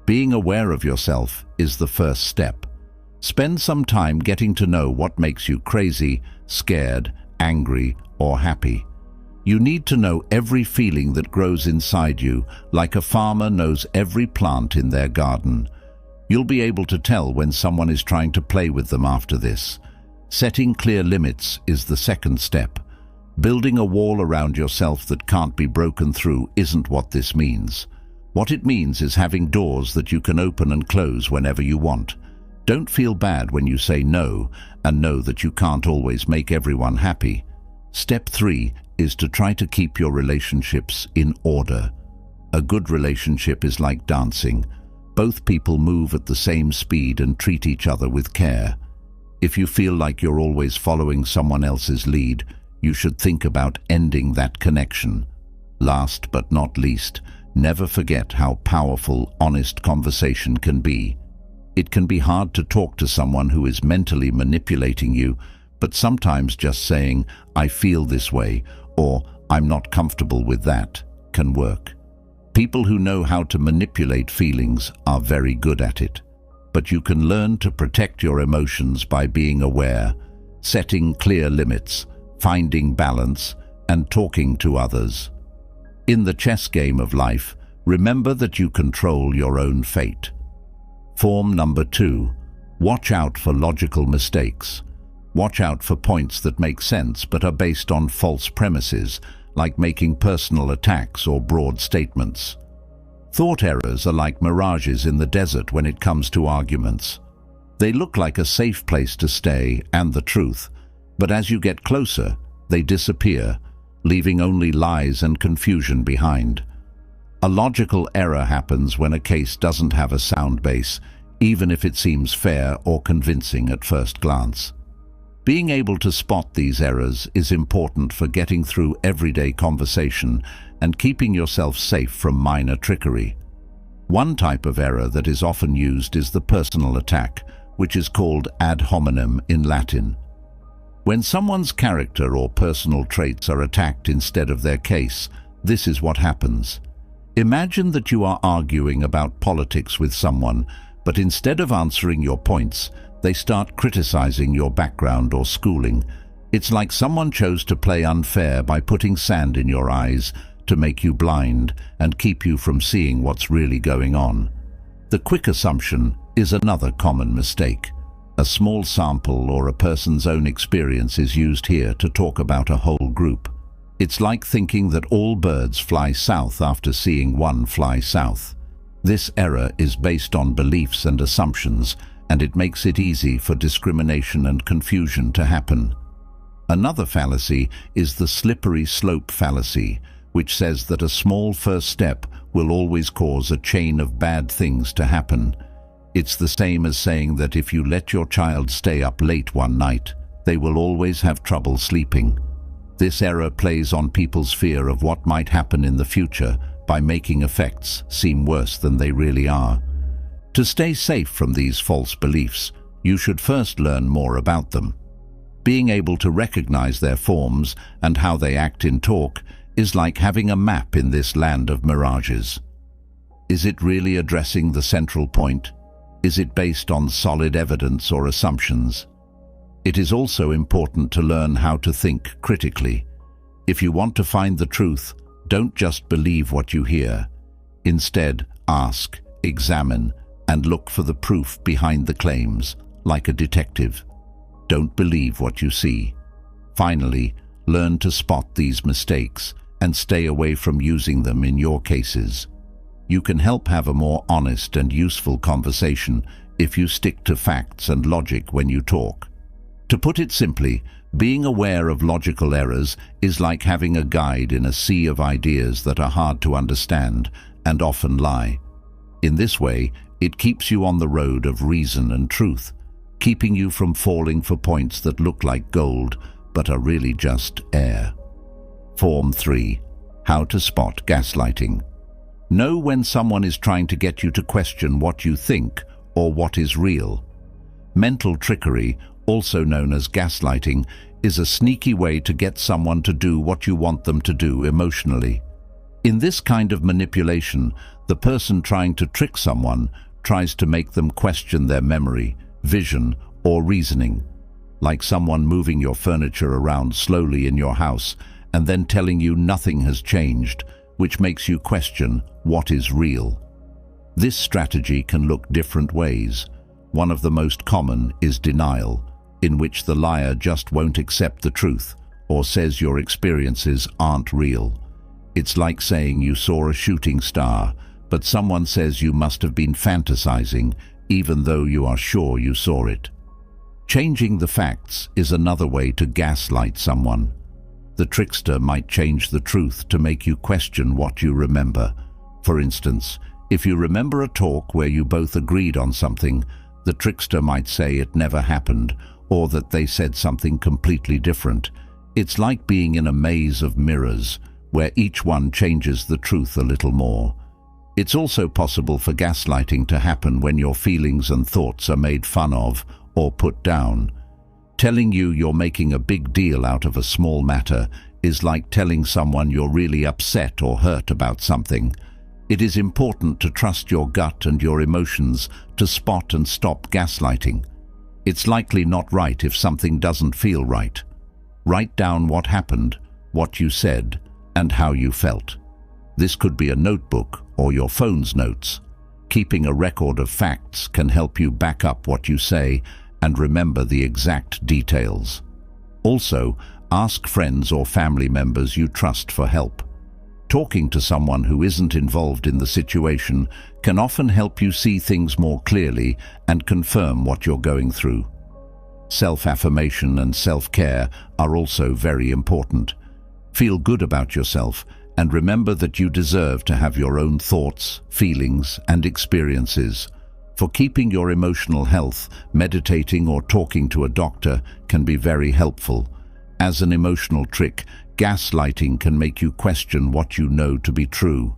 Being aware of yourself is the first step. Spend some time getting to know what makes you crazy scared, angry, or happy. You need to know every feeling that grows inside you, like a farmer knows every plant in their garden. You'll be able to tell when someone is trying to play with them after this. Setting clear limits is the second step. Building a wall around yourself that can't be broken through isn't what this means. What it means is having doors that you can open and close whenever you want. Don't feel bad when you say no, and know that you can't always make everyone happy. Step 3 is to try to keep your relationships in order. A good relationship is like dancing. Both people move at the same speed and treat each other with care. If you feel like you're always following someone else's lead, you should think about ending that connection. Last but not least, never forget how powerful honest conversation can be. It can be hard to talk to someone who is mentally manipulating you, but sometimes just saying, "I feel this way," or "I'm not comfortable with that," can work. People who know how to manipulate feelings are very good at it. But you can learn to protect your emotions by being aware, setting clear limits, finding balance, and talking to others. In the chess game of life, remember that you control your own fate. Form number 2. Watch out for logical mistakes. Watch out for points that make sense but are based on false premises, like making personal attacks or broad statements. Thought errors are like mirages in the desert when it comes to arguments. They look like a safe place to stay and the truth, but as you get closer, they disappear, leaving only lies and confusion behind. A logical error happens when a case doesn't have a sound base, even if it seems fair or convincing at first glance. Being able to spot these errors is important for getting through everyday conversation and keeping yourself safe from minor trickery. One type of error that is often used is the personal attack, which is called ad hominem in Latin. When someone's character or personal traits are attacked instead of their case, this is what happens. Imagine that you are arguing about politics with someone, but instead of answering your points, they start criticizing your background or schooling. It's like someone chose to play unfair by putting sand in your eyes to make you blind and keep you from seeing what's really going on. The quick assumption is another common mistake. A small sample or a person's own experience is used here to talk about a whole group. It's like thinking that all birds fly south after seeing one fly south. This error is based on beliefs and assumptions, and it makes it easy for discrimination and confusion to happen. Another fallacy is the slippery slope fallacy, which says that a small first step will always cause a chain of bad things to happen. It's the same as saying that if you let your child stay up late one night, they will always have trouble sleeping. This error plays on people's fear of what might happen in the future by making effects seem worse than they really are. To stay safe from these false beliefs, you should first learn more about them. Being able to recognize their forms and how they act in talk is like having a map in this land of mirages. Is it really addressing the central point? Is it based on solid evidence or assumptions? It is also important to learn how to think critically. If you want to find the truth, don't just believe what you hear. Instead, ask, examine, and look for the proof behind the claims, like a detective. Don't believe what you see. Finally, learn to spot these mistakes and stay away from using them in your cases. You can help have a more honest and useful conversation if you stick to facts and logic when you talk. To put it simply, being aware of logical errors is like having a guide in a sea of ideas that are hard to understand and often lie. In this way, it keeps you on the road of reason and truth, keeping you from falling for points that look like gold but are really just air. Form 3. How to spot gaslighting. Know when someone is trying to get you to question what you think or what is real. Mental trickery, also known as gaslighting, is a sneaky way to get someone to do what you want them to do emotionally. In this kind of manipulation, the person trying to trick someone tries to make them question their memory, vision, or reasoning. like someone moving your furniture around slowly in your house and then telling you nothing has changed, which makes you question what is real. This strategy can look different ways. One of the most common is denial, in which the liar just won't accept the truth or says your experiences aren't real. It's like saying you saw a shooting star, but someone says you must have been fantasizing, even though you are sure you saw it. Changing the facts is another way to gaslight someone. The trickster might change the truth to make you question what you remember. For instance, if you remember a talk where you both agreed on something, the trickster might say it never happened, or that they said something completely different. It's like being in a maze of mirrors, where each one changes the truth a little more. It's also possible for gaslighting to happen when your feelings and thoughts are made fun of or put down. Telling you you're making a big deal out of a small matter is like telling someone you're really upset or hurt about something. It is important to trust your gut and your emotions to spot and stop gaslighting. It's likely not right if something doesn't feel right. Write down what happened, what you said, and how you felt. This could be a notebook or your phone's notes. Keeping a record of facts can help you back up what you say and remember the exact details. Also, ask friends or family members you trust for help. Talking to someone who isn't involved in the situation can often help you see things more clearly and confirm what you're going through. Self-affirmation and self-care are also very important. Feel good about yourself and remember that you deserve to have your own thoughts, feelings, and experiences. For keeping your emotional health, meditating or talking to a doctor can be very helpful. As an emotional trick, gaslighting can make you question what you know to be true.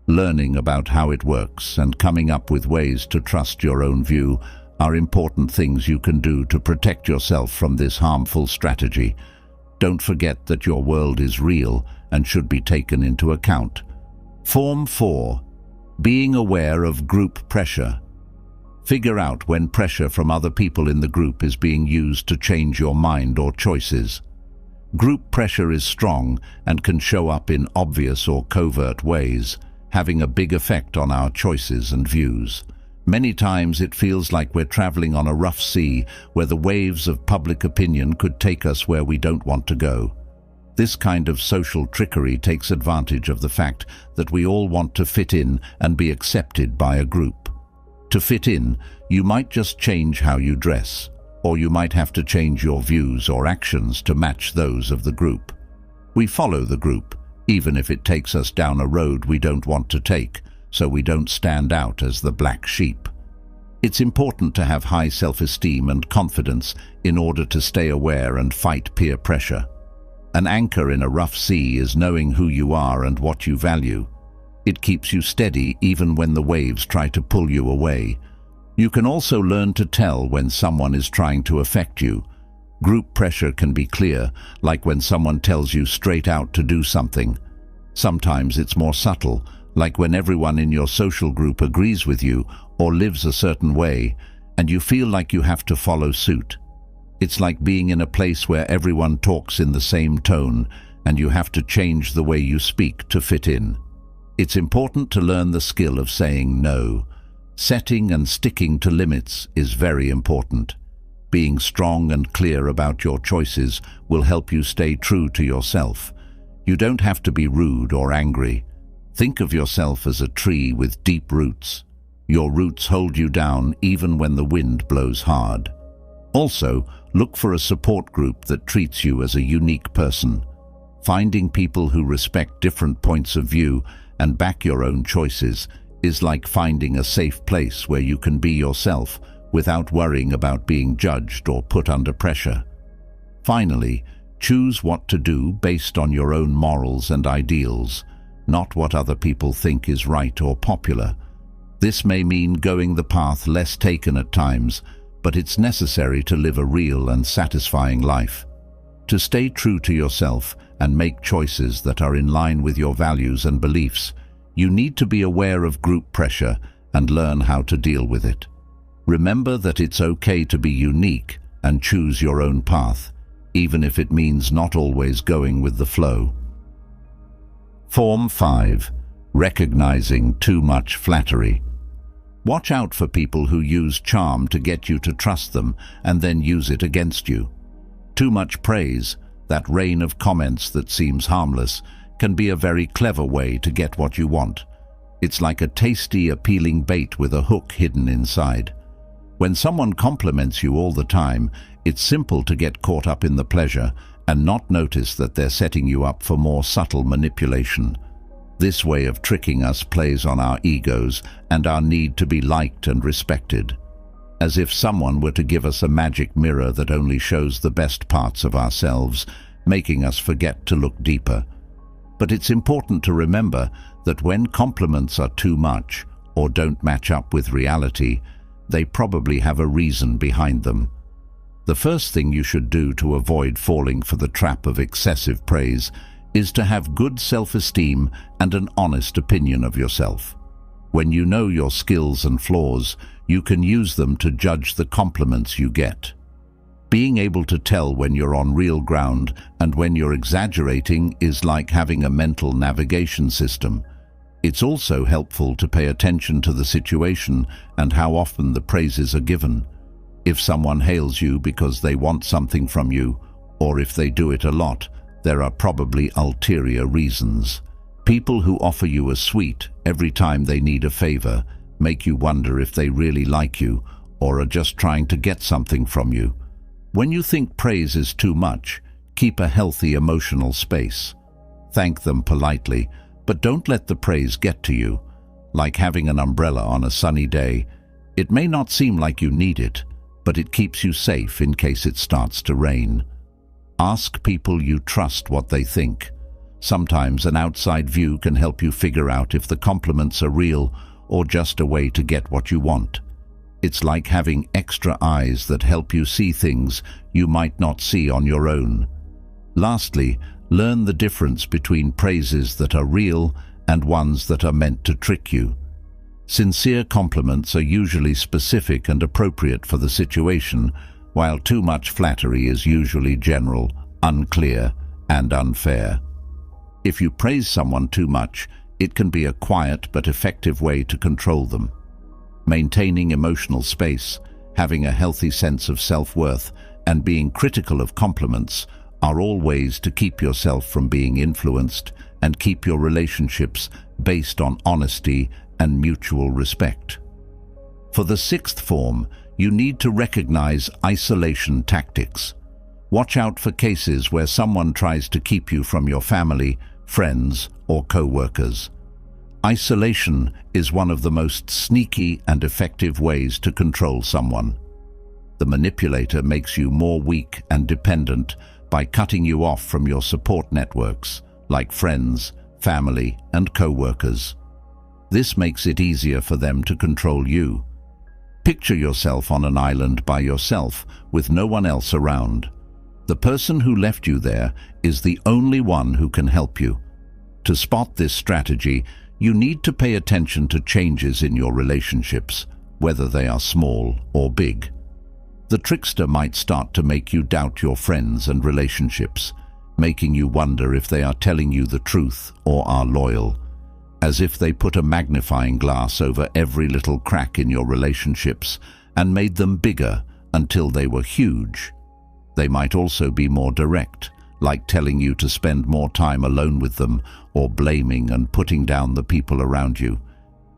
Learning about how it works and coming up with ways to trust your own view are important things you can do to protect yourself from this harmful strategy. Don't forget that your world is real and should be taken into account. Form 4. Being aware of group pressure. Figure out when pressure from other people in the group is being used to change your mind or choices. Group pressure is strong and can show up in obvious or covert ways, having a big effect on our choices and views. Many times it feels like we're traveling on a rough sea where the waves of public opinion could take us where we don't want to go. This kind of social trickery takes advantage of the fact that we all want to fit in and be accepted by a group. To fit in, you might just change how you dress, or you might have to change your views or actions to match those of the group. We follow the group, even if it takes us down a road we don't want to take, so we don't stand out as the black sheep. It's important to have high self-esteem and confidence in order to stay aware and fight peer pressure. An anchor in a rough sea is knowing who you are and what you value. It keeps you steady even when the waves try to pull you away. You can also learn to tell when someone is trying to affect you. Group pressure can be clear, like when someone tells you straight out to do something. Sometimes it's more subtle, like when everyone in your social group agrees with you or lives a certain way, and you feel like you have to follow suit. It's like being in a place where everyone talks in the same tone, and you have to change the way you speak to fit in. It's important to learn the skill of saying no. Setting and sticking to limits is very important. Being strong and clear about your choices will help you stay true to yourself. You don't have to be rude or angry. Think of yourself as a tree with deep roots. Your roots hold you down even when the wind blows hard. Also, look for a support group that treats you as a unique person. Finding people who respect different points of view and back your own choices is like finding a safe place where you can be yourself without worrying about being judged or put under pressure. Finally, choose what to do based on your own morals and ideals, not what other people think is right or popular. This may mean going the path less taken at times, but it's necessary to live a real and satisfying life. To stay true to yourself and make choices that are in line with your values and beliefs, you need to be aware of group pressure and learn how to deal with it. Remember that it's okay to be unique and choose your own path, even if it means not always going with the flow. Form 5. Recognizing too much flattery. Watch out for people who use charm to get you to trust them and then use it against you. Too much praise, that rain of comments that seems harmless, can be a very clever way to get what you want. It's like a tasty, appealing bait with a hook hidden inside. When someone compliments you all the time, it's simple to get caught up in the pleasure and not notice that they're setting you up for more subtle manipulation. This way of tricking us plays on our egos and our need to be liked and respected, as if someone were to give us a magic mirror that only shows the best parts of ourselves, making us forget to look deeper. But it's important to remember that when compliments are too much or don't match up with reality, they probably have a reason behind them. The first thing you should do to avoid falling for the trap of excessive praise is to have good self-esteem and an honest opinion of yourself. When you know your skills and flaws, you can use them to judge the compliments you get. Being able to tell when you're on real ground and when you're exaggerating is like having a mental navigation system. It's also helpful to pay attention to the situation and how often the praises are given. If someone hails you because they want something from you, or if they do it a lot, there are probably ulterior reasons. People who offer you a sweet every time they need a favor make you wonder if they really like you or are just trying to get something from you. When you think praise is too much, keep a healthy emotional space. Thank them politely, but don't let the praise get to you. Like having an umbrella on a sunny day, it may not seem like you need it, but it keeps you safe in case it starts to rain. Ask people you trust what they think. Sometimes an outside view can help you figure out if the compliments are real or just a way to get what you want. It's like having extra eyes that help you see things you might not see on your own. Lastly, learn the difference between praises that are real and ones that are meant to trick you. Sincere compliments are usually specific and appropriate for the situation, while too much flattery is usually general, unclear, and unfair. If you praise someone too much, it can be a quiet but effective way to control them. Maintaining emotional space, having a healthy sense of self-worth, and being critical of compliments are all ways to keep yourself from being influenced and keep your relationships based on honesty and mutual respect. For the sixth form, you need to recognize isolation tactics. Watch out for cases where someone tries to keep you from your family, friends, or co-workers. Isolation is one of the most sneaky and effective ways to control someone. The manipulator makes you more weak and dependent by cutting you off from your support networks, like friends, family, and co-workers. This makes it easier for them to control you. Picture yourself on an island by yourself with no one else around. The person who left you there is the only one who can help you. To spot this strategy, you need to pay attention to changes in your relationships, whether they are small or big. The trickster might start to make you doubt your friends and relationships, making you wonder if they are telling you the truth or are loyal, as if they put a magnifying glass over every little crack in your relationships and made them bigger until they were huge. They might also be more direct, like telling you to spend more time alone with them or blaming and putting down the people around you.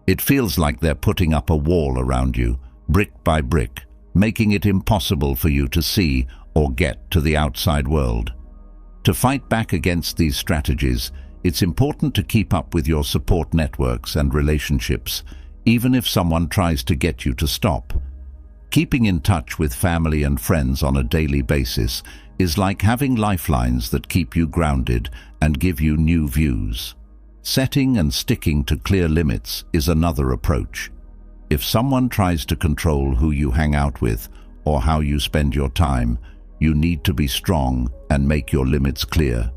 It feels like they're putting up a wall around you, brick by brick, making it impossible for you to see or get to the outside world. To fight back against these strategies, it's important to keep up with your support networks and relationships, even if someone tries to get you to stop. Keeping in touch with family and friends on a daily basis is like having lifelines that keep you grounded and give you new views. Setting and sticking to clear limits is another approach. If someone tries to control who you hang out with or how you spend your time, you need to be strong and make your limits clear.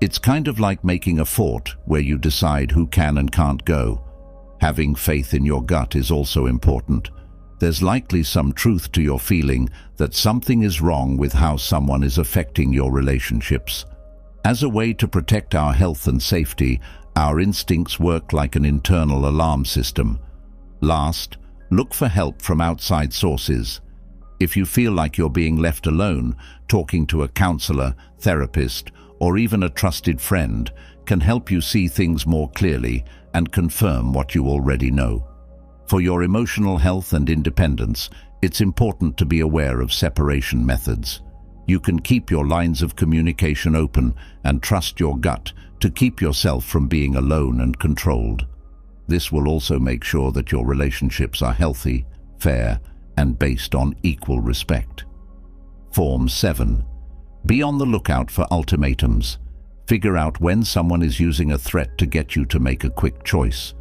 It's kind of like making a fort where you decide who can and can't go. Having faith in your gut is also important. there's likely some truth to your feeling that something is wrong with how someone is affecting your relationships. As a way to protect our health and safety, our instincts work like an internal alarm system. Last, look for help from outside sources. If you feel like you're being left alone, talking to a counselor, therapist, or even a trusted friend can help you see things more clearly and confirm what you already know. For your emotional health and independence, it's important to be aware of separation methods. You can keep your lines of communication open and trust your gut to keep yourself from being alone and controlled. This will also make sure that your relationships are healthy, fair, and based on equal respect. Form 7. Be on the lookout for ultimatums. Figure out when someone is using a threat to get you to make a quick choice.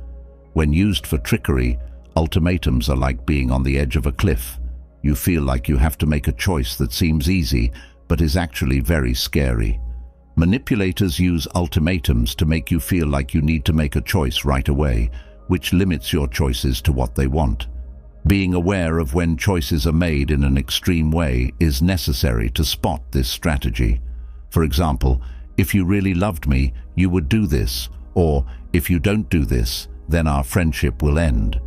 When used for trickery, ultimatums are like being on the edge of a cliff. You feel like you have to make a choice that seems easy, but is actually very scary. Manipulators use ultimatums to make you feel like you need to make a choice right away, which limits your choices to what they want. Being aware of when choices are made in an extreme way is necessary to spot this strategy. For example, if you really loved me, you would do this, or if you don't do this, then our friendship will end.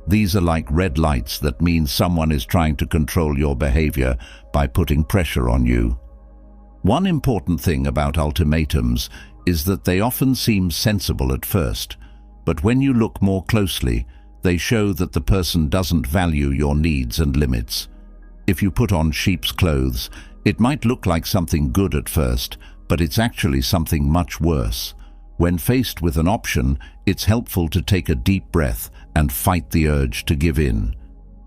These are like red lights that mean someone is trying to control your behavior by putting pressure on you. One important thing about ultimatums is that they often seem sensible at first, but when you look more closely, they show that the person doesn't value your needs and limits. If you put on sheep's clothes, it might look like something good at first, but it's actually something much worse. When faced with an option, it's helpful to take a deep breath and fight the urge to give in.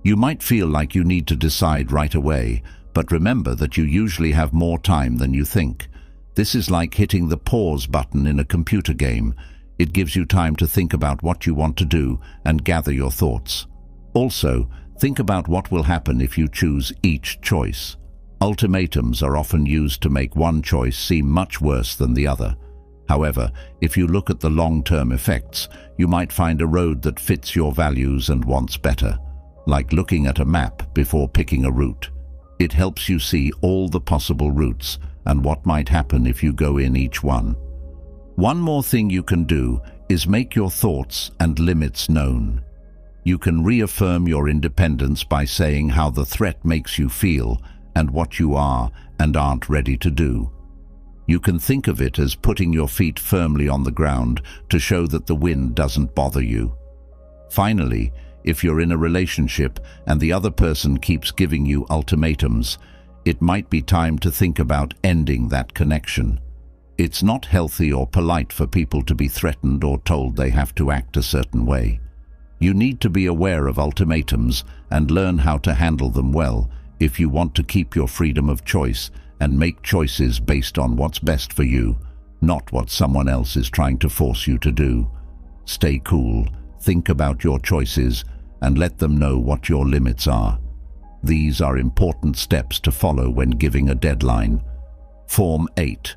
You might feel like you need to decide right away, but remember that you usually have more time than you think. This is like hitting the pause button in a computer game. It gives you time to think about what you want to do and gather your thoughts. Also, think about what will happen if you choose each choice. Ultimatums are often used to make one choice seem much worse than the other. However, if you look at the long-term effects, you might find a road that fits your values and wants better, like looking at a map before picking a route. It helps you see all the possible routes and what might happen if you go in each one. One more thing you can do is make your thoughts and limits known. You can reaffirm your independence by saying how the threat makes you feel and what you are and aren't ready to do. You can think of it as putting your feet firmly on the ground to show that the wind doesn't bother you. Finally, if you're in a relationship and the other person keeps giving you ultimatums, it might be time to think about ending that connection. It's not healthy or polite for people to be threatened or told they have to act a certain way. You need to be aware of ultimatums and learn how to handle them well if you want to keep your freedom of choice and make choices based on what's best for you, not what someone else is trying to force you to do. Stay cool, think about your choices, and let them know what your limits are. These are important steps to follow when giving a deadline. Form 8.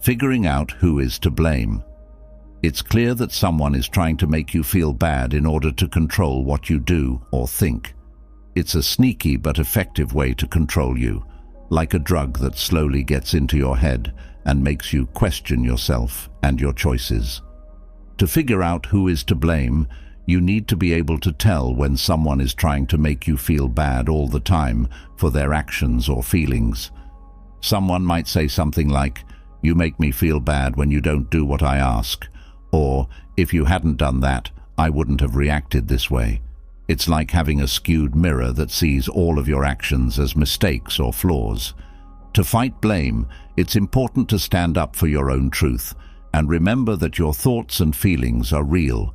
Figuring out who is to blame. It's clear that someone is trying to make you feel bad in order to control what you do or think. It's a sneaky but effective way to control you, like a drug that slowly gets into your head and makes you question yourself and your choices. To figure out who is to blame, you need to be able to tell when someone is trying to make you feel bad all the time for their actions or feelings. Someone might say something like, "You make me feel bad when you don't do what I ask," or, "If you hadn't done that, I wouldn't have reacted this way." It's like having a skewed mirror that sees all of your actions as mistakes or flaws. To fight blame, it's important to stand up for your own truth and remember that your thoughts and feelings are real.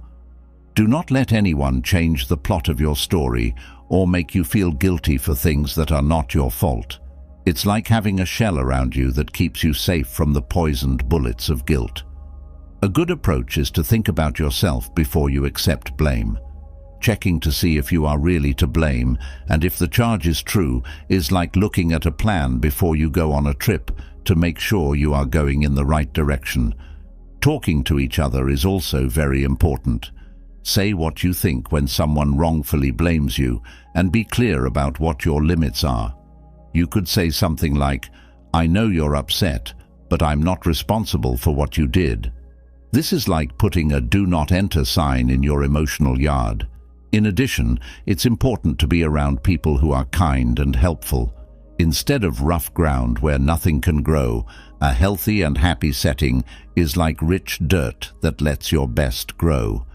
Do not let anyone change the plot of your story or make you feel guilty for things that are not your fault. It's like having a shell around you that keeps you safe from the poisoned bullets of guilt. A good approach is to think about yourself before you accept blame. Checking to see if you are really to blame and if the charge is true is like looking at a plan before you go on a trip to make sure you are going in the right direction. Talking to each other is also very important. Say what you think when someone wrongfully blames you, and be clear about what your limits are. You could say something like, "I know you're upset, but I'm not responsible for what you did." This is like putting a "do not enter" sign in your emotional yard. In addition, it's important to be around people who are kind and helpful. Instead of rough ground where nothing can grow, a healthy and happy setting is like rich dirt that lets your best grow.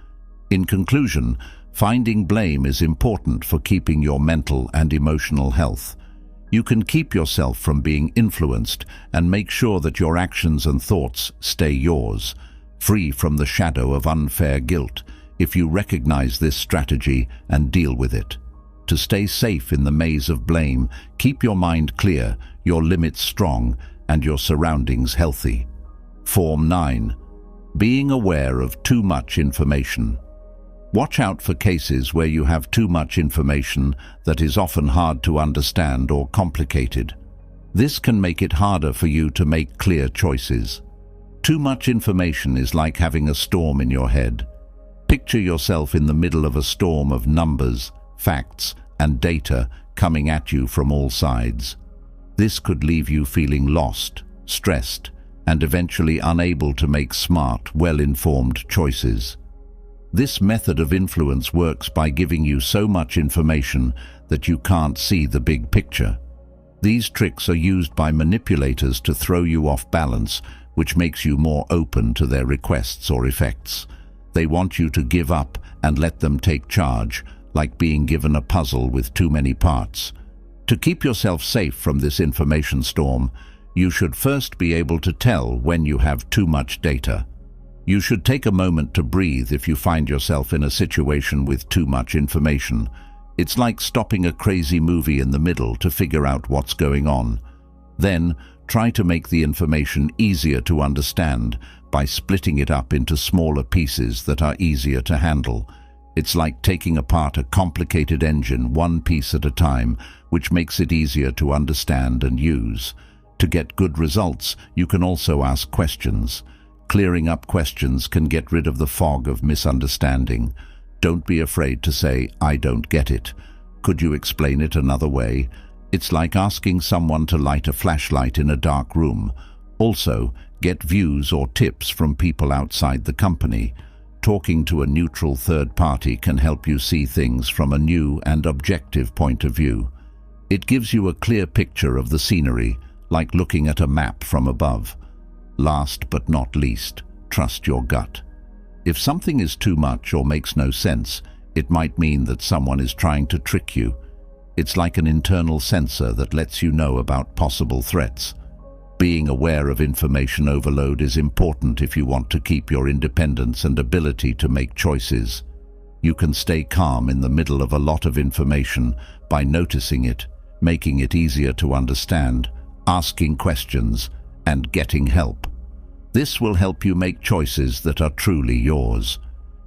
In conclusion, finding blame is important for keeping your mental and emotional health. You can keep yourself from being influenced and make sure that your actions and thoughts stay yours, free from the shadow of unfair guilt, if you recognize this strategy and deal with it. To stay safe in the maze of blame, keep your mind clear, your limits strong, and your surroundings healthy. Form 9. Being aware of too much information. Watch out for cases where you have too much information that is often hard to understand or complicated. This can make it harder for you to make clear choices. Too much information is like having a storm in your head. Picture yourself in the middle of a storm of numbers, facts, and data coming at you from all sides. This could leave you feeling lost, stressed, and eventually unable to make smart, well-informed choices. This method of influence works by giving you so much information that you can't see the big picture. These tricks are used by manipulators to throw you off balance, which makes you more open to their requests or effects. They want you to give up and let them take charge, like being given a puzzle with too many parts. To keep yourself safe from this information storm, you should first be able to tell when you have too much data. You should take a moment to breathe if you find yourself in a situation with too much information. It's like stopping a crazy movie in the middle to figure out what's going on. Then, try to make the information easier to understand by splitting it up into smaller pieces that are easier to handle. It's like taking apart a complicated engine one piece at a time, which makes it easier to understand and use. To get good results, you can also ask questions. Clearing up questions can get rid of the fog of misunderstanding. Don't be afraid to say, "I don't get it. Could you explain it another way?" It's like asking someone to light a flashlight in a dark room. Also, get views or tips from people outside the company. Talking to a neutral third party can help you see things from a new and objective point of view. It gives you a clear picture of the scenery, like looking at a map from above. Last but not least, trust your gut. If something is too much or makes no sense, it might mean that someone is trying to trick you. It's like an internal sensor that lets you know about possible threats. Being aware of information overload is important if you want to keep your independence and ability to make choices. You can stay calm in the middle of a lot of information by noticing it, making it easier to understand, asking questions, and getting help. This will help you make choices that are truly yours.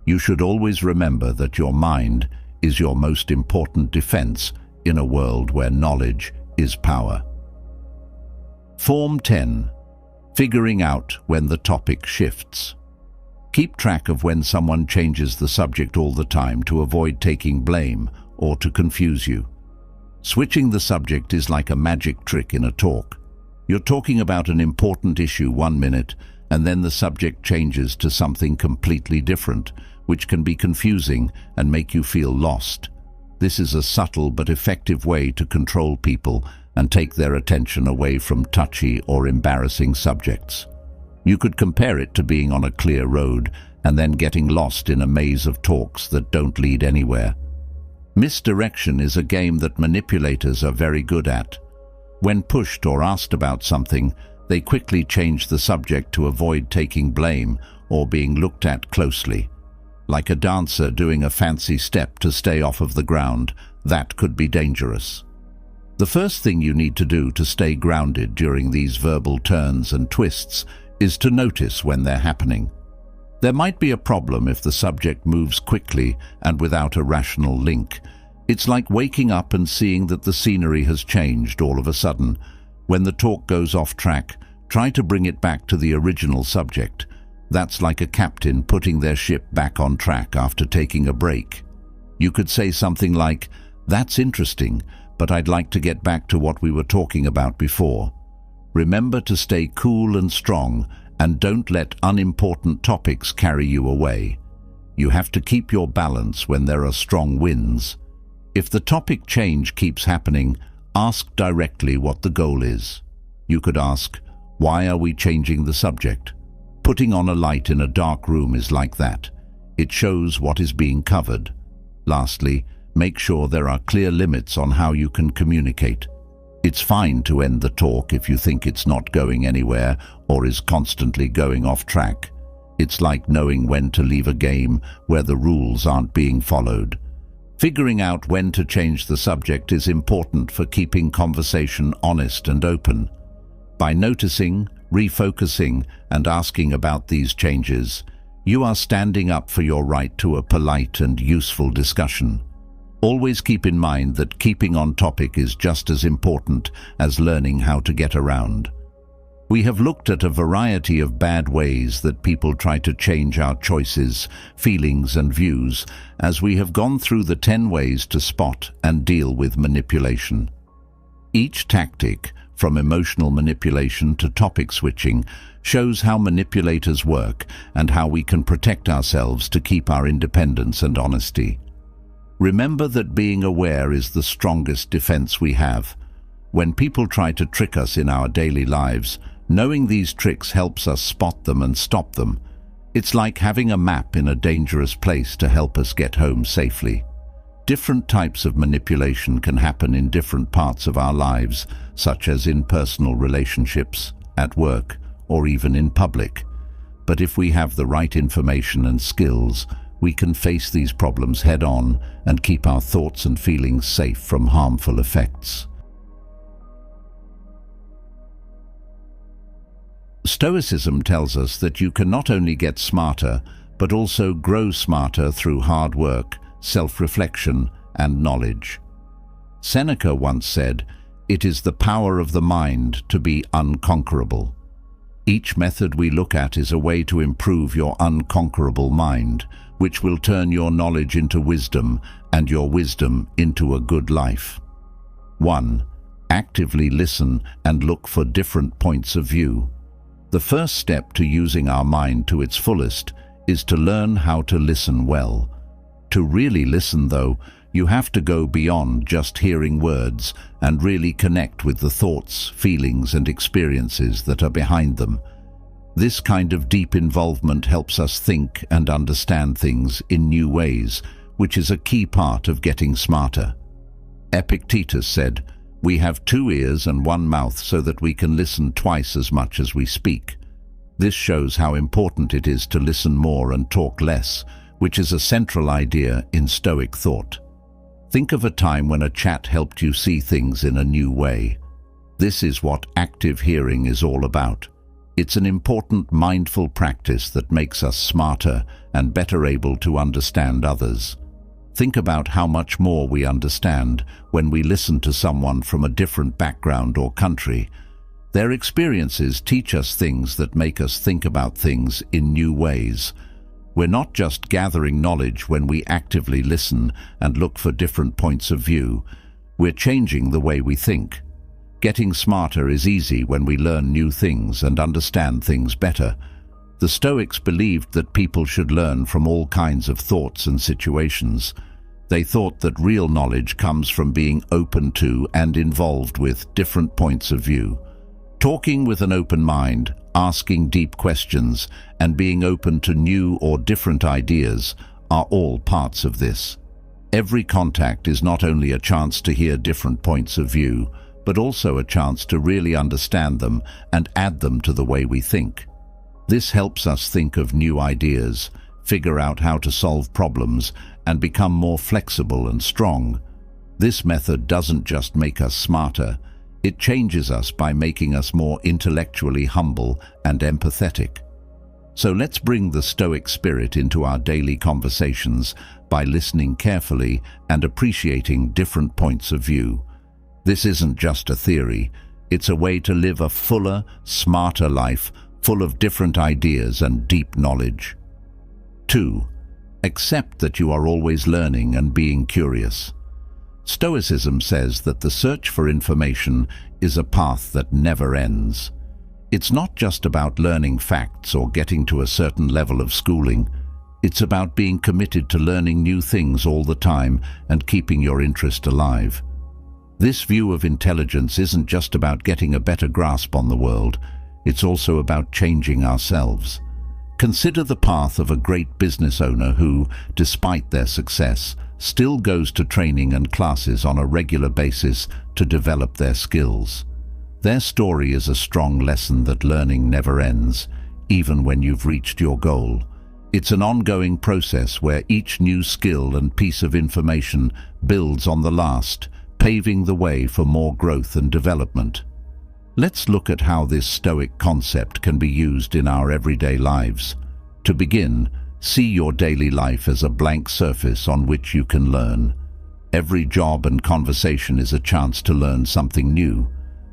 You should always remember that your mind is your most important defense in a world where knowledge is power. Form 10. Figuring out when the topic shifts. Keep track of when someone changes the subject all the time to avoid taking blame or to confuse you. Switching the subject is like a magic trick in a talk. You're talking about an important issue 1 minute, and then the subject changes to something completely different, which can be confusing and make you feel lost. This is a subtle but effective way to control people and take their attention away from touchy or embarrassing subjects. You could compare it to being on a clear road and then getting lost in a maze of talks that don't lead anywhere. Misdirection is a game that manipulators are very good at. When pushed or asked about something, they quickly change the subject to avoid taking blame or being looked at closely. Like a dancer doing a fancy step to stay off of the ground, that could be dangerous. The first thing you need to do to stay grounded during these verbal turns and twists is to notice when they're happening. There might be a problem if the subject moves quickly and without a rational link. It's like waking up and seeing that the scenery has changed all of a sudden. When the talk goes off track, try to bring it back to the original subject. That's like a captain putting their ship back on track after taking a break. You could say something like, "That's interesting, but I'd like to get back to what we were talking about before." Remember to stay cool and strong, and don't let unimportant topics carry you away. You have to keep your balance when there are strong winds. If the topic change keeps happening, ask directly what the goal is. You could ask, "Why are we changing the subject?" Putting on a light in a dark room is like that. It shows what is being covered. Lastly, make sure there are clear limits on how you can communicate. It's fine to end the talk if you think it's not going anywhere or is constantly going off track. It's like knowing when to leave a game where the rules aren't being followed. Figuring out when to change the subject is important for keeping conversation honest and open. By noticing, refocusing, and asking about these changes, you are standing up for your right to a polite and useful discussion. Always keep in mind that keeping on topic is just as important as learning how to get around. We have looked at a variety of bad ways that people try to change our choices, feelings, and views, as we have gone through the 10 ways to spot and deal with manipulation. Each tactic, from emotional manipulation to topic switching, shows how manipulators work and how we can protect ourselves to keep our independence and honesty. Remember that being aware is the strongest defense we have. When people try to trick us in our daily lives, knowing these tricks helps us spot them and stop them. It's like having a map in a dangerous place to help us get home safely. Different types of manipulation can happen in different parts of our lives, such as in personal relationships, at work, or even in public. But if we have the right information and skills, we can face these problems head-on and keep our thoughts and feelings safe from harmful effects. Stoicism tells us that you can not only get smarter, but also grow smarter through hard work, self-reflection, and knowledge. Seneca once said, "It is the power of the mind to be unconquerable." Each method we look at is a way to improve your unconquerable mind, which will turn your knowledge into wisdom and your wisdom into a good life. 1. Actively listen and look for different points of view. The first step to using our mind to its fullest is to learn how to listen well. To really listen, though, you have to go beyond just hearing words and really connect with the thoughts, feelings, and experiences that are behind them. This kind of deep involvement helps us think and understand things in new ways, which is a key part of getting smarter. Epictetus said, "We have 2 ears and 1 mouth so that we can listen twice as much as we speak." This shows how important it is to listen more and talk less, which is a central idea in Stoic thought. Think of a time when a chat helped you see things in a new way. This is what active hearing is all about. It's an important mindful practice that makes us smarter and better able to understand others. Think about how much more we understand when we listen to someone from a different background or country. Their experiences teach us things that make us think about things in new ways. We're not just gathering knowledge when we actively listen and look for different points of view. We're changing the way we think. Getting smarter is easy when we learn new things and understand things better. The Stoics believed that people should learn from all kinds of thoughts and situations. They thought that real knowledge comes from being open to and involved with different points of view. Talking with an open mind, asking deep questions, and being open to new or different ideas are all parts of this. Every contact is not only a chance to hear different points of view, but also a chance to really understand them and add them to the way we think. This helps us think of new ideas, figure out how to solve problems, and become more flexible and strong. This method doesn't just make us smarter, it changes us by making us more intellectually humble and empathetic. So let's bring the Stoic spirit into our daily conversations by listening carefully and appreciating different points of view. This isn't just a theory, it's a way to live a fuller, smarter life, full of different ideas and deep knowledge. 2. Accept that you are always learning and being curious. Stoicism says that the search for information is a path that never ends. It's not just about learning facts or getting to a certain level of schooling. It's about being committed to learning new things all the time and keeping your interest alive. This view of intelligence isn't just about getting a better grasp on the world. It's also about changing ourselves. Consider the path of a great business owner who, despite their success, still goes to training and classes on a regular basis to develop their skills. Their story is a strong lesson that learning never ends, even when you've reached your goal. It's an ongoing process where each new skill and piece of information builds on the last, paving the way for more growth and development. Let's look at how this Stoic concept can be used in our everyday lives. To begin, see your daily life as a blank surface on which you can learn. Every job and conversation is a chance to learn something new.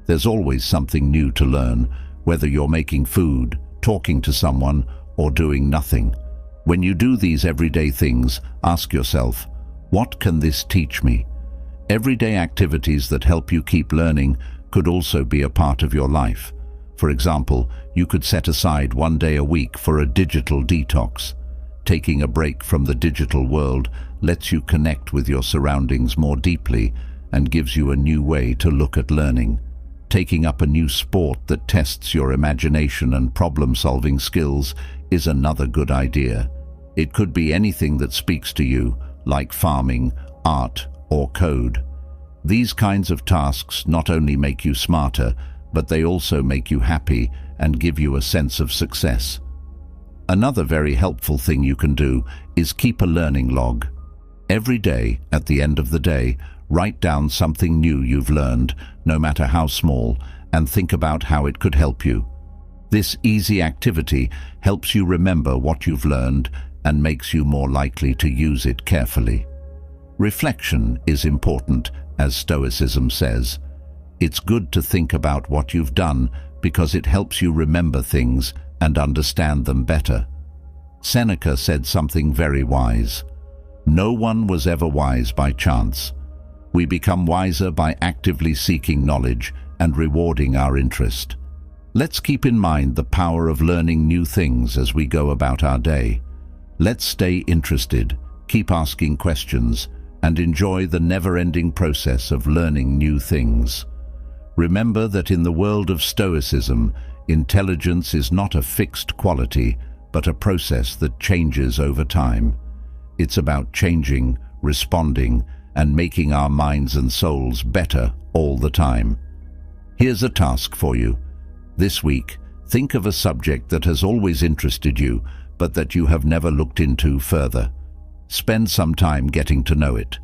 There's always something new to learn, whether you're making food, talking to someone, or doing nothing. When you do these everyday things, ask yourself, what can this teach me? Everyday activities that help you keep learning could also be a part of your life. For example, you could set aside one day a week for a digital detox. Taking a break from the digital world lets you connect with your surroundings more deeply and gives you a new way to look at learning. Taking up a new sport that tests your imagination and problem-solving skills is another good idea. It could be anything that speaks to you, like farming, art, or code. These kinds of tasks not only make you smarter, but they also make you happy and give you a sense of success. Another very helpful thing you can do is keep a learning log. Every day, at the end of the day, write down something new you've learned, no matter how small, and think about how it could help you. This easy activity helps you remember what you've learned and makes you more likely to use it carefully. Reflection is important, as Stoicism says. It's good to think about what you've done because it helps you remember things and understand them better. Seneca said something very wise. No one was ever wise by chance. We become wiser by actively seeking knowledge and rewarding our interest. Let's keep in mind the power of learning new things as we go about our day. Let's stay interested, keep asking questions, and enjoy the never-ending process of learning new things. Remember that in the world of Stoicism, intelligence is not a fixed quality, but a process that changes over time. It's about changing, responding, and making our minds and souls better all the time. Here's a task for you. This week, think of a subject that has always interested you, but that you have never looked into further. Spend some time getting to know it.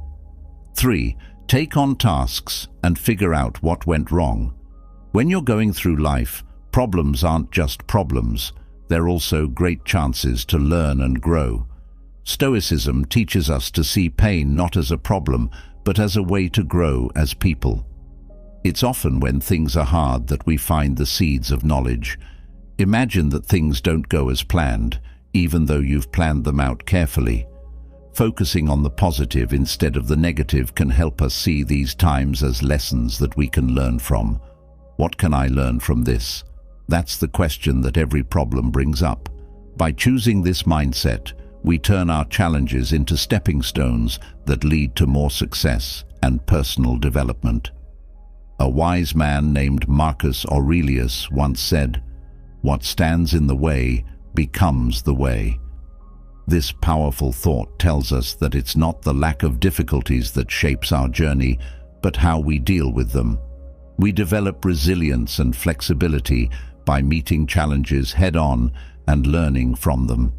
3. Take on tasks and figure out what went wrong. When you're going through life, problems aren't just problems. They're also great chances to learn and grow. Stoicism teaches us to see pain not as a problem, but as a way to grow as people. It's often when things are hard that we find the seeds of knowledge. Imagine that things don't go as planned, even though you've planned them out carefully. Focusing on the positive instead of the negative can help us see these times as lessons that we can learn from. What can I learn from this? That's the question that every problem brings up. By choosing this mindset, we turn our challenges into stepping stones that lead to more success and personal development. A wise man named Marcus Aurelius once said, "What stands in the way becomes the way." This powerful thought tells us that it's not the lack of difficulties that shapes our journey, but how we deal with them. We develop resilience and flexibility by meeting challenges head-on and learning from them.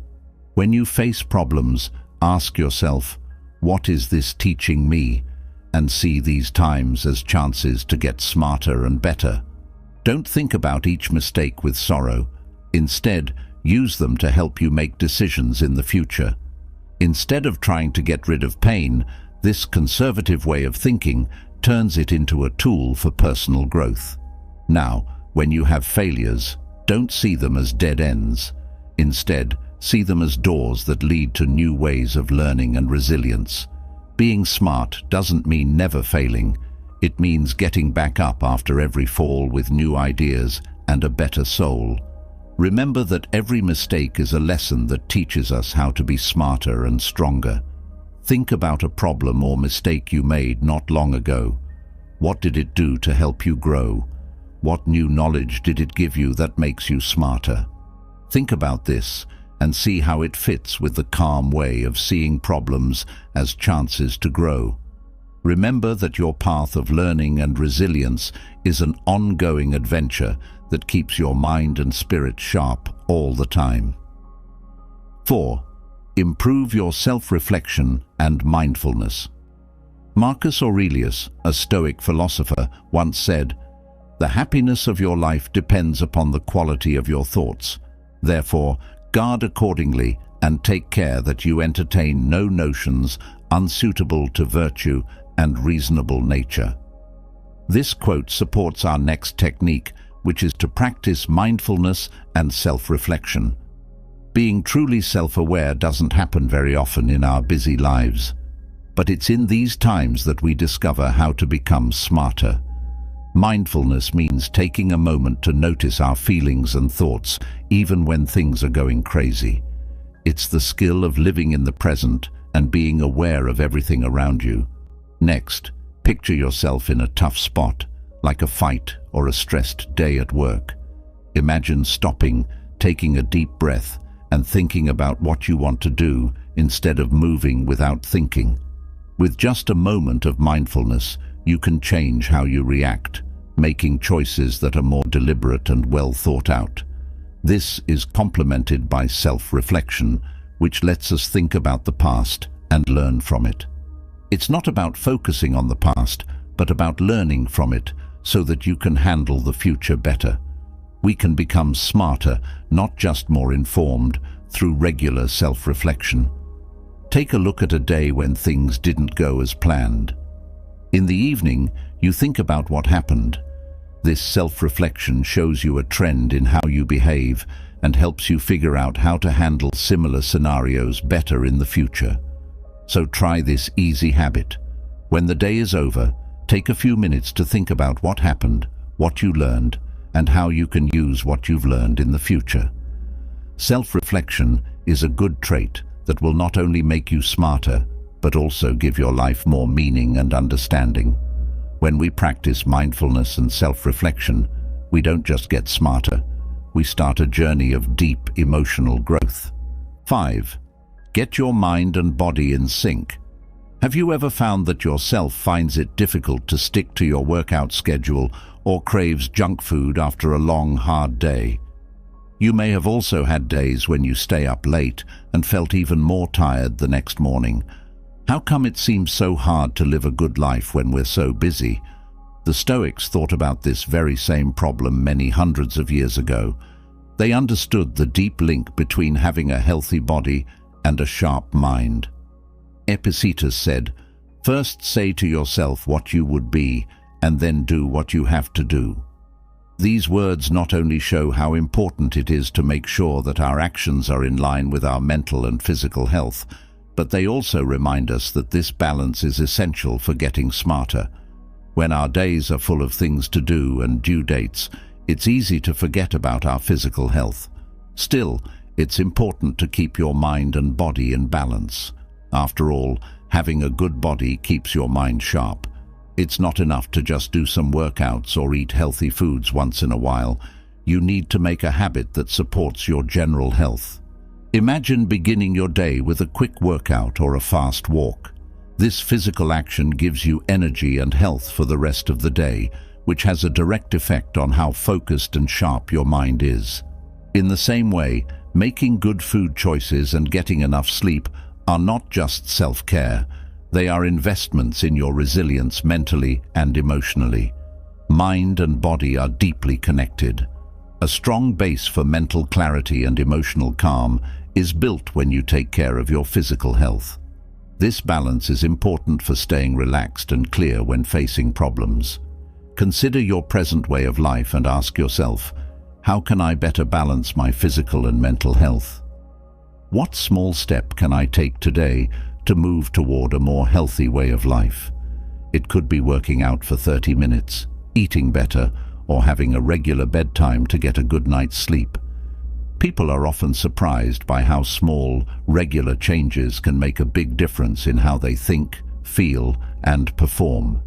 When you face problems, ask yourself, what is this teaching me? And see these times as chances to get smarter and better. Don't think about each mistake with sorrow. Instead, use them to help you make decisions in the future. Instead of trying to get rid of pain, this conservative way of thinking turns it into a tool for personal growth. Now, when you have failures, Don't see them as dead ends. Instead, see them as doors that lead to new ways of learning and resilience. Being smart doesn't mean never failing. It means getting back up after every fall with new ideas and a better soul. Remember that every mistake is a lesson that teaches us how to be smarter and stronger. Think about a problem or mistake you made not long ago. What did it do to help you grow? What new knowledge did it give you that makes you smarter? Think about this and see how it fits with the calm way of seeing problems as chances to grow. Remember that your path of learning and resilience is an ongoing adventure that keeps your mind and spirit sharp all the time. 4. Improve your self-reflection and mindfulness. Marcus Aurelius, a Stoic philosopher, once said, "The happiness of your life depends upon the quality of your thoughts. Therefore, guard accordingly and take care that you entertain no notions unsuitable to virtue and reasonable nature." This quote supports our next technique, which is to practice mindfulness and self-reflection. Being truly self-aware doesn't happen very often in our busy lives, but it's in these times that we discover how to become smarter. Mindfulness means taking a moment to notice our feelings and thoughts, even when things are going crazy. It's the skill of living in the present and being aware of everything around you. Next, picture yourself in a tough spot, like a fight or a stressed day at work. Imagine stopping, taking a deep breath, and thinking about what you want to do instead of moving without thinking. With just a moment of mindfulness, you can change how you react, making choices that are more deliberate and well thought out. This is complemented by self-reflection, which lets us think about the past and learn from it. It's not about focusing on the past, but about learning from it so that you can handle the future better. We can become smarter, not just more informed, through regular self-reflection. Take a look at a day when things didn't go as planned. In the evening, you think about what happened. This self-reflection shows you a trend in how you behave and helps you figure out how to handle similar scenarios better in the future. So try this easy habit. When the day is over, take a few minutes to think about what happened, what you learned, and how you can use what you've learned in the future. Self-reflection is a good trait that will not only make you smarter, but also give your life more meaning and understanding. When we practice mindfulness and self-reflection, we don't just get smarter, we start a journey of deep emotional growth. 5. Get your mind and body in sync. Have you ever found that yourself finds it difficult to stick to your workout schedule or craves junk food after a long, hard day? You may have also had days when you stay up late and felt even more tired the next morning. How come it seems so hard to live a good life when we're so busy? The Stoics thought about this very same problem many hundreds of years ago. They understood the deep link between having a healthy body and a sharp mind. Epictetus said, "First say to yourself what you would be, and then do what you have to do." These words not only show how important it is to make sure that our actions are in line with our mental and physical health, but they also remind us that this balance is essential for getting smarter. When our days are full of things to do and due dates, it's easy to forget about our physical health. Still, it's important to keep your mind and body in balance. After all, having a good body keeps your mind sharp. It's not enough to just do some workouts or eat healthy foods once in a while. You need to make a habit that supports your general health. Imagine beginning your day with a quick workout or a fast walk. This physical action gives you energy and health for the rest of the day, which has a direct effect on how focused and sharp your mind is. In the same way, making good food choices and getting enough sleep are not just self-care. They are investments in your resilience mentally and emotionally. Mind and body are deeply connected. A strong base for mental clarity and emotional calm is built when you take care of your physical health. This balance is important for staying relaxed and clear when facing problems. Consider your present way of life and ask yourself, How can I better balance my physical and mental health? What small step can I take today to move toward a more healthy way of life? It could be working out for 30 minutes, eating better, or having a regular bedtime to get a good night's sleep. People are often surprised by how small, regular changes can make a big difference in how they think, feel, and perform.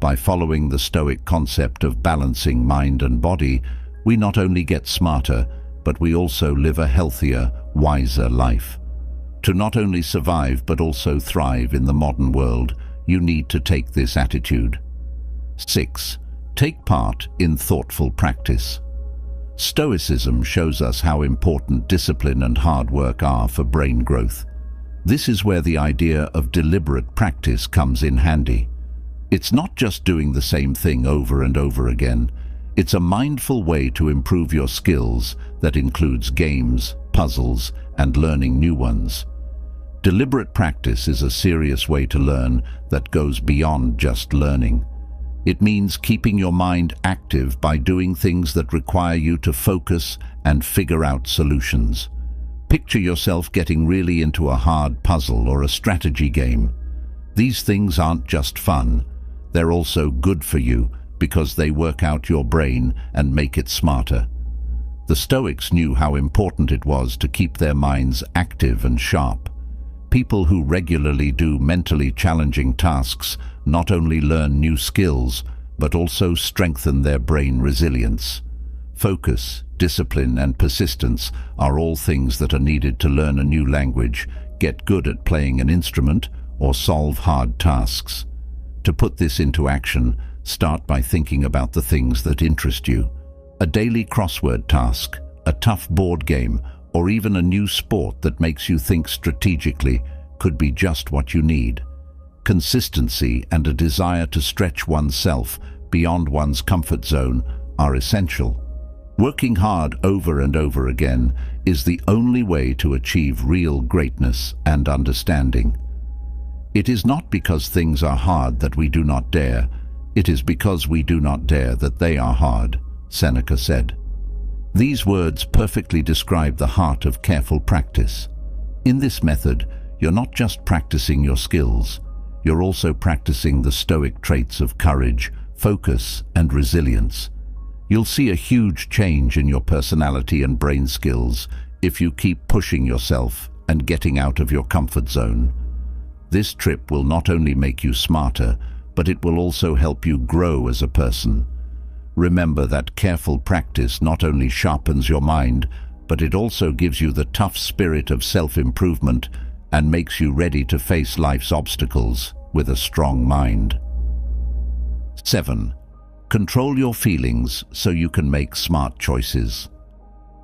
By following the Stoic concept of balancing mind and body, we not only get smarter, but we also live a healthier, wiser life. To not only survive but also thrive in the modern world, you need to take this attitude. 6. Take part in thoughtful practice. Stoicism shows us how important discipline and hard work are for brain growth. This is where the idea of deliberate practice comes in handy. It's not just doing the same thing over and over again. It's a mindful way to improve your skills that includes games, puzzles, and learning new ones. Deliberate practice is a serious way to learn that goes beyond just learning. It means keeping your mind active by doing things that require you to focus and figure out solutions. Picture yourself getting really into a hard puzzle or a strategy game. These things aren't just fun. They're also good for you because they work out your brain and make it smarter. The Stoics knew how important it was to keep their minds active and sharp. People who regularly do mentally challenging tasks not only learn new skills, but also strengthen their brain resilience. Focus, discipline, and persistence are all things that are needed to learn a new language, get good at playing an instrument, or solve hard tasks. To put this into action, start by thinking about the things that interest you. A daily crossword task, a tough board game, or even a new sport that makes you think strategically could be just what you need. Consistency and a desire to stretch oneself beyond one's comfort zone are essential. Working hard over and over again is the only way to achieve real greatness and understanding. It is not because things are hard that we do not dare. It is because we do not dare that they are hard, Seneca said. These words perfectly describe the heart of careful practice. In this method, you're not just practicing your skills, you're also practicing the Stoic traits of courage, focus, and resilience. You'll see a huge change in your personality and brain skills if you keep pushing yourself and getting out of your comfort zone. This trip will not only make you smarter, but it will also help you grow as a person. Remember that careful practice not only sharpens your mind, but it also gives you the tough spirit of self-improvement and makes you ready to face life's obstacles with a strong mind. 7. Control your feelings so you can make smart choices.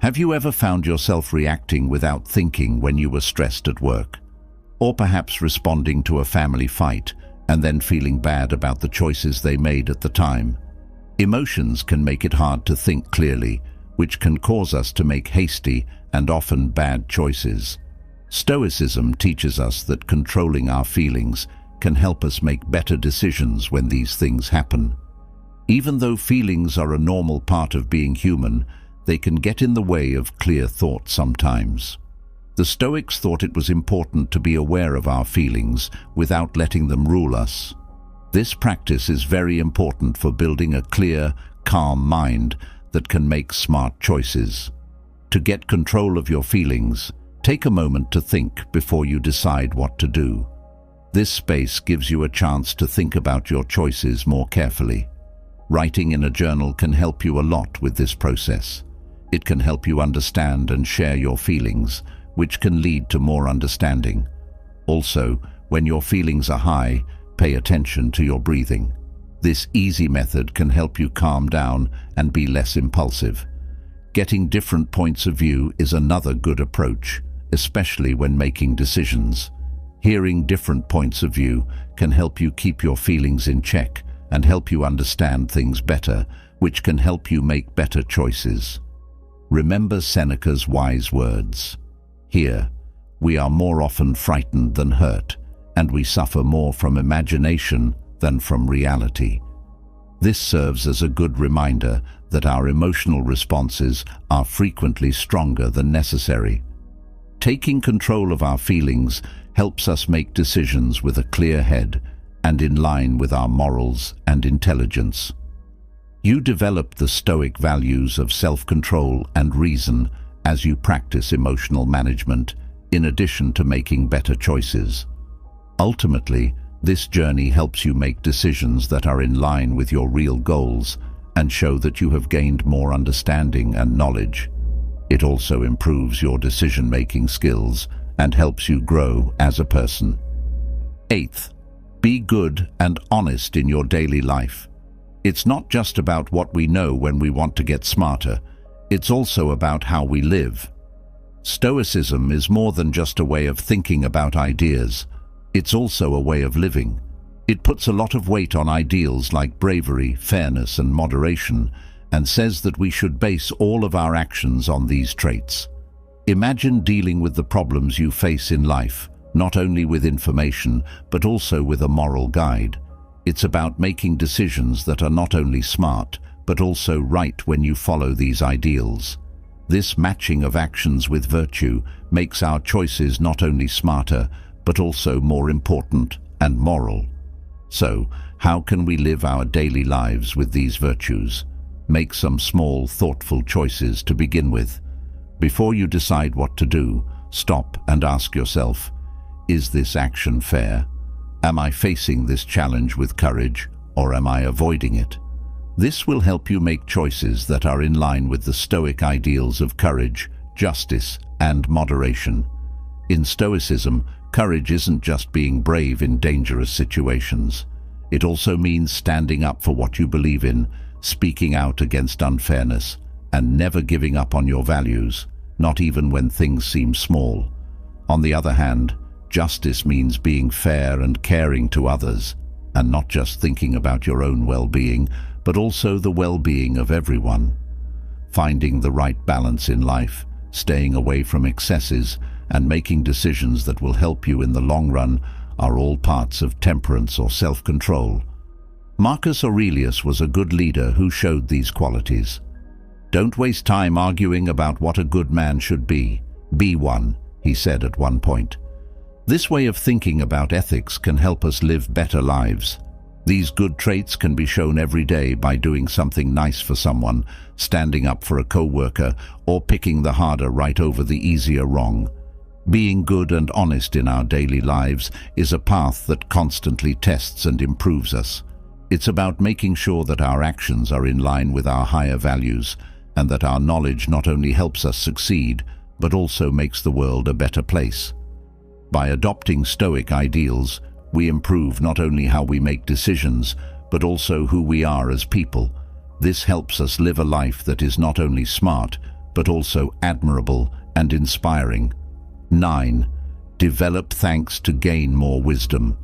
Have you ever found yourself reacting without thinking when you were stressed at work? Or perhaps responding to a family fight and then feeling bad about the choices they made at the time? Emotions can make it hard to think clearly, which can cause us to make hasty and often bad choices. Stoicism teaches us that controlling our feelings can help us make better decisions when these things happen. Even though feelings are a normal part of being human, they can get in the way of clear thought sometimes. The Stoics thought it was important to be aware of our feelings without letting them rule us. This practice is very important for building a clear, calm mind that can make smart choices. To get control of your feelings, take a moment to think before you decide what to do. This space gives you a chance to think about your choices more carefully. Writing in a journal can help you a lot with this process. It can help you understand and share your feelings, which can lead to more understanding. Also, when your feelings are high, pay attention to your breathing. This easy method can help you calm down and be less impulsive. Getting different points of view is another good approach, especially when making decisions. Hearing different points of view can help you keep your feelings in check and help you understand things better, which can help you make better choices. Remember Seneca's wise words. Here, we are more often frightened than hurt, and we suffer more from imagination than from reality. This serves as a good reminder that our emotional responses are frequently stronger than necessary. Taking control of our feelings helps us make decisions with a clear head and in line with our morals and intelligence. You develop the Stoic values of self-control and reason as you practice emotional management, in addition to making better choices. Ultimately, this journey helps you make decisions that are in line with your real goals and show that you have gained more understanding and knowledge. It also improves your decision-making skills and helps you grow as a person. Eighth, be good and honest in your daily life. It's not just about what we know when we want to get smarter. It's also about how we live. Stoicism is more than just a way of thinking about ideas. It's also a way of living. It puts a lot of weight on ideals like bravery, fairness, and moderation, and says that we should base all of our actions on these traits. Imagine dealing with the problems you face in life, not only with information, but also with a moral guide. It's about making decisions that are not only smart, but also right when you follow these ideals. This matching of actions with virtue makes our choices not only smarter, but also more important and moral. So, how can we live our daily lives with these virtues? Make some small, thoughtful choices to begin with. Before you decide what to do, stop and ask yourself, is this action fair? Am I facing this challenge with courage, or am I avoiding it? This will help you make choices that are in line with the Stoic ideals of courage, justice, and moderation. In Stoicism, courage isn't just being brave in dangerous situations. It also means standing up for what you believe in, speaking out against unfairness, and never giving up on your values, not even when things seem small. On the other hand, justice means being fair and caring to others, and not just thinking about your own well-being, but also the well-being of everyone. Finding the right balance in life, staying away from excesses, and making decisions that will help you in the long run are all parts of temperance or self-control. Marcus Aurelius was a good leader who showed these qualities. Don't waste time arguing about what a good man should be. Be one, he said at one point. This way of thinking about ethics can help us live better lives. These good traits can be shown every day by doing something nice for someone, standing up for a co-worker, or picking the harder right over the easier wrong. Being good and honest in our daily lives is a path that constantly tests and improves us. It's about making sure that our actions are in line with our higher values, and that our knowledge not only helps us succeed, but also makes the world a better place. By adopting Stoic ideals, we improve not only how we make decisions, but also who we are as people. This helps us live a life that is not only smart, but also admirable and inspiring. 9. Develop thanks to gain more wisdom.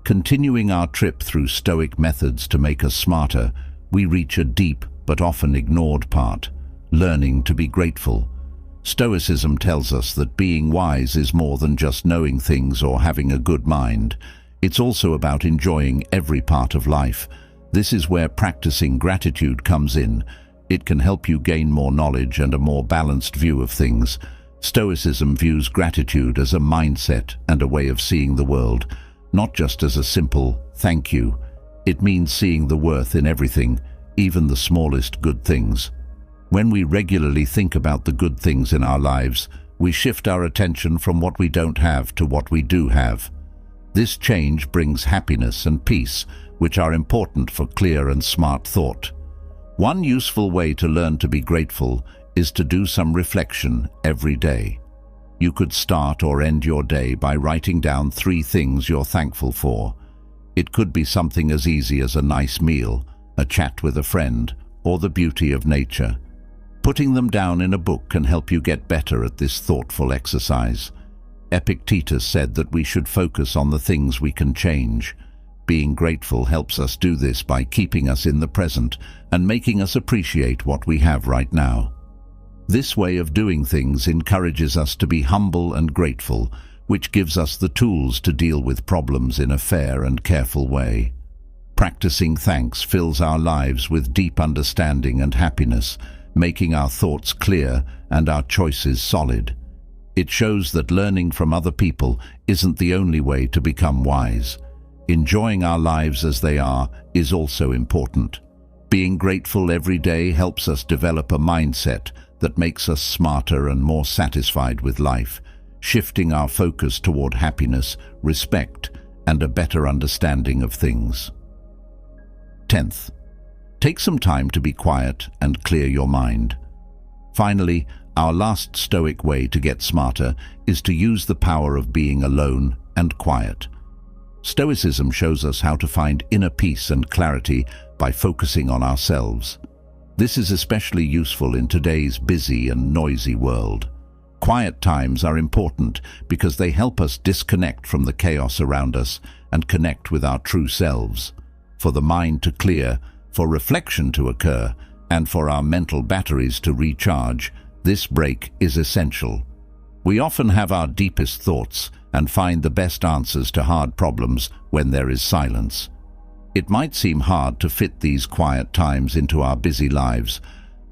Continuing our trip through Stoic methods to make us smarter, we reach a deep but often ignored part, learning to be grateful. Stoicism tells us that being wise is more than just knowing things or having a good mind. It's also about enjoying every part of life. This is where practicing gratitude comes in. It can help you gain more knowledge and a more balanced view of things. Stoicism views gratitude as a mindset and a way of seeing the world, not just as a simple thank you. It means seeing the worth in everything, even the smallest good things. When we regularly think about the good things in our lives, we shift our attention from what we don't have to what we do have. This change brings happiness and peace, which are important for clear and smart thought. One useful way to learn to be grateful is to do some reflection every day. You could start or end your day by writing down 3 things you're thankful for. It could be something as easy as a nice meal, a chat with a friend, or the beauty of nature. Putting them down in a book can help you get better at this thoughtful exercise. Epictetus said that we should focus on the things we can change. Being grateful helps us do this by keeping us in the present and making us appreciate what we have right now. This way of doing things encourages us to be humble and grateful, which gives us the tools to deal with problems in a fair and careful way. Practicing thanks fills our lives with deep understanding and happiness, making our thoughts clear and our choices solid. It shows that learning from other people isn't the only way to become wise. Enjoying our lives as they are is also important. Being grateful every day helps us develop a mindset that makes us smarter and more satisfied with life, shifting our focus toward happiness, respect, and a better understanding of things. 10th, take some time to be quiet and clear your mind. Finally, our last Stoic way to get smarter is to use the power of being alone and quiet. Stoicism shows us how to find inner peace and clarity by focusing on ourselves. This is especially useful in today's busy and noisy world. Quiet times are important because they help us disconnect from the chaos around us and connect with our true selves. For the mind to clear, for reflection to occur, and for our mental batteries to recharge, this break is essential. We often have our deepest thoughts and find the best answers to hard problems when there is silence. It might seem hard to fit these quiet times into our busy lives,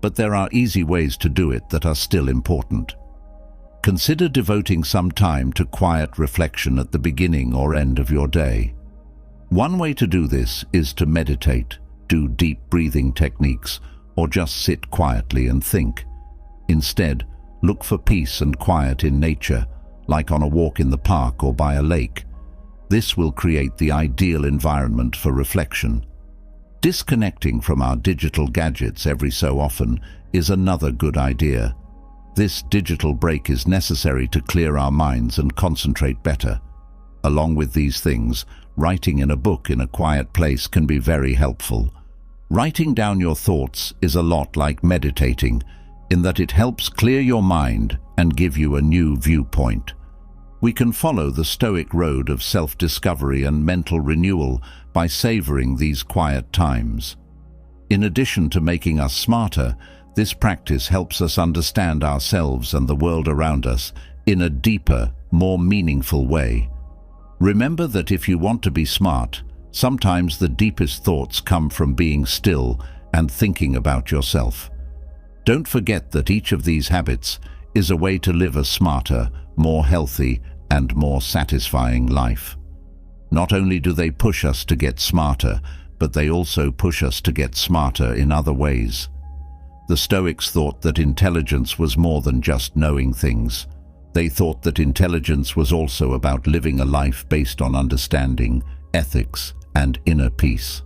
but there are easy ways to do it that are still important. Consider devoting some time to quiet reflection at the beginning or end of your day. One way to do this is to meditate, do deep breathing techniques, or just sit quietly and think. Instead, look for peace and quiet in nature, like on a walk in the park or by a lake. This will create the ideal environment for reflection. Disconnecting from our digital gadgets every so often is another good idea. This digital break is necessary to clear our minds and concentrate better. Along with these things, writing in a book in a quiet place can be very helpful. Writing down your thoughts is a lot like meditating, in that it helps clear your mind and give you a new viewpoint. We can follow the Stoic road of self-discovery and mental renewal by savoring these quiet times. In addition to making us smarter, this practice helps us understand ourselves and the world around us in a deeper, more meaningful way. Remember that if you want to be smart, sometimes the deepest thoughts come from being still and thinking about yourself. Don't forget that each of these habits is a way to live a smarter, more healthy, and more satisfying life. Not only do they push us to get smarter, but they also push us to get smarter in other ways. The Stoics thought that intelligence was more than just knowing things. They thought that intelligence was also about living a life based on understanding, ethics, and inner peace.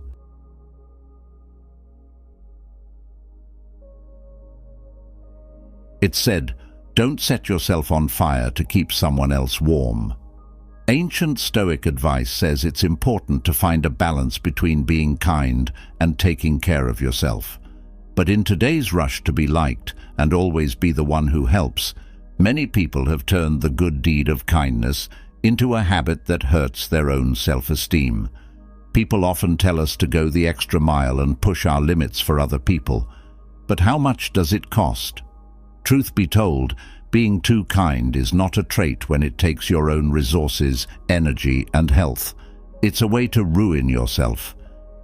It said, "Don't set yourself on fire to keep someone else warm." Ancient Stoic advice says it's important to find a balance between being kind and taking care of yourself. But in today's rush to be liked and always be the one who helps, many people have turned the good deed of kindness into a habit that hurts their own self-esteem. People often tell us to go the extra mile and push our limits for other people. But how much does it cost? Truth be told, being too kind is not a trait when it takes your own resources, energy, and health. It's a way to ruin yourself.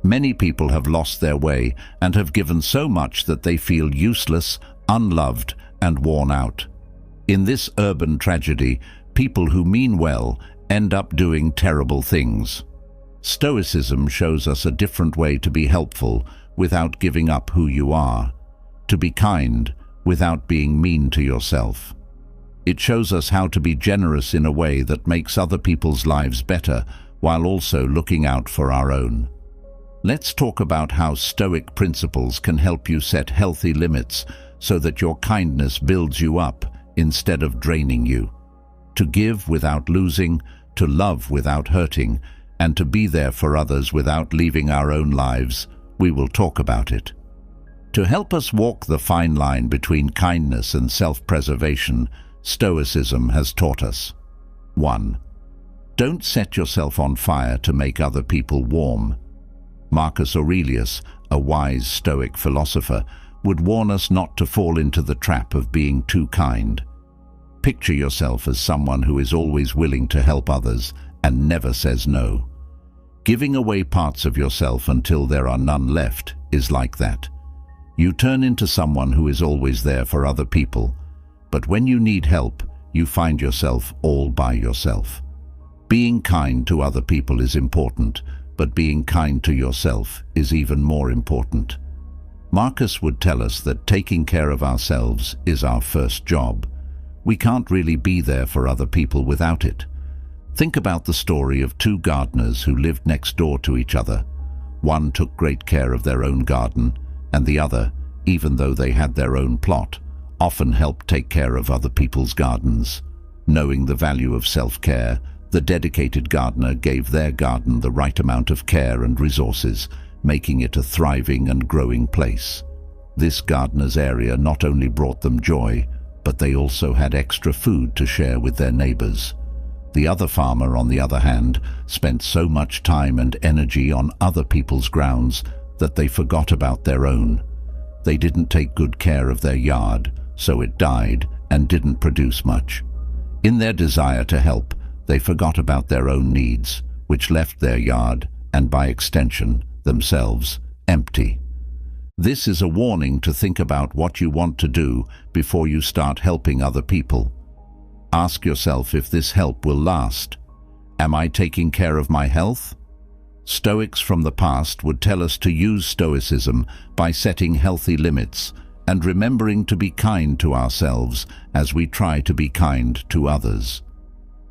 Many people have lost their way and have given so much that they feel useless, unloved, and worn out. In this urban tragedy, people who mean well end up doing terrible things. Stoicism shows us a different way to be helpful without giving up who you are, to be kind without being mean to yourself. It shows us how to be generous in a way that makes other people's lives better while also looking out for our own. Let's talk about how Stoic principles can help you set healthy limits so that your kindness builds you up instead of draining you. To give without losing, to love without hurting, and to be there for others without leaving our own lives, we will talk about it. To help us walk the fine line between kindness and self-preservation, Stoicism has taught us. 1. Don't set yourself on fire to make other people warm. Marcus Aurelius, a wise Stoic philosopher, would warn us not to fall into the trap of being too kind. Picture yourself as someone who is always willing to help others and never says no. Giving away parts of yourself until there are none left is like that. You turn into someone who is always there for other people, but when you need help, you find yourself all by yourself. Being kind to other people is important, but being kind to yourself is even more important. Marcus would tell us that taking care of ourselves is our first job. We can't really be there for other people without it. Think about the story of two gardeners who lived next door to each other. One took great care of their own garden, and the other, even though they had their own plot, often helped take care of other people's gardens. Knowing the value of self-care, the dedicated gardener gave their garden the right amount of care and resources, making it a thriving and growing place. This gardener's area not only brought them joy, but they also had extra food to share with their neighbors. The other farmer, on the other hand, spent so much time and energy on other people's grounds that they forgot about their own. They didn't take good care of their yard, so it died and didn't produce much. In their desire to help, they forgot about their own needs, which left their yard, and by extension, themselves, empty. This is a warning to think about what you want to do before you start helping other people. Ask yourself if this help will last. Am I taking care of my health? Stoics from the past would tell us to use Stoicism by setting healthy limits and remembering to be kind to ourselves as we try to be kind to others.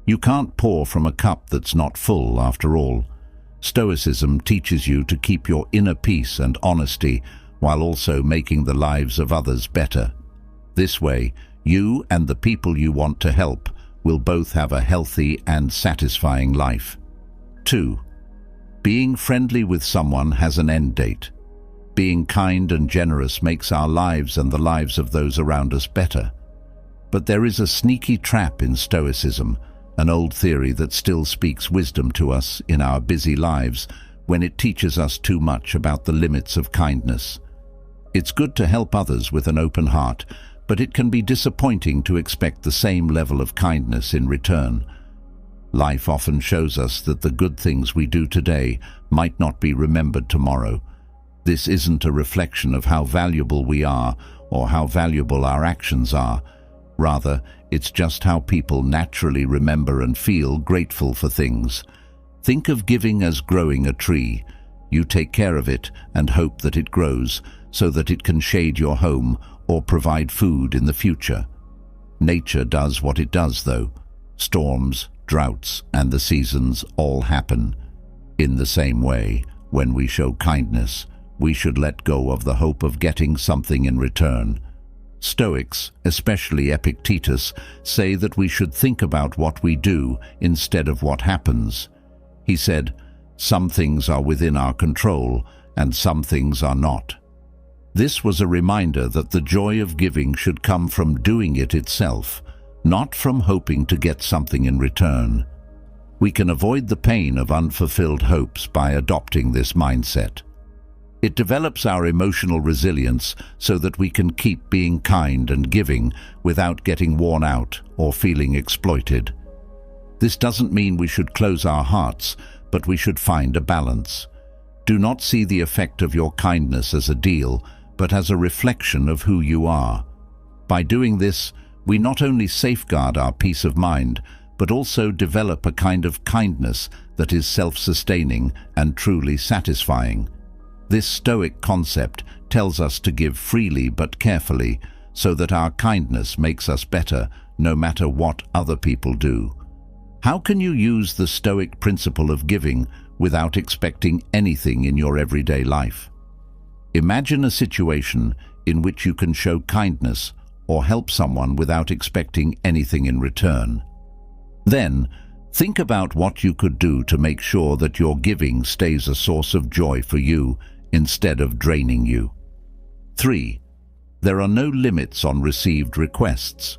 You can't pour from a cup that's not full, after all. Stoicism teaches you to keep your inner peace and honesty while also making the lives of others better. This way, you and the people you want to help will both have a healthy and satisfying life. 2. Being friendly with someone has an end date. Being kind and generous makes our lives and the lives of those around us better. But there is a sneaky trap in Stoicism, an old theory that still speaks wisdom to us in our busy lives when it teaches us too much about the limits of kindness. It's good to help others with an open heart, but it can be disappointing to expect the same level of kindness in return. Life often shows us that the good things we do today might not be remembered tomorrow. This isn't a reflection of how valuable we are or how valuable our actions are. Rather, it's just how people naturally remember and feel grateful for things. Think of giving as growing a tree. You take care of it and hope that it grows so that it can shade your home or provide food in the future. Nature does what it does, though. Storms, droughts, and the seasons all happen. In the same way, when we show kindness, we should let go of the hope of getting something in return. Stoics, especially Epictetus, say that we should think about what we do instead of what happens. He said, "Some things are within our control, and some things are not." This was a reminder that the joy of giving should come from doing it itself, not from hoping to get something in return. We can avoid the pain of unfulfilled hopes by adopting this mindset. It develops our emotional resilience so that we can keep being kind and giving without getting worn out or feeling exploited. This doesn't mean we should close our hearts, but we should find a balance. Do not see the effect of your kindness as a deal, but as a reflection of who you are. By doing this, we not only safeguard our peace of mind, but also develop a kind of kindness that is self-sustaining and truly satisfying. This Stoic concept tells us to give freely but carefully, so that our kindness makes us better no matter what other people do. How can you use the Stoic principle of giving without expecting anything in your everyday life? Imagine a situation in which you can show kindness or help someone without expecting anything in return. Then, think about what you could do to make sure that your giving stays a source of joy for you instead of draining you. 3. There are no limits on received requests.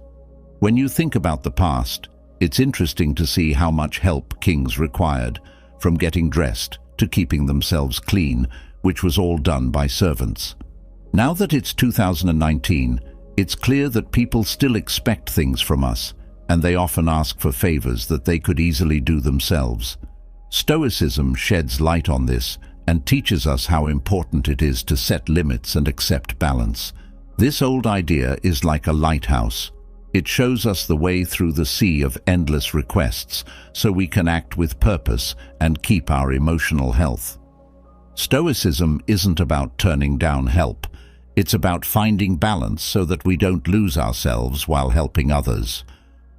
When you think about the past, it's interesting to see how much help kings required, from getting dressed to keeping themselves clean, which was all done by servants. Now that it's 2019, it's clear that people still expect things from us, and they often ask for favors that they could easily do themselves. Stoicism sheds light on this and teaches us how important it is to set limits and accept balance. This old idea is like a lighthouse. It shows us the way through the sea of endless requests so we can act with purpose and keep our emotional health. Stoicism isn't about turning down help. It's about finding balance so that we don't lose ourselves while helping others.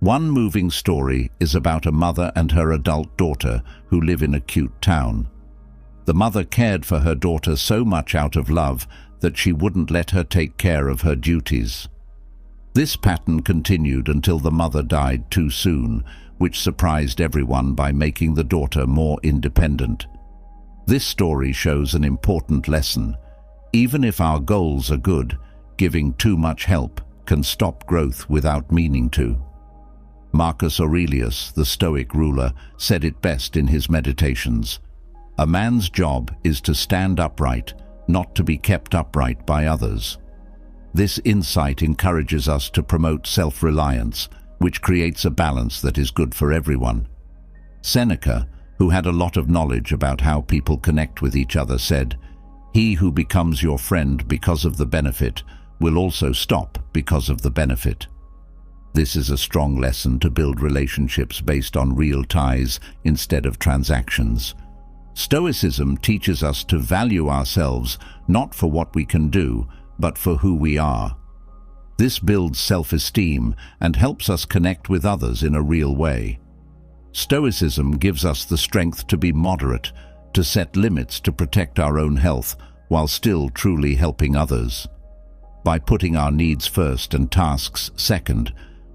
One moving story is about a mother and her adult daughter who live in a cute town. The mother cared for her daughter so much out of love that she wouldn't let her take care of her duties. This pattern continued until the mother died too soon, which surprised everyone by making the daughter more independent. This story shows an important lesson. Even if our goals are good, giving too much help can stop growth without meaning to. Marcus Aurelius, the Stoic ruler, said it best in his Meditations. A man's job is to stand upright, not to be kept upright by others. This insight encourages us to promote self-reliance, which creates a balance that is good for everyone. Seneca, who had a lot of knowledge about how people connect with each other, said, "He who becomes your friend because of the benefit will also stop because of the benefit." This is a strong lesson to build relationships based on real ties instead of transactions. Stoicism teaches us to value ourselves not for what we can do, but for who we are. This builds self-esteem and helps us connect with others in a real way. Stoicism gives us the strength to be moderate, to set limits to protect our own health while still truly helping others. By putting our needs first and tasks second,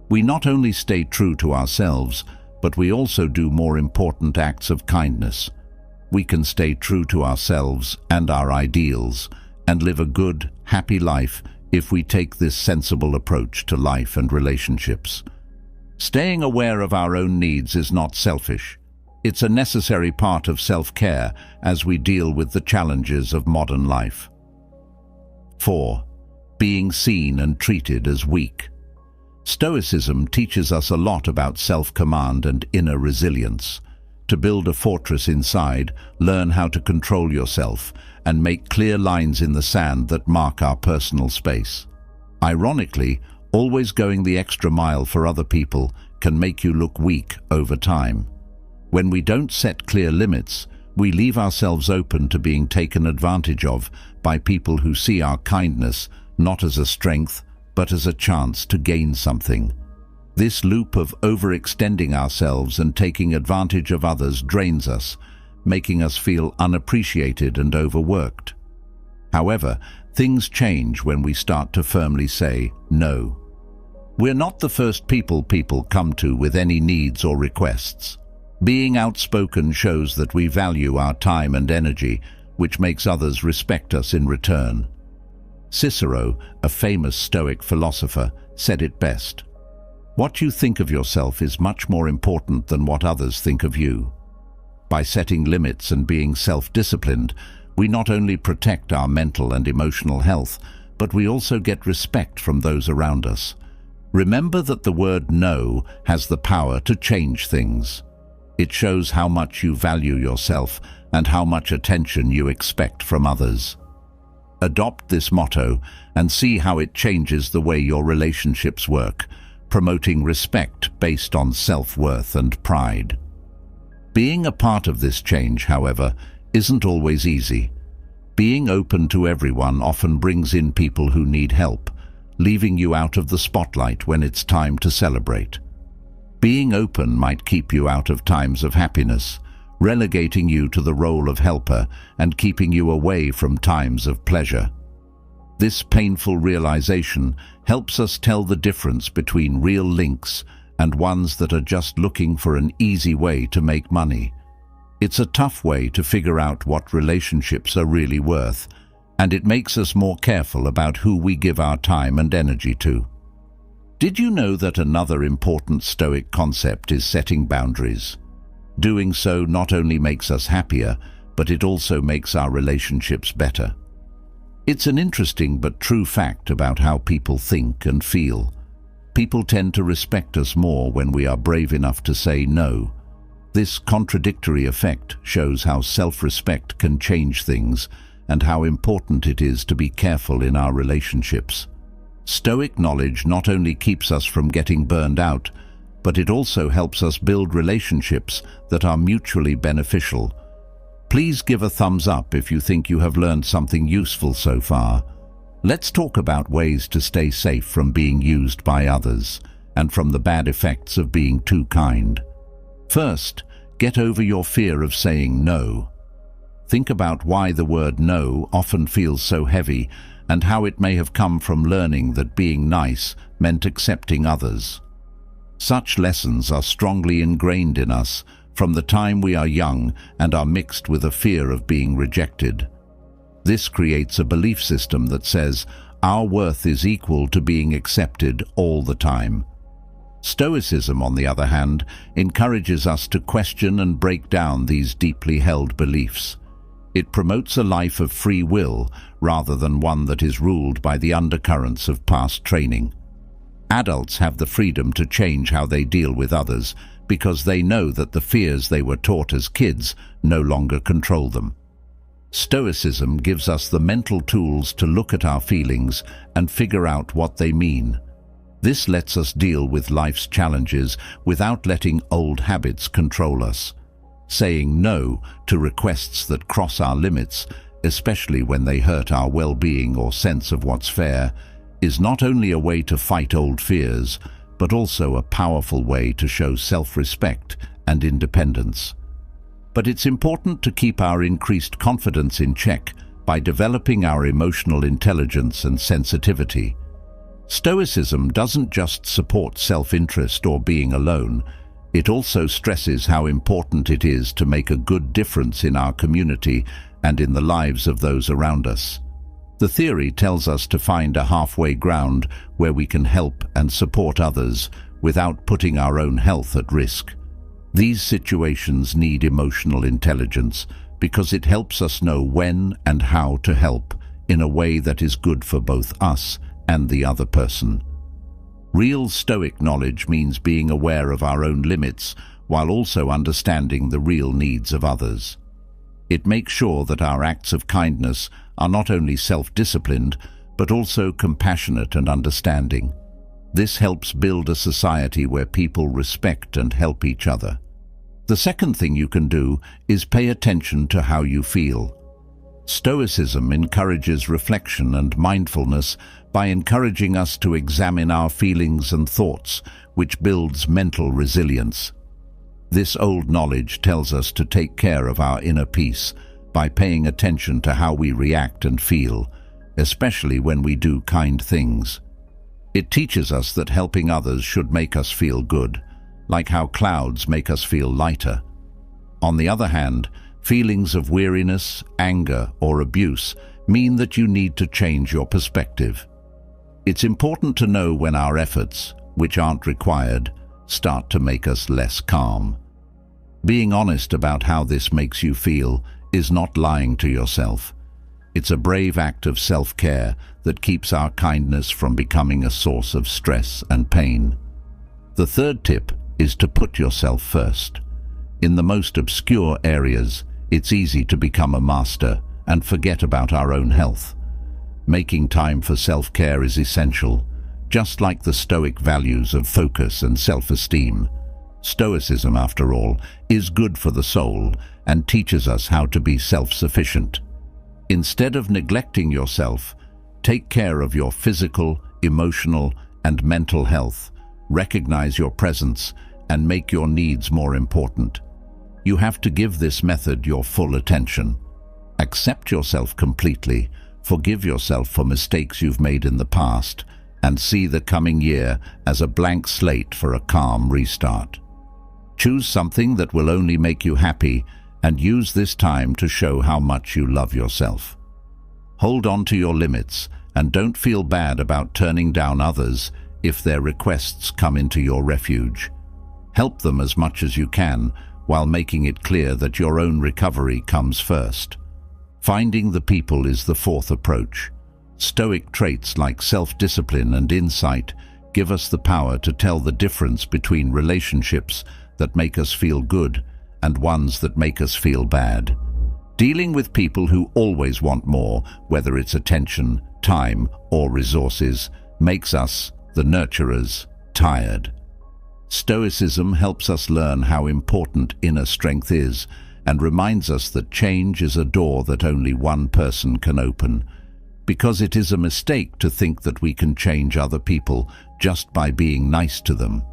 we not only stay true to ourselves, but we also do more important acts of kindness. We can stay true to ourselves and our ideals and live a good, happy life if we take this sensible approach to life and relationships. Staying aware of our own needs is not selfish. It's a necessary part of self-care as we deal with the challenges of modern life. 4. Being seen and treated as weak. Stoicism teaches us a lot about self-command and inner resilience. To build a fortress inside, learn how to control yourself and make clear lines in the sand that mark our personal space. Ironically, always going the extra mile for other people can make you look weak over time. When we don't set clear limits, we leave ourselves open to being taken advantage of by people who see our kindness not as a strength, but as a chance to gain something. This loop of overextending ourselves and taking advantage of others drains us, making us feel unappreciated and overworked. However, things change when we start to firmly say no. We're not the first people come to with any needs or requests. Being outspoken shows that we value our time and energy, which makes others respect us in return. Cicero, a famous Stoic philosopher, said it best. What you think of yourself is much more important than what others think of you. By setting limits and being self-disciplined, we not only protect our mental and emotional health, but we also get respect from those around us. Remember that the word no has the power to change things. It shows how much you value yourself and how much attention you expect from others. Adopt this motto and see how it changes the way your relationships work, promoting respect based on self-worth and pride. Being a part of this change, however, isn't always easy. Being open to everyone often brings in people who need help, leaving you out of the spotlight when it's time to celebrate. Being open might keep you out of times of happiness, relegating you to the role of helper and keeping you away from times of pleasure. This painful realization helps us tell the difference between real links and ones that are just looking for an easy way to make money. It's a tough way to figure out what relationships are really worth, and it makes us more careful about who we give our time and energy to. Did you know that another important Stoic concept is setting boundaries? Doing so not only makes us happier, but it also makes our relationships better. It's an interesting but true fact about how people think and feel. People tend to respect us more when we are brave enough to say no. This contradictory effect shows how self-respect can change things and how important it is to be careful in our relationships. Stoic knowledge not only keeps us from getting burned out, but it also helps us build relationships that are mutually beneficial. Please give a thumbs up if you think you have learned something useful so far. Let's talk about ways to stay safe from being used by others and from the bad effects of being too kind. First, get over your fear of saying no. Think about why the word no often feels so heavy and how it may have come from learning that being nice meant accepting others. Such lessons are strongly ingrained in us from the time we are young and are mixed with a fear of being rejected. This creates a belief system that says our worth is equal to being accepted all the time. Stoicism, on the other hand, encourages us to question and break down these deeply held beliefs. It promotes a life of free will rather than one that is ruled by the undercurrents of past training. Adults have the freedom to change how they deal with others because they know that the fears they were taught as kids no longer control them. Stoicism gives us the mental tools to look at our feelings and figure out what they mean. This lets us deal with life's challenges without letting old habits control us. Saying no to requests that cross our limits, especially when they hurt our well-being or sense of what's fair, is not only a way to fight old fears, but also a powerful way to show self-respect and independence. But it's important to keep our increased confidence in check by developing our emotional intelligence and sensitivity. Stoicism doesn't just support self-interest or being alone. It also stresses how important it is to make a good difference in our community and in the lives of those around us. The theory tells us to find a halfway ground where we can help and support others without putting our own health at risk. These situations need emotional intelligence because it helps us know when and how to help in a way that is good for both us and the other person. Real Stoic knowledge means being aware of our own limits while also understanding the real needs of others. It makes sure that our acts of kindness are not only self-disciplined, but also compassionate and understanding. This helps build a society where people respect and help each other. The second thing you can do is pay attention to how you feel. Stoicism encourages reflection and mindfulness by encouraging us to examine our feelings and thoughts, which builds mental resilience. This old knowledge tells us to take care of our inner peace by paying attention to how we react and feel, especially when we do kind things. It teaches us that helping others should make us feel good, like how clouds make us feel lighter. On the other hand, feelings of weariness, anger, or abuse mean that you need to change your perspective. It's important to know when our efforts, which aren't required, start to make us less calm. Being honest about how this makes you feel is not lying to yourself. It's a brave act of self-care that keeps our kindness from becoming a source of stress and pain. The third tip is to put yourself first. In the most obscure areas, it's easy to become a master and forget about our own health. Making time for self-care is essential, just like the Stoic values of focus and self-esteem. Stoicism, after all, is good for the soul and teaches us how to be self-sufficient. Instead of neglecting yourself, take care of your physical, emotional, and mental health. Recognize your presence and make your needs more important. You have to give this method your full attention. Accept yourself completely, forgive yourself for mistakes you've made in the past, and see the coming year as a blank slate for a calm restart. Choose something that will only make you happy and use this time to show how much you love yourself. Hold on to your limits and don't feel bad about turning down others if their requests come into your refuge. Help them as much as you can while making it clear that your own recovery comes first. Finding the people is the fourth approach. Stoic traits like self-discipline and insight give us the power to tell the difference between relationships that make us feel good and ones that make us feel bad. Dealing with people who always want more, whether it's attention, time, or resources, makes us, the nurturers, tired. Stoicism helps us learn how important inner strength is and reminds us that change is a door that only one person can open, because it is a mistake to think that we can change other people just by being nice to them.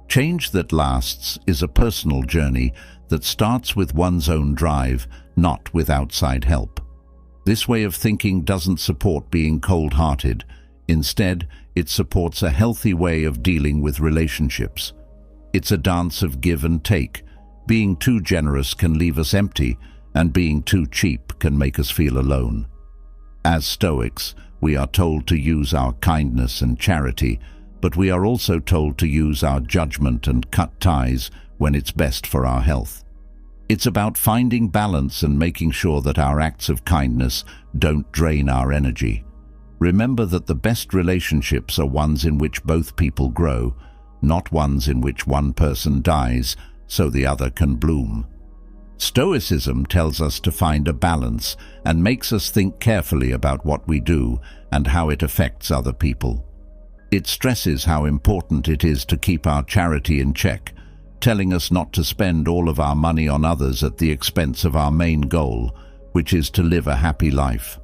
Change that lasts is a personal journey that starts with one's own drive, not with outside help. This way of thinking doesn't support being cold-hearted. Instead, it supports a healthy way of dealing with relationships. It's a dance of give and take. Being too generous can leave us empty, and being too cheap can make us feel alone. As Stoics, we are told to use our kindness and charity, but we are also told to use our judgment and cut ties when it's best for our health. It's about finding balance and making sure that our acts of kindness don't drain our energy. Remember that the best relationships are ones in which both people grow, not ones in which one person dies so the other can bloom. Stoicism tells us to find a balance and makes us think carefully about what we do and how it affects other people. It stresses how important it is to keep our charity in check, telling us not to spend all of our money on others at the expense of our main goal, which is to live a happy life.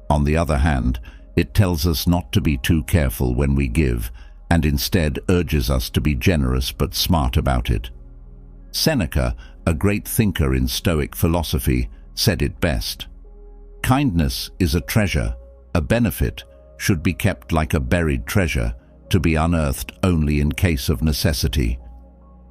On the other hand, it tells us not to be too careful when we give, and instead urges us to be generous but smart about it. Seneca, a great thinker in Stoic philosophy, said it best. Kindness is a treasure, a benefit, should be kept like a buried treasure, to be unearthed only in case of necessity.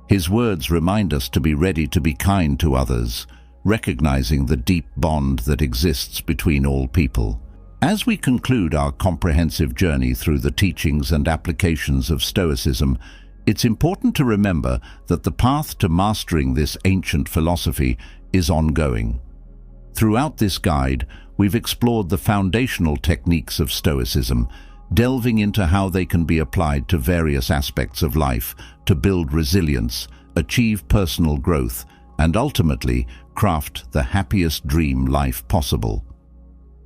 His words remind us to be ready to be kind to others, recognizing the deep bond that exists between all people. As we conclude our comprehensive journey through the teachings and applications of Stoicism, it's important to remember that the path to mastering this ancient philosophy is ongoing. Throughout this guide, we've explored the foundational techniques of Stoicism, delving into how they can be applied to various aspects of life to build resilience, achieve personal growth, and ultimately craft the happiest dream life possible.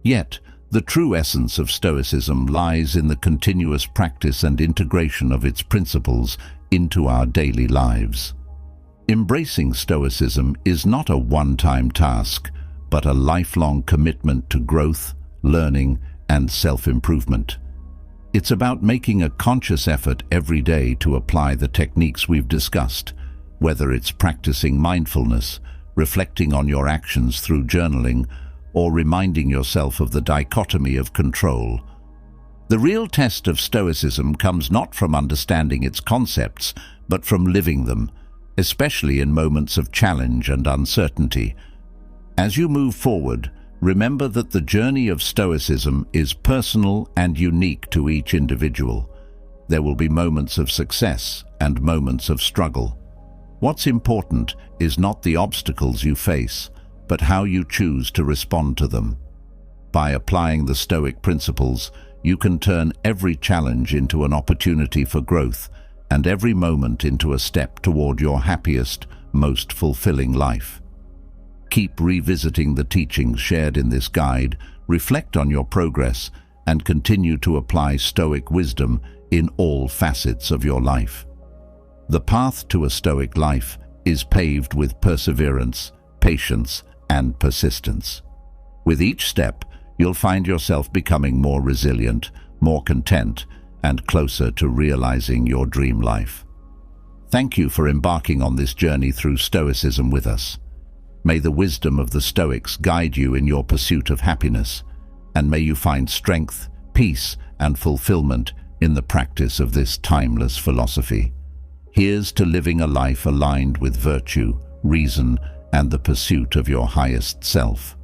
Yet, the true essence of Stoicism lies in the continuous practice and integration of its principles into our daily lives. Embracing Stoicism is not a one-time task, but a lifelong commitment to growth, learning, and self-improvement. It's about making a conscious effort every day to apply the techniques we've discussed, whether it's practicing mindfulness, reflecting on your actions through journaling, or reminding yourself of the dichotomy of control. The real test of Stoicism comes not from understanding its concepts, but from living them, especially in moments of challenge and uncertainty. As you move forward, remember that the journey of Stoicism is personal and unique to each individual. There will be moments of success and moments of struggle. What's important is not the obstacles you face, but how you choose to respond to them. By applying the Stoic principles, you can turn every challenge into an opportunity for growth and every moment into a step toward your happiest, most fulfilling life. Keep revisiting the teachings shared in this guide, reflect on your progress, and continue to apply Stoic wisdom in all facets of your life. The path to a Stoic life is paved with perseverance, patience, and persistence. With each step, you'll find yourself becoming more resilient, more content, and closer to realizing your dream life. Thank you for embarking on this journey through Stoicism with us. May the wisdom of the Stoics guide you in your pursuit of happiness, and may you find strength, peace, and fulfillment in the practice of this timeless philosophy. Here's to living a life aligned with virtue, reason, and the pursuit of your highest self.